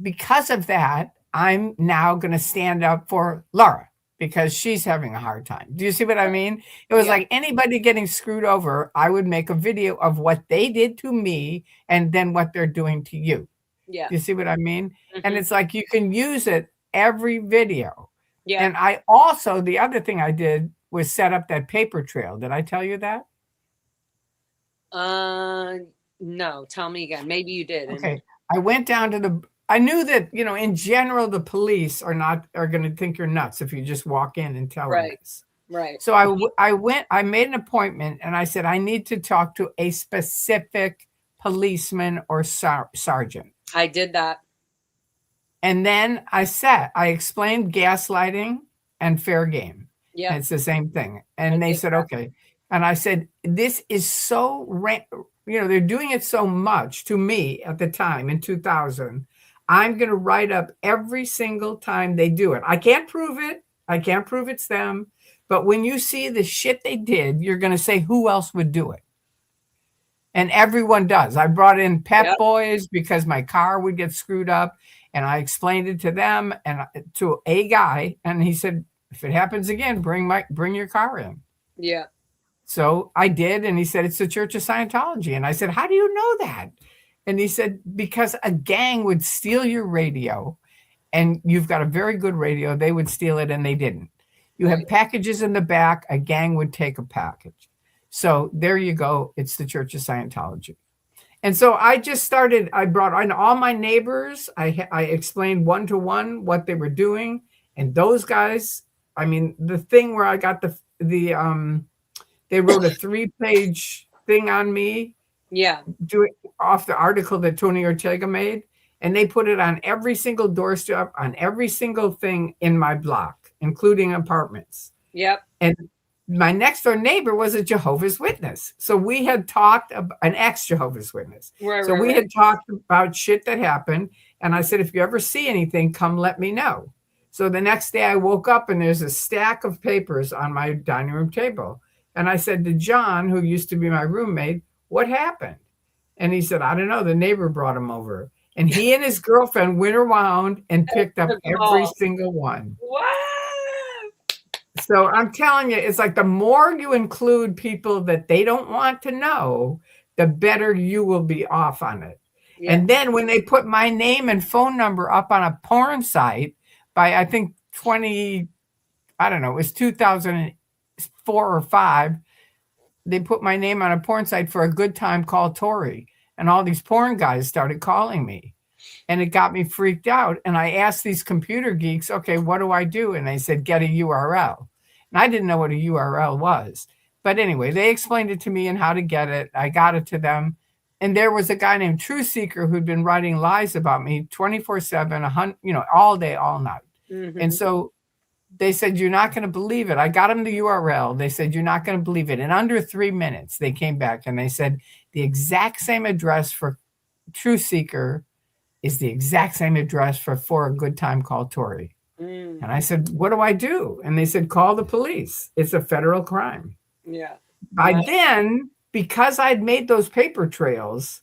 because of that, I'm now going to stand up for Laura because she's having a hard time. Do you see what I Right. mean? It was Yeah. like anybody getting screwed over, I would make a video of what they did to me and then what they're doing to you. Yeah. Do you see what I mean? And Mm-hmm. it's like you can use it every video. Yeah. And I also, the other thing I did was set up that paper trail. Did I tell you that? Uh, no, tell me again. Maybe you did. And Okay. I went down to the I knew that, you know, in general, the police are gonna think you're nuts if you just walk in and tell them right, this. right. So I made an appointment and I said, I need to talk to a specific policeman or sergeant. I did that. And then I explained gaslighting and fair game. And Yep. it's the same thing. I And they did said, that. okay. And I said, this is so, you know, they're doing it so much to me at the time in 2000. I'm going to write up every single time they do it. I can't prove it. I can't prove it's them. But when you see the shit they did, you're going to say, who else would do it? And everyone does. I brought in Pep Yep. Boys because my car would get screwed up, and I explained it to them and to a guy, and he said, "If it happens again, bring your car in." Yeah. So I did, and he said, "It's the Church of Scientology." And I said, "How do you know that?" And he said, "Because a gang would steal your radio, and you've got a very good radio. They would steal it, and they didn't. You Right. have packages in the back. A gang would take a package. So there you go. It's the Church of Scientology." And so I just started. I brought in all my neighbors. I explained one to one what they were doing, and those guys. I mean, the thing where I got they wrote a 3-page thing on me Yeah. doing off the article that Tony Ortega made, and they put it on every single doorstep, on every single thing in my block, including apartments. Yep. And my next door neighbor was a Jehovah's Witness. So we had talked about an ex Jehovah's Witness. Right. So Right. we Right. had talked about shit that happened. And I said, if you ever see anything, come let me know. So the next day I woke up and there's a stack of papers on my dining room table. And I said to John, who used to be my roommate, what happened? And he said, I don't know. The neighbor brought him over. And he and his girlfriend went around and picked up Good every call. single one. What? So I'm telling you, it's like the more you include people that they don't want to know, the better you will be off on it. Yeah. And then when they put my name and phone number up on a porn site by, I think, I don't know, it was 2004 or 5, they put my name on a porn site for a good time called Tory. And all these porn guys started calling me. And it got me freaked out. And I asked these computer geeks, okay, what do I do? And they said, get a URL. And I didn't know what a URL was. But anyway, they explained it to me and how to get it. I got it to them. And there was a guy named Truth Seeker who'd been writing lies about me 24/7, you know, all day, all night. Mm-hmm. And so they said, you're not going to believe it. I got them the URL. They said, you're not going to believe it. In under 3 minutes, they came back and they said, the exact same address for Truth Seeker is the exact same address for a good time called Tory. Mm. And I said, what do I do? And they said, call the police. It's a federal crime. Yeah. By Wow. then, because I'd made those paper trails,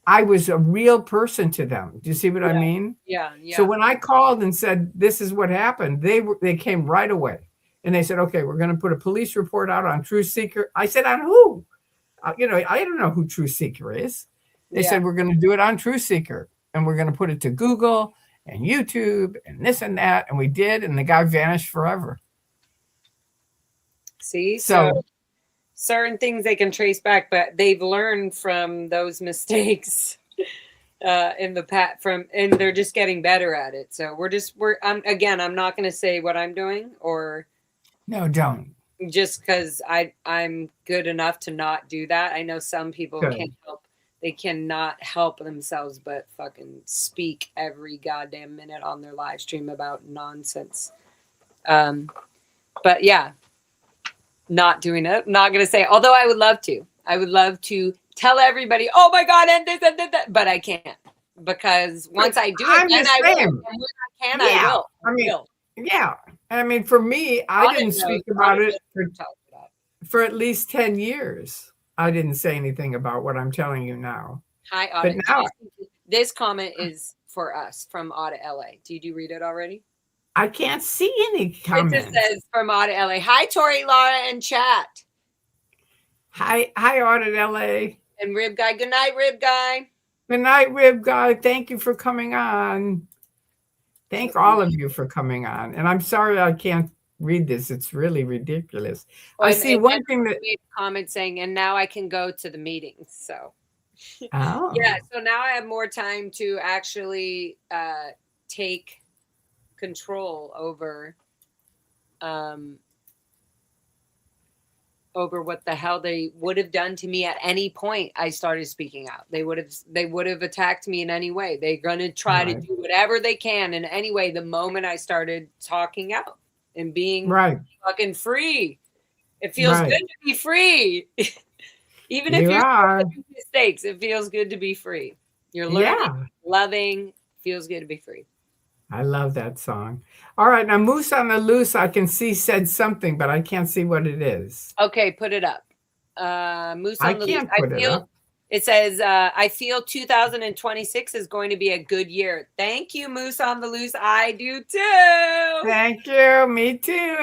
I was a real person to them. Do you see what I Yeah. mean? Yeah. Yeah. So when I called and said, this is what happened, they came right away. And they said, okay, we're going to put a police report out on Truth Seeker. I said, on who? You know, I don't know who Truth Seeker is. They Yeah. said, we're going to do it on Truth Seeker. And we're going to put it to Google and YouTube and this and that. And we did. And the guy vanished forever. See, So certain things they can trace back, but they've learned from those mistakes in the past and they're just getting better at it. So I'm not going to say what I'm doing or No, don't. just because I'm good enough to not do that. I know some people can't Good. help. They cannot help themselves but fucking speak every goddamn minute on their live stream about nonsense. Um, but yeah, not doing it. Not gonna say. Although I would love to. I would love to tell everybody, "Oh my god," and this and that, but I can't because once I do it, I'm the then I will. same. And when I can, I Yeah. will. I mean, Will. yeah. I mean, for me, I Audit didn't knows. speak about Audit it knows what I'm talking about. for at least 10 years. I didn't say anything about what I'm telling you now. Hi, But Audit. now This comment is for us from Audit LA. Did you read it already? I can't see any It just comments. says from Audit LA. Hi, Tori, Laura, and chat. Hi, Audit LA. And Rib Guy. Good night, Rib Guy. Good night, Rib Guy. Thank you for coming on. Thank all of you for coming on. And I'm sorry I can't read this. It's really ridiculous. I see one thing that made a comment saying, and now I can go to the meetings. So oh yeah, so now I have more time to actually take control over over what the hell they would have done to me at any point I started speaking out. They would have attacked me in any way. They're going to try to do whatever they can in any way the moment I started talking out and being fucking free. It feels good to be free. Even if you're making mistakes, it feels good to be free. You're learning, loving, feels good to be free. I love that song. All right, now Moose on the Loose, I can see said something, but I can't see what it is. Okay, put it up. Moose on the Loose. Put it up. It says, I feel 2026 is going to be a good year. Thank you, Moose on the Loose. I do too. Thank you. Me too.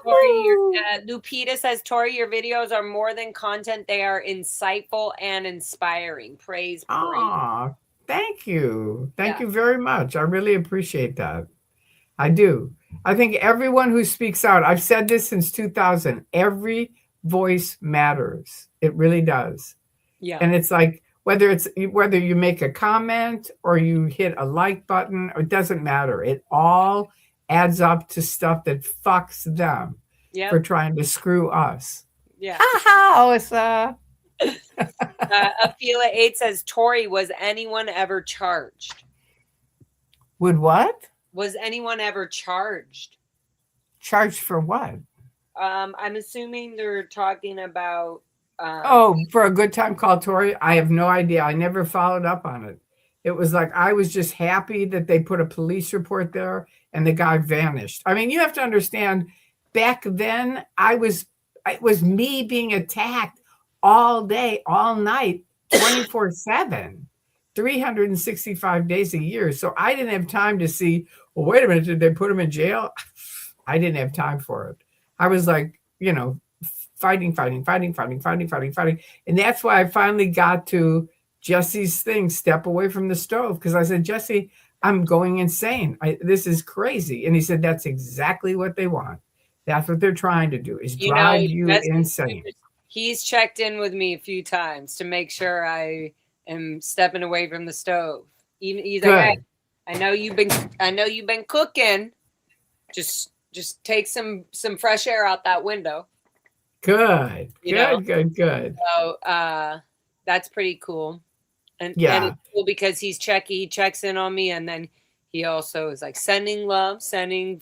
Tori, Lupita says, Tori, your videos are more than content. They are insightful and inspiring. Praise. Aw, thank you. Thank you very much. I really appreciate that. I do. I think everyone who speaks out, I've said this since 2000, every voice matters. It really does. Yeah. And it's like whether you make a comment or you hit a like button, it doesn't matter. It all adds up to stuff that fucks them for trying to screw us. Yeah. Alyssa. Afila 8 says, Tori, was anyone ever charged? Would what? Was anyone ever charged? Charged for what? I'm assuming they're talking about for a good time called Tori. I have no idea. I never followed up on it. It was like I was just happy that they put a police report there and the guy vanished. I mean, you have to understand, back then it was me being attacked all day, all night, 24/7, 365 days a year. So I didn't have time to see, well, wait a minute, did they put him in jail? I didn't have time for it. I was like, fighting. And that's why I finally got to Jesse's thing, step away from the stove. Because I said, Jesse, I'm going insane. This is crazy. And he said, that's exactly what they want. That's what they're trying to do, is drive you insane. He's checked in with me a few times to make sure I am stepping away from the stove. He's like, hey, I know you've been cooking. Just take some fresh air out that window. Good. So that's pretty cool. And it's cool because he checks in on me, and then he also is like sending love, sending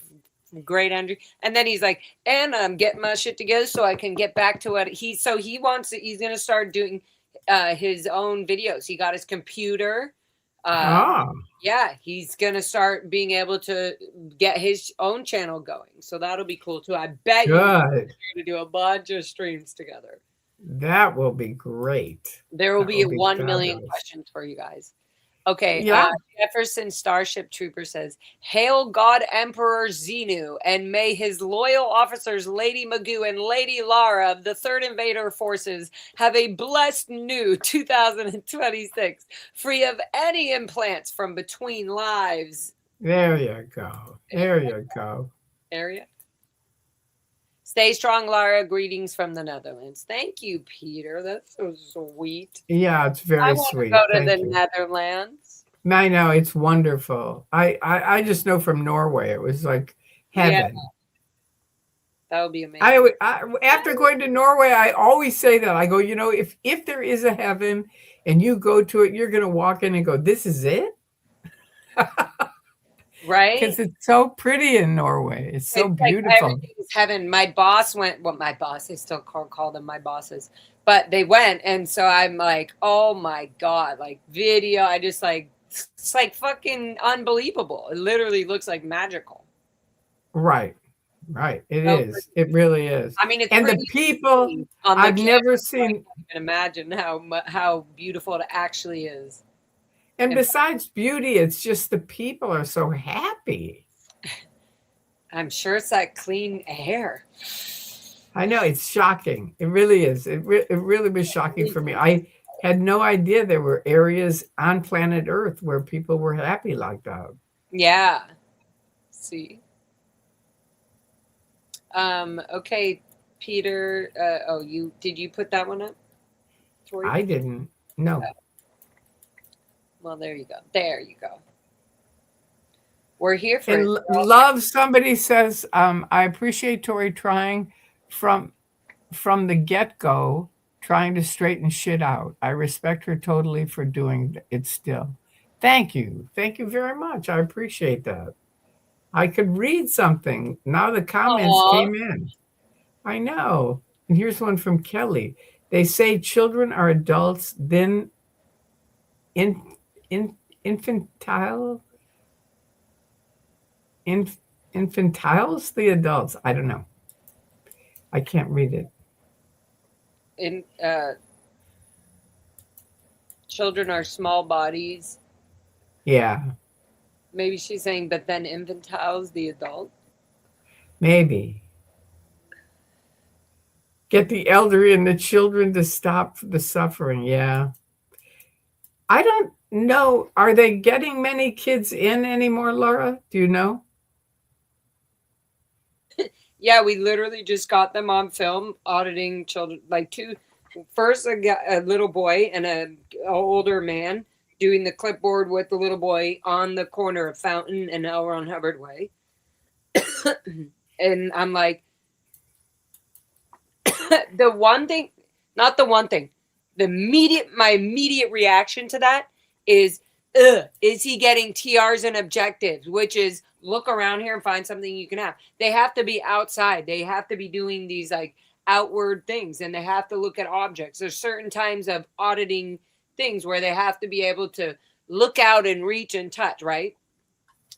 great energy, and then he's like, and I'm getting my shit together so I can get back to what he's gonna start doing his own videos. He got his computer. Yeah, he's gonna start being able to get his own channel going, so that'll be cool too. I bet you're to do a bunch of streams together. That will be great. There will be 1 million questions for you guys. Okay, Jefferson Starship Trooper says, Hail God Emperor Xenu, and may his loyal officers Lady Magoo and Lady Lara of the 3rd Invader Forces have a blessed new 2026, free of any implants from between lives. There you go. Area. Stay strong, Lara. Greetings from the Netherlands. Thank you, Peter. That's so sweet. Yeah, it's I very want to sweet. go to the Thank you. Netherlands. I know it's wonderful. I just know from Norway it was like Yeah, heaven. that would be amazing. After going to Norway, I always say that. I go, if there is a heaven and you go to it, you're going to walk in and go, this is it, Right? because it's so pretty in Norway. It's so It's like beautiful. everything's heaven. My boss went, well, my boss, I still call them my bosses, but they went. And so I'm like, oh my God, like video. I just like, it's like fucking unbelievable. It literally looks like magical. Right, right. It So is. It really is. I mean, it's And the pretty to people, see on the I've camera. never I seen. can't even imagine how beautiful it actually is. And And besides beauty, it's just the people are so happy. I'm sure it's that clean air. I know it's shocking. It really is. It really was shocking for me. I had no idea there were areas on planet Earth where people were happy like that. Yeah. See. Okay, Peter. Oh, did you put that one up, Tori? I didn't know. Well, there you go. There you go. We're here for And it. love, somebody says, I appreciate Tori trying from the get-go, trying to straighten shit out. I respect her totally for doing it still. Thank you. Thank you very much. I appreciate that. I could read something. Now the comments Aw. came in. I know. And here's one from Kelly. They say children are adults, then in, in infantile infantiles the adults. I don't know. I can't read it. In children are small bodies. Yeah, Maybe she's saying, but then infantiles the adult. maybe. Get the elderly and the children to stop the suffering. Yeah. I don't know. Are they getting many kids in anymore, Laura? Do you know? Yeah, we literally just got them on film auditing children, like two. First, a little boy and a older man doing the clipboard with the little boy on the corner of Fountain and L. Ron Hubbard Way. And I'm like, the one thing, not the one thing, my immediate reaction to that is, is he getting TRs and objectives, which is look around here and find something you can have. They have to be outside. They have to be doing these like outward things, and they have to look at objects. There's certain times of auditing things where they have to be able to look out and reach and touch, right?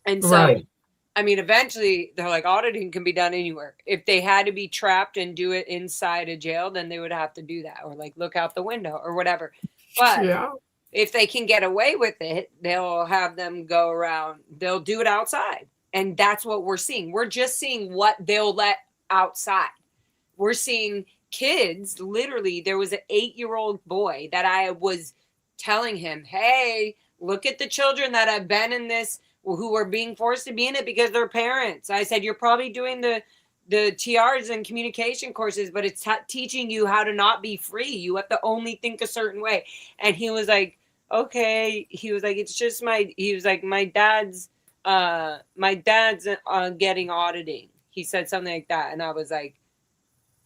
And so Right. I mean, eventually they're like auditing can be done anywhere. If they had to be trapped and do it inside a jail, then they would have to do that, or like look out the window or whatever. But Yeah. if they can get away with it, they'll have them go around. They'll do it outside. And that's what we're seeing. We're just seeing what they'll let outside. We're seeing kids, literally, there was an 8-year-old boy that I was telling him, hey, look at the children that have been in this, who are being forced to be in it because their parents. I said, you're probably doing the TRs and communication courses, but it's teaching you how to not be free. You have to only think a certain way. And he was like, okay. He was like, it's just he was like, my dad's getting auditing. He said something like that. And I was like,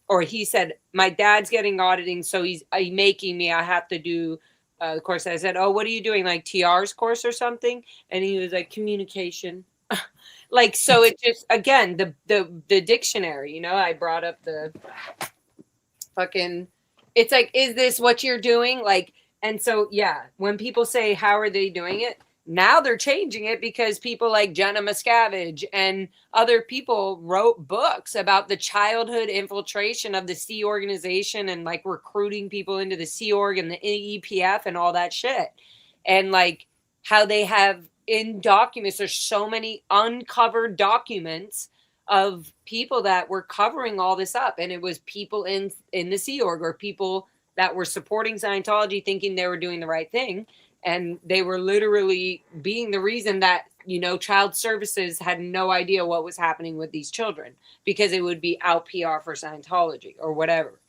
or he said, my dad's getting auditing. So he's making me, I have to do the course. I said, oh, what are you doing? Like TR's course or something? And he was like, communication. Like, so it just, again, the dictionary, I brought up the fucking, it's like, is this what you're doing? Like, and so, yeah, when people say, how are they doing it? Now they're changing it because people like Jenna Miscavige and other people wrote books about the childhood infiltration of the Sea Organization and like recruiting people into the Sea Org and the EPF and all that shit. And like how they have in documents, there's so many uncovered documents of people that were covering all this up. And it was people in the Sea Org or people that were supporting Scientology thinking they were doing the right thing. And they were literally being the reason that child services had no idea what was happening with these children because it would be out PR for Scientology or whatever.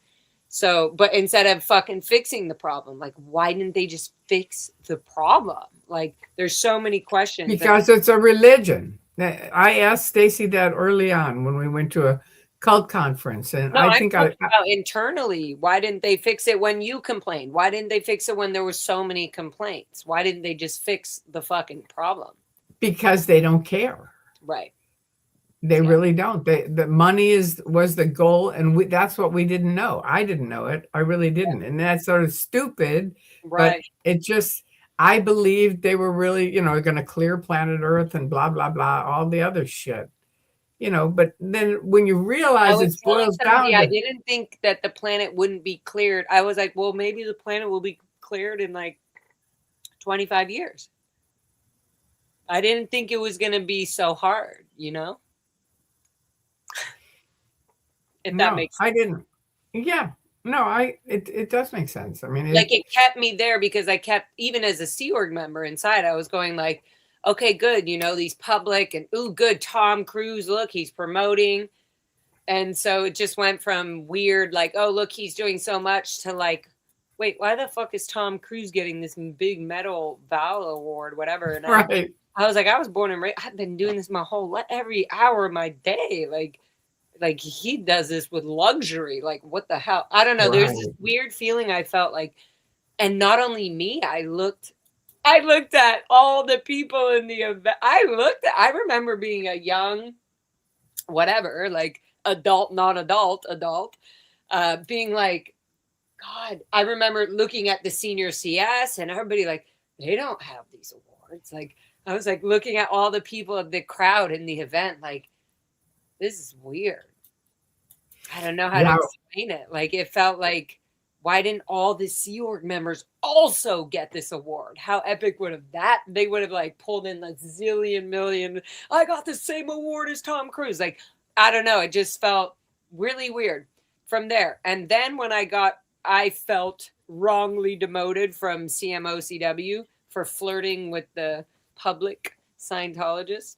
So, but instead of fucking fixing the problem, like, why didn't they just fix the problem? Like, there's so many questions. Because it's a religion. I asked Stacy that early on when we went to a cult conference, and No, I I'm think talking about internally. Why didn't they fix it when you complained? Why didn't they fix it when there were so many complaints? Why didn't they just fix the fucking problem? because they don't care. Right. They Yeah. really don't. The money was the goal, and that's what we didn't know. I didn't know it. I really didn't, and that's sort of stupid. But Right. it just, I believed they were really, going to clear planet Earth and blah blah blah, all the other shit. But then when you I realize was it telling boils somebody down I to didn't think that the planet wouldn't be cleared. I was like, well, maybe the planet will be cleared in like 25 years. I didn't think it was going to be so hard, if that no, makes I sense. didn't. Yeah, no, it does make sense. I mean, Like, it kept me there because I kept, even as a Sea Org member inside, I was going like, okay, good. These public and, ooh, good. Tom Cruise, look, he's promoting. And so it just went from weird, like, oh, look, he's doing so much, to like, wait, why the fuck is Tom Cruise getting this big medal Val award, whatever? And right. I was like, I was born and raised, I've been doing this my whole, every hour of my day. Like he does this with luxury. Like, what the hell? I don't know. There's this Right. weird feeling I felt like, and not only me, I looked at all the people in the event. I remember being a young, whatever, like adult, not adult, being like, God, I remember looking at the senior CS and everybody like, they don't have these awards. Like, I was like looking at all the people of the crowd in the event, like, this is weird. I don't know how to Yeah. explain it. Like, it felt like, why didn't all the Sea Org members also get this award? How epic would have that? They would have like pulled in like zillion million. I got the same award as Tom Cruise. Like, I don't know. It just felt really weird from there. And then when I felt wrongly demoted from CMOCW for flirting with the public Scientologists.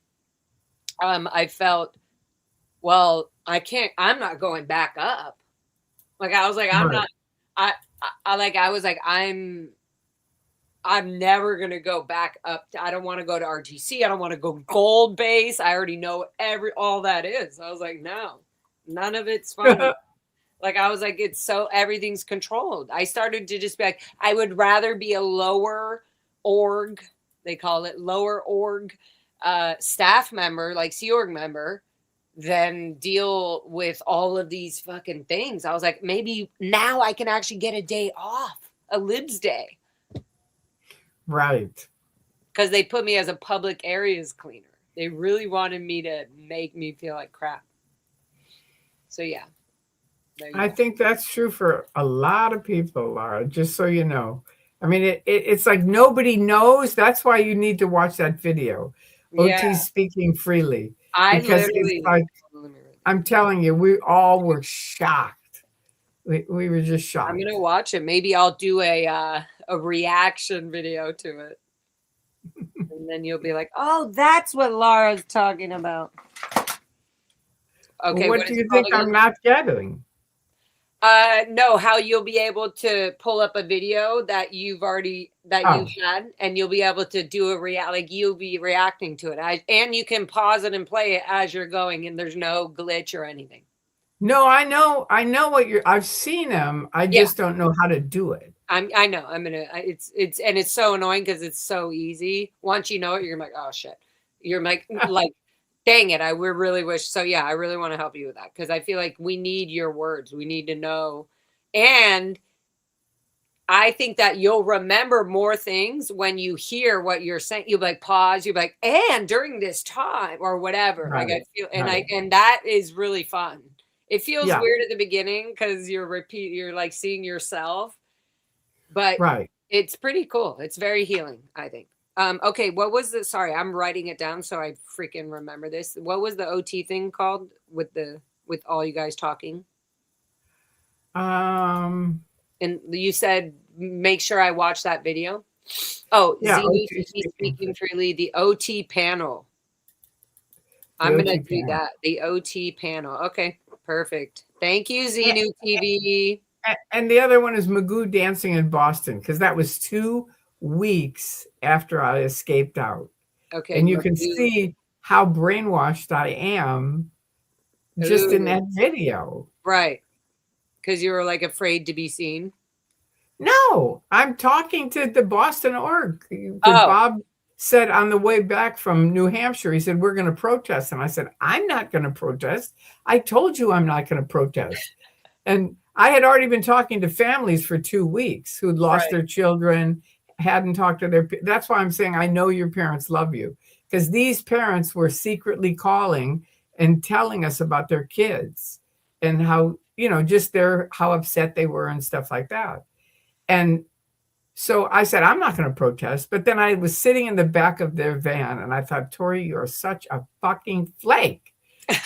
I felt, well, I'm not going back up. Like, I was like, I'm Right. not, I was like, I'm never going to go back up. I don't want to go to RTC. I don't want to go gold base. I already know all that is. I was like, no, none of it's fun. Like, I was like, everything's controlled. I started to just be like, I would rather be a lower org, they call it lower org, staff member, like Sea Org member, than deal with all of these fucking things. I was like, maybe now I can actually get a day off, a libs day, Right. because they put me as a public areas cleaner. They really wanted me to make me feel like crap. So yeah. I think that's true for a lot of people, Lara, just so you know. I mean, it's like nobody knows. That's why you need to watch that video, Yeah. OT speaking freely, I because it's literally, like, I'm telling you, we all were shocked. We were just shocked. I'm gonna watch it. Maybe I'll do a reaction video to it, and then you'll be like, "Oh, that's what Lara's talking about." Okay, What what do is you it called think again? I'm not getting? No, how you'll be able to pull up a video that you've had, and you'll be able to do like you'll be reacting to it, and you can pause it and play it as you're going, and there's no glitch or anything. No, I know what I've seen them. I Yeah, just don't know how to do it. I know. It's so annoying because it's so easy. Once you know it, you're like, oh shit. You're like, dang it. We really wish. So yeah, I really want to help you with that because I feel like we need your words. We need to know. And I think that you'll remember more things when you hear what you're saying. You'll be like, pause. You'll be like, and during this time or whatever. Like, I Right. feel, Right. and that is really fun. It feels Yeah. weird at the beginning because you're like seeing yourself, but Right. it's pretty cool. It's very healing, I think. Okay, what was the, sorry, I'm writing it down so I freaking remember this. What was the OT thing called with all you guys talking? Um. And you said make sure I watch that video. Oh, Yeah, Xenu OT TV speaking. speaking freely, the OT panel. The I'm gonna OT do panel. that. The OT panel. Okay, perfect. Thank you, Xenu TV. And the other one is Magoo dancing in Boston because that was 2 weeks after I escaped out. Okay, And you can Magoo. see how brainwashed I am just in Ooh, that video. right. Because you were like afraid to be seen. No, I'm talking to the Boston org because Oh, Bob said on the way back from New Hampshire, he said, we're going to protest. And I said, I'm not going to protest. I told you I'm not going to protest. And I had already been talking to families for 2 weeks who'd lost right. their children, hadn't talked to their. That's why I'm saying I know your parents love you because these parents were secretly calling and telling us about their kids and how just their how upset they were and stuff like that. And so I said I'm not going to protest. But then I was sitting in the back of their van and I thought, Tori, you're such a fucking flake.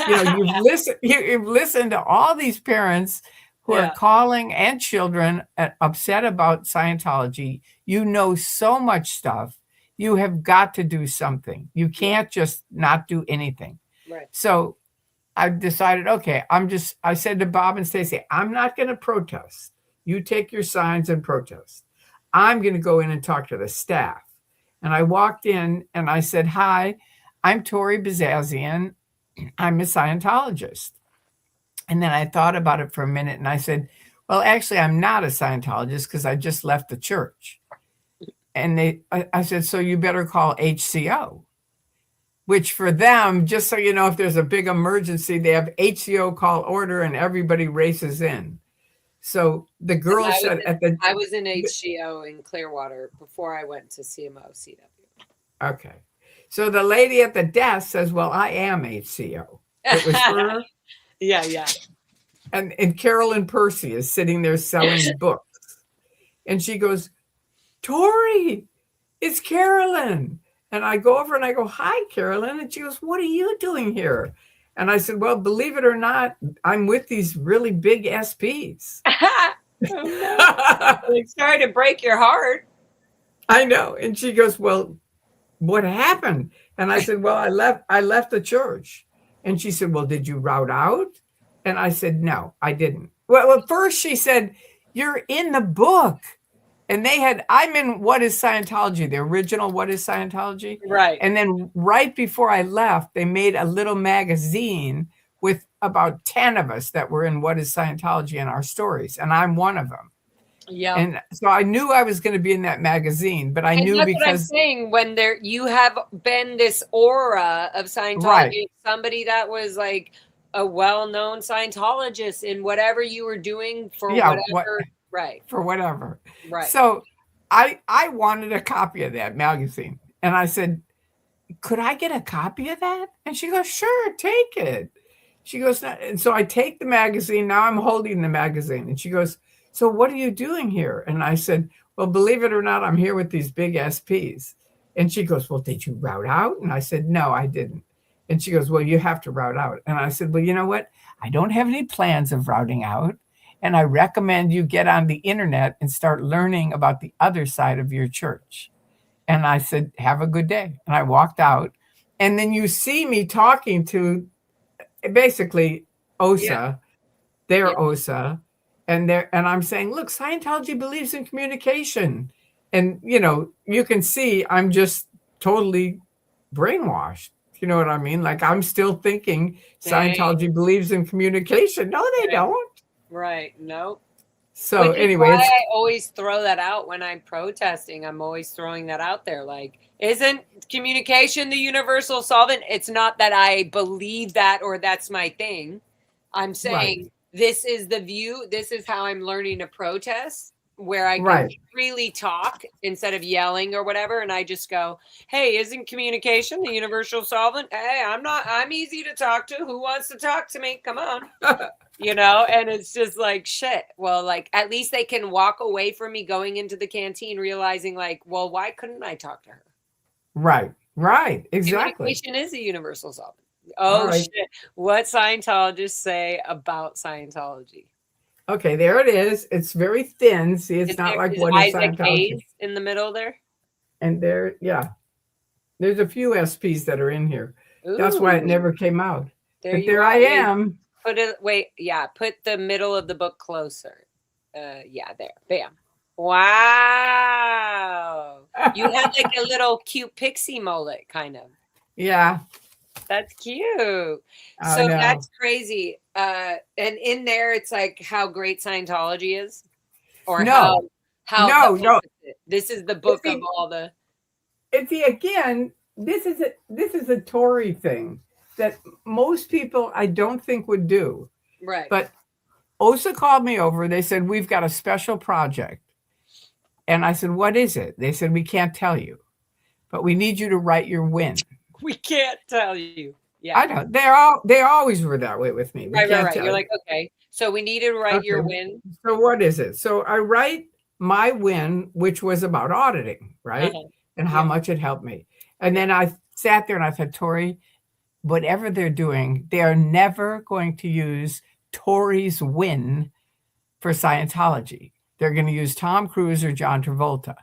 You've listened to all these parents who are Yeah, calling and children upset about Scientology. You know so much stuff. You have got to do something. You yeah, can't just not do anything. right. So I decided, okay, I said to Bob and Stacy, I'm not going to protest. You take your signs and protest. I'm going to go in and talk to the staff. And I walked in and I said, hi, I'm Tori Bazazian. I'm a Scientologist. And then I thought about it for a minute and I said, well, actually, I'm not a Scientologist because I just left the church. And I said, so you better call HCO, which for them, just so you know, if there's a big emergency, they have HCO call order and everybody races in. So the Because girl said at the, I was in HCO in Clearwater before I went to CMO CW. okay. So the lady at the desk says, well, I am HCO. It was her. Yeah, yeah. And Carolyn Percy is sitting there selling books. And she goes, Tori, it's Carolyn. And I go over and I go, hi, Carolyn. And she goes, what are you doing here? And I said, well, believe it or not, I'm with these really big SPs. Oh no. Like, sorry to break your heart. I know. And she goes, well, what happened? And I said, well, I left the church. And she said, well, did you route out? And I said, no, I didn't. Well, at first she said, you're in the book. And I'm in What is Scientology, the original What is Scientology. Right. And then right before I left, they made a little magazine with about 10 of us that were in What is Scientology and our stories. And I'm one of them. Yep. And so I knew I was going to be in that magazine, but I And knew that's what I'm because, saying. When you have been this aura of right. Scientology, somebody that was like a well-known Scientologist in whatever you were doing for Yeah, what whatever. Right. for whatever. Right. So I wanted a copy of that magazine. And I said, could I get a copy of that? And she goes, sure, take it. She goes, and so I take the magazine. Now I'm holding the magazine. And she goes, so what are you doing here? And I said, well, believe it or not, I'm here with these big SPs. And she goes, well, did you route out? And I said, no, I didn't. And she goes, well, you have to route out. And I said, well, you know what? I don't have any plans of routing out. And I recommend you get on the internet and start learning about the other side of your church. And I said, have a good day. And I walked out. And then you see me talking to basically Yeah. OSA, their Yeah. OSA, and I'm saying, look, Scientology believes in communication. And you can see I'm just totally brainwashed. You know what I mean? Like I'm still thinking Dang. Scientology believes in communication. No, they Right. don't. Right. No. So Which is anyway, why it's I always throw that out when I'm protesting. I'm always throwing that out there. Like, isn't communication the universal solvent? It's not that I believe that or that's my thing. I'm right, saying this is the view. This is how I'm learning to protest, where I can right. freely talk instead of yelling or whatever. And I just go, hey, isn't communication the universal solvent? Hey, I'm easy to talk to. Who wants to talk to me? Come on. And it's just like shit. Well, like at least they can walk away from me going into the canteen realizing like, well, why couldn't I talk to her? Right, exactly. Communication is a universal solvent. All Oh right. shit. What Scientologists say about Scientology? Okay, there it is. It's very thin. See, it's not like Is what is Isaac Scientology. Hayes in the middle there? And there's a few SPs that are in here. That's why it Ooh, never came out. there But you there I are. Wait, am. put the middle of the book closer. Yeah, there. Bam. Wow. You had like a little cute pixie mullet, kind of. Yeah, That's cute. I So know. that's crazy. And in there, it's like how great Scientology is, or No, how the no, no. opposite. This is the You book of see, all the again, this is a Tory thing that most people I don't think would do. right. But OSA called me over. They said, we've got a special project. And I said, what is it? They said, we can't tell you, but we need you to write your win. We can't tell you. Yeah. I know. They always were that way with me. We Right, right, can't right. You're tell you. like, okay. So we need to write Okay. your win. So what is it? So I write my win, which was about auditing, right? Uh-huh. And how Yeah. much it helped me. And Yeah. then I sat there and I said, Tori, whatever they're doing, they are never going to use Tory's win for Scientology. They're going to use Tom Cruise or John Travolta.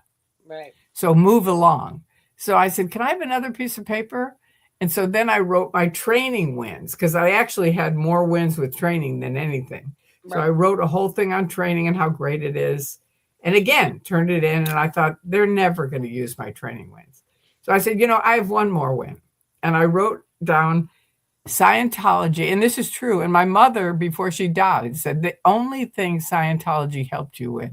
Right. So move along. So I said, can I have another piece of paper? And so then I wrote my training wins because I actually had more wins with training than anything. So I Right. wrote a whole thing on training and how great it is. And again, turned it in. And I thought, they're never going to use my training wins. So I said, I have one more win. And I wrote down Scientology. And this is true. And my mother, before she died, said the only thing Scientology helped you with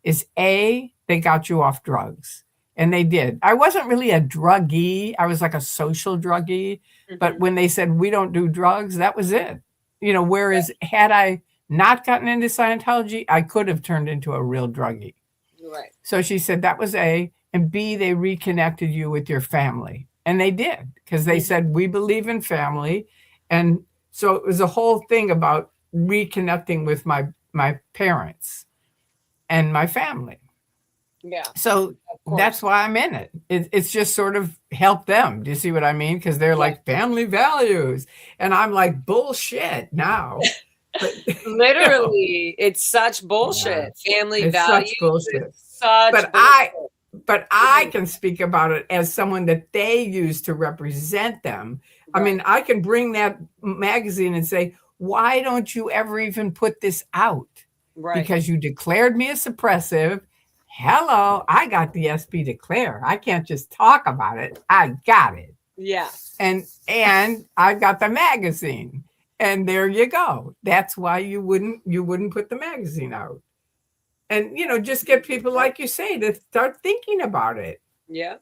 is they got you off drugs. And they did. I wasn't really a druggie. I was like a social druggie. But Hmm. when they said we don't do drugs, that was it. Whereas had I not gotten into Scientology, I could have turned into a real druggie. Right. So she said that was A. And B, they reconnected you with your family. And they did, because they Hmm. said, we believe in family. And so it was a whole thing about reconnecting with my parents and my family. Yeah. So Of that's course. why I'm in it. It's just sort of help them. Do you see what I mean? Because they're Yeah. like family values. And I'm like, bullshit now. But, Literally, it's such yeah, bullshit. Family it's values such is bullshit. such But I, bullshit. but It I is. can speak about it as someone that they use to represent them. I Right. mean, I can bring that magazine and say, why don't you ever even put this out? Right. Because you declared me a suppressive. Hello, I got the SB declare. I can't just talk about it. I got it. Yeah. And I got the magazine. And there you go. That's why you wouldn't put the magazine out. And just get people Right. like you say to start thinking about it. Yeah.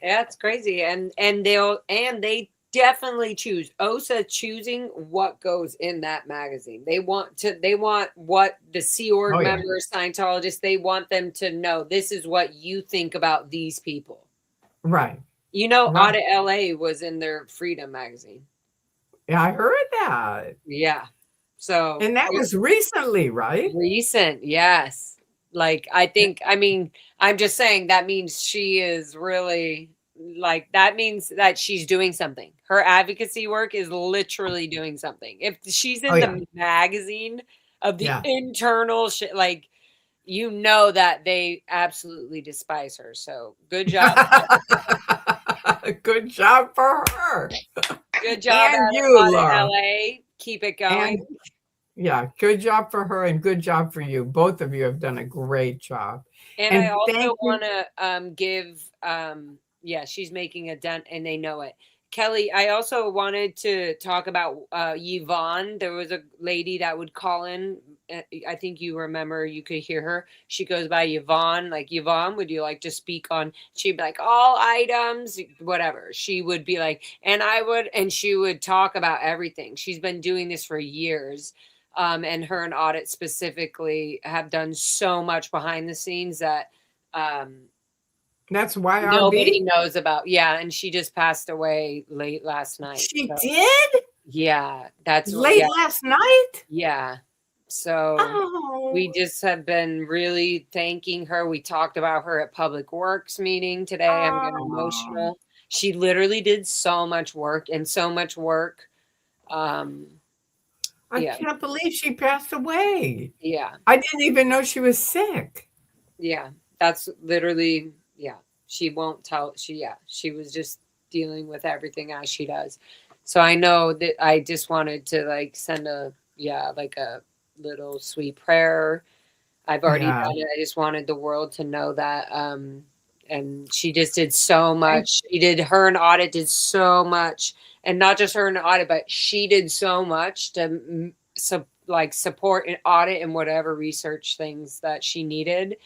Yeah, it's crazy. And they definitely choose OSA choosing what goes in that magazine. They want what the Sea Org Oh yeah. members, Scientologists, they want them to know this is what you think about these people. Right. Right. Audit LA was in their Freedom magazine. Yeah, I heard that. Yeah. So And that was recently, right? recent, yes. Like I mean, I'm just saying that means she is really like that means that she's doing something. Her advocacy work is literally doing something. If she's Oh in yeah. the magazine of the Yeah. internal shit, like that they absolutely despise her. So good job. Good job for her. Good job And at you, Audit Laura. LA. Keep it And going. yeah, good job for her and good job for you. Both of you have done a great job. And I And also thank you. want to give yeah, she's making a dent and they know it. Kelly, I also wanted to talk about Yvonne. There was a lady that would call in. I think you remember, you could hear her. She goes by Yvonne. Like, Yvonne, would you like to speak on? She'd be like, all items, whatever. She would be like, and she would talk about everything. She's been doing this for years. And her and Audit specifically have done so much behind the scenes that um, That's nobody YRB. knows about. Yeah, and she just passed away late last night. She So did yeah, that's what. late Yeah, last night. yeah. So we Oh, just have been really thanking her. We talked about her at Public Works meeting today. I'm getting oh, emotional. She literally did so much work and so much work. Um, I yeah, can't believe she passed away. yeah, I didn't even know she was sick. yeah. That's literally, yeah. She won't tell. She was just dealing with everything as she does. So I know that I just wanted to like send a, yeah, like a little sweet prayer. I've already Yeah. done it. I just wanted the world to know that. And she just did so Thank much. She did, her and Audit did so much, and not just her and Audit, but she did so much to like support an Audit and whatever research things that she needed.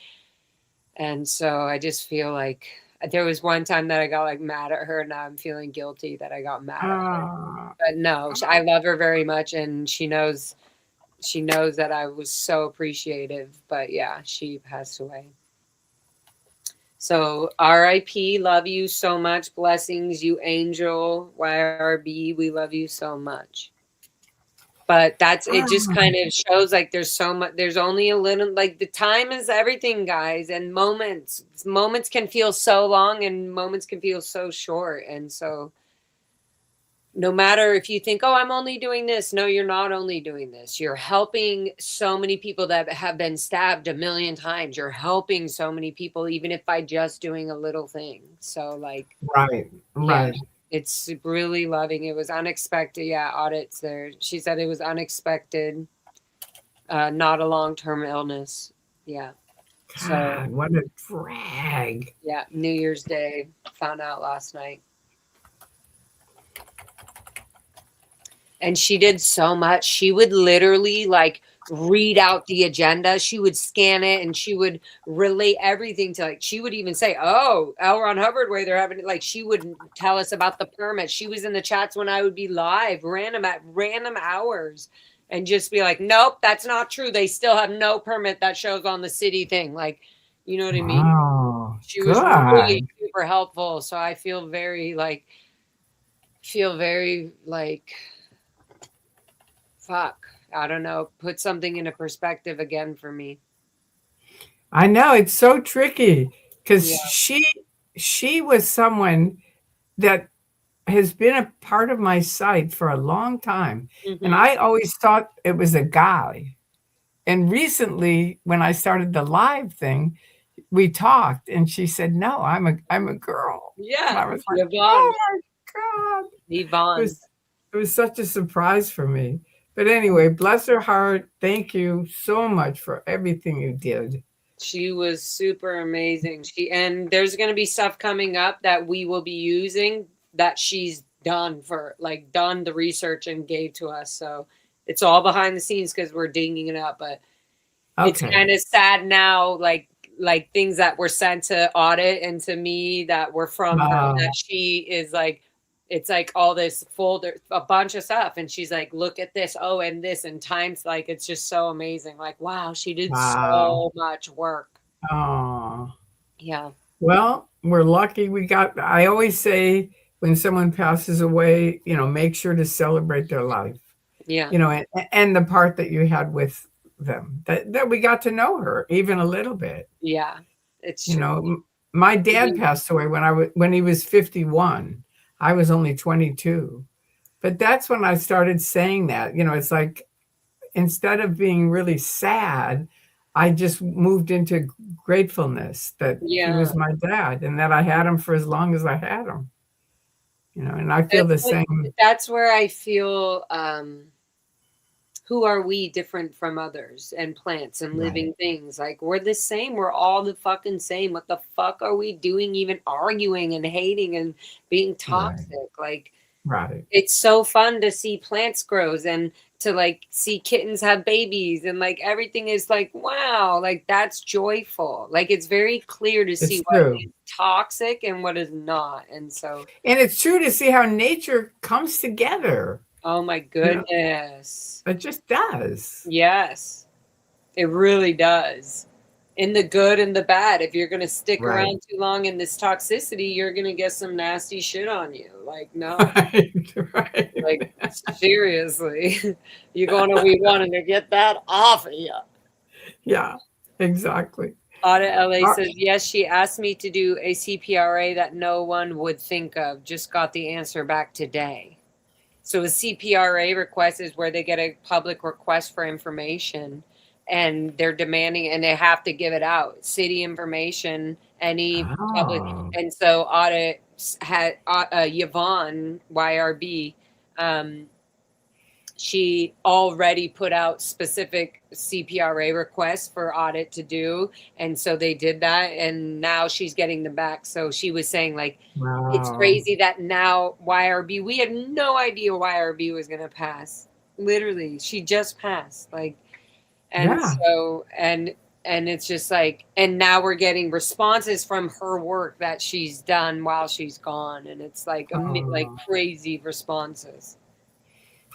And so I just feel like there was one time that I got like mad at her. Now I'm feeling guilty that I got mad at her. uh, But no, I love her very much, and she knows that I was so appreciative. But yeah, she passed away. So RIP, love you so much. Blessings, you angel. YRB, we love you so much. But that's, it just kind of shows like there's so much, there's only a little, like the time is everything, guys. And moments can feel so long and moments can feel so short. And so no matter if you think, oh, I'm only doing this. No, you're not only doing this. You're helping so many people that have been stabbed a million times. You're helping so many people, even if by just doing a little thing. So, like, right, yeah, right. it's really loving. It was unexpected. Yeah, Audits there. She said it was unexpected, not a long term illness. Yeah. So, God, what a drag. yeah, New Year's Day, found out last night. And she did so much. She would literally like read out the agenda. She would scan it and she would relate everything to, like, she would even say, oh, L. Ron Hubbard way they're having it. Like, she would tell us about the permit. She was in the chats when I would be live, random at random hours, and just be like, nope, that's not true. They still have no permit that shows on the city thing. Like, you know what I mean? Oh, She was really good. super helpful. So I feel very like, fuck, I don't know, put something into perspective again for me. I know it's so tricky because Yeah. she was someone that has been a part of my site for a long time, and Mhm. I always thought it was a guy. And recently, when I started the live thing, we talked, and she said, "No, I'm a girl," and Yeah, I was like, Yvonne. "Oh my god!" It Yvonne. was it was such a surprise for me. But anyway, bless her heart. Thank you so much for everything you did. She was super amazing. And there's going to be stuff coming up that we will be using that she's done for, like, done the research and gave to us. So it's all behind the scenes because we're digging it up. But it's Okay. kind of sad now, like things that were sent to Audit and to me that were from her, that Wow. she is like, it's like all this folder, a bunch of stuff, and she's like, look at this, oh, and this, and times, like, it's just so amazing. Like, wow, she did Wow. so much work. Oh. Yeah. Well, we're lucky we got I always say when someone passes away, make sure to celebrate their life, Yeah. and the part that you had with them, that we got to know her even a little bit. Yeah, it's You true. know, my dad Mhm. passed away when he was 51. I was only 22. But that's when I started saying that. It's like instead of being really sad, I just moved into gratefulness that he Yeah, was my dad and that I had him for as long as I had him. And I feel that's the what, same. that's where I feel, who are we different from others and plants and Right, living things? Like, we're the same. We're all the fucking same. What the fuck are we doing even arguing and hating and being right, toxic? Like, right. it's so fun to see plants grows and to like see kittens have babies, and like everything is like, wow, like that's joyful. Like, it's very clear to see It's what true. is toxic and what is not. And so, And it's true to see how nature comes together. oh my You know, goodness. it just does. Yes. It really does. In the good and the bad. If you're going to stick Right. around too long in this toxicity, you're going to get some nasty shit on you. Like, no. Right, right. Like, seriously. You're going to be wanting to get that off of you. Yeah, exactly. Audit LA Ar- says, yes, she asked me to do a CPRA that no one would think of. Just got the answer back today. So a CPRA request is where they get a public request for information. and they're demanding, and they have to give it out. City information, any public, Oh, and so audit had Yvonne YRB. Um, she already put out specific CPRA requests for audit to do. And so they did that. And now she's getting them back. So she was saying, like, it's wow. crazy that now YRB, we had no idea YRB was going to pass. Literally, she just passed. Like, and Yeah. so, and it's just like, and now we're getting responses from her work that she's done while she's gone. And it's like Oh, crazy responses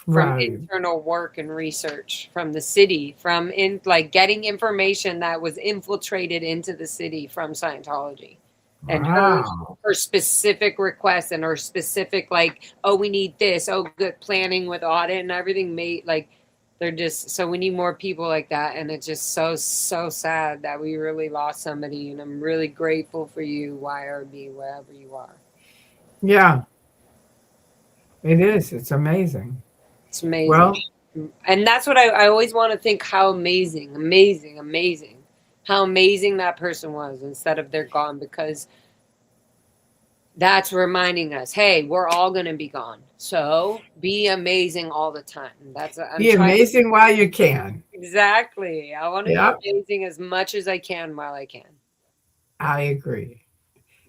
from right. internal work and research from the city, from in like getting information that was infiltrated into the city from Scientology, and Wow. her specific requests and her specific, like, oh, we need this, oh, good planning with audit and everything made like, they're just, so we need more people like that. And it's just so sad that we really lost somebody, and I'm really grateful for you, YRB, wherever you are. Yeah, it is. It's amazing. It's amazing. Well, And that's what I always want to think, how amazing, amazing, amazing, how amazing that person was instead of they're gone, because that's reminding us, hey, we're all going to be gone. So be amazing all the time. That's, I'm be trying to, amazing while you can. exactly. I want to be Yeah, amazing as much as I can while I can. I agree.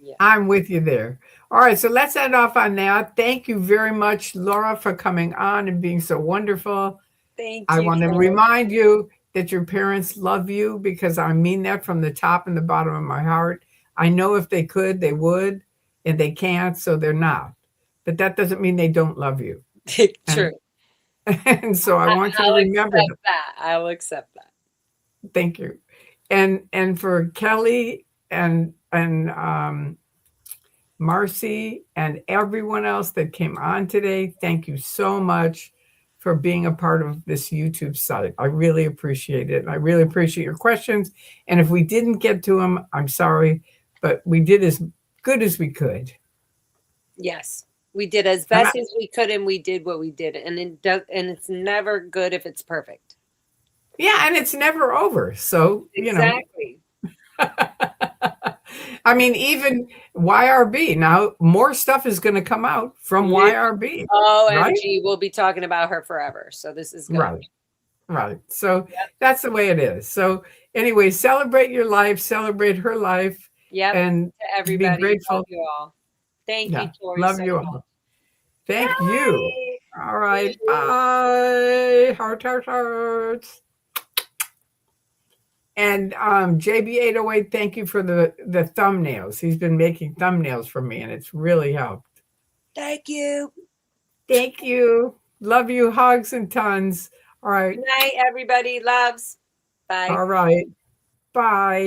Yeah. I'm with you there. All right, so let's end off on that. Thank you very much, Laura, for coming on and being so wonderful. Thank I you, want to Tori. remind you that your parents love you, because I mean that from the top and the bottom of my heart. I know if they could, they would, and they can't, so they're not. But that doesn't mean they don't love you. True. And and so I want you to I'll remember accept that. that. I'll accept that. Thank you. And for Kelly and Marcy and everyone else that came on today, thank you so much for being a part of this YouTube site. I really appreciate it. I really appreciate your questions. And if we didn't get to them, I'm sorry, but we did as good as we could. Yes. We did as And I, best as we could, and we did what we did. And it does, and it's never good if it's perfect. yeah, and it's never over. So, Exactly. I mean, even YRB, now more stuff is going to come out from YRB, right? OMG, we'll be talking about her forever. So this is good. Right. Right. So Yep. that's the way it is. So anyway, celebrate your life, celebrate her life, Yep. and To be everybody. Love grateful. you all. Thank you, Yeah. Tori, Love so you much. all. Thank you. Bye. All right. Bye. Heart, heart, hearts. And JB808, thank you for the thumbnails. He's been making thumbnails for me, and it's really helped. Thank you. Thank you. Love you. Hugs and tons. All right. Good night, everybody. Loves. Bye. All right. Bye.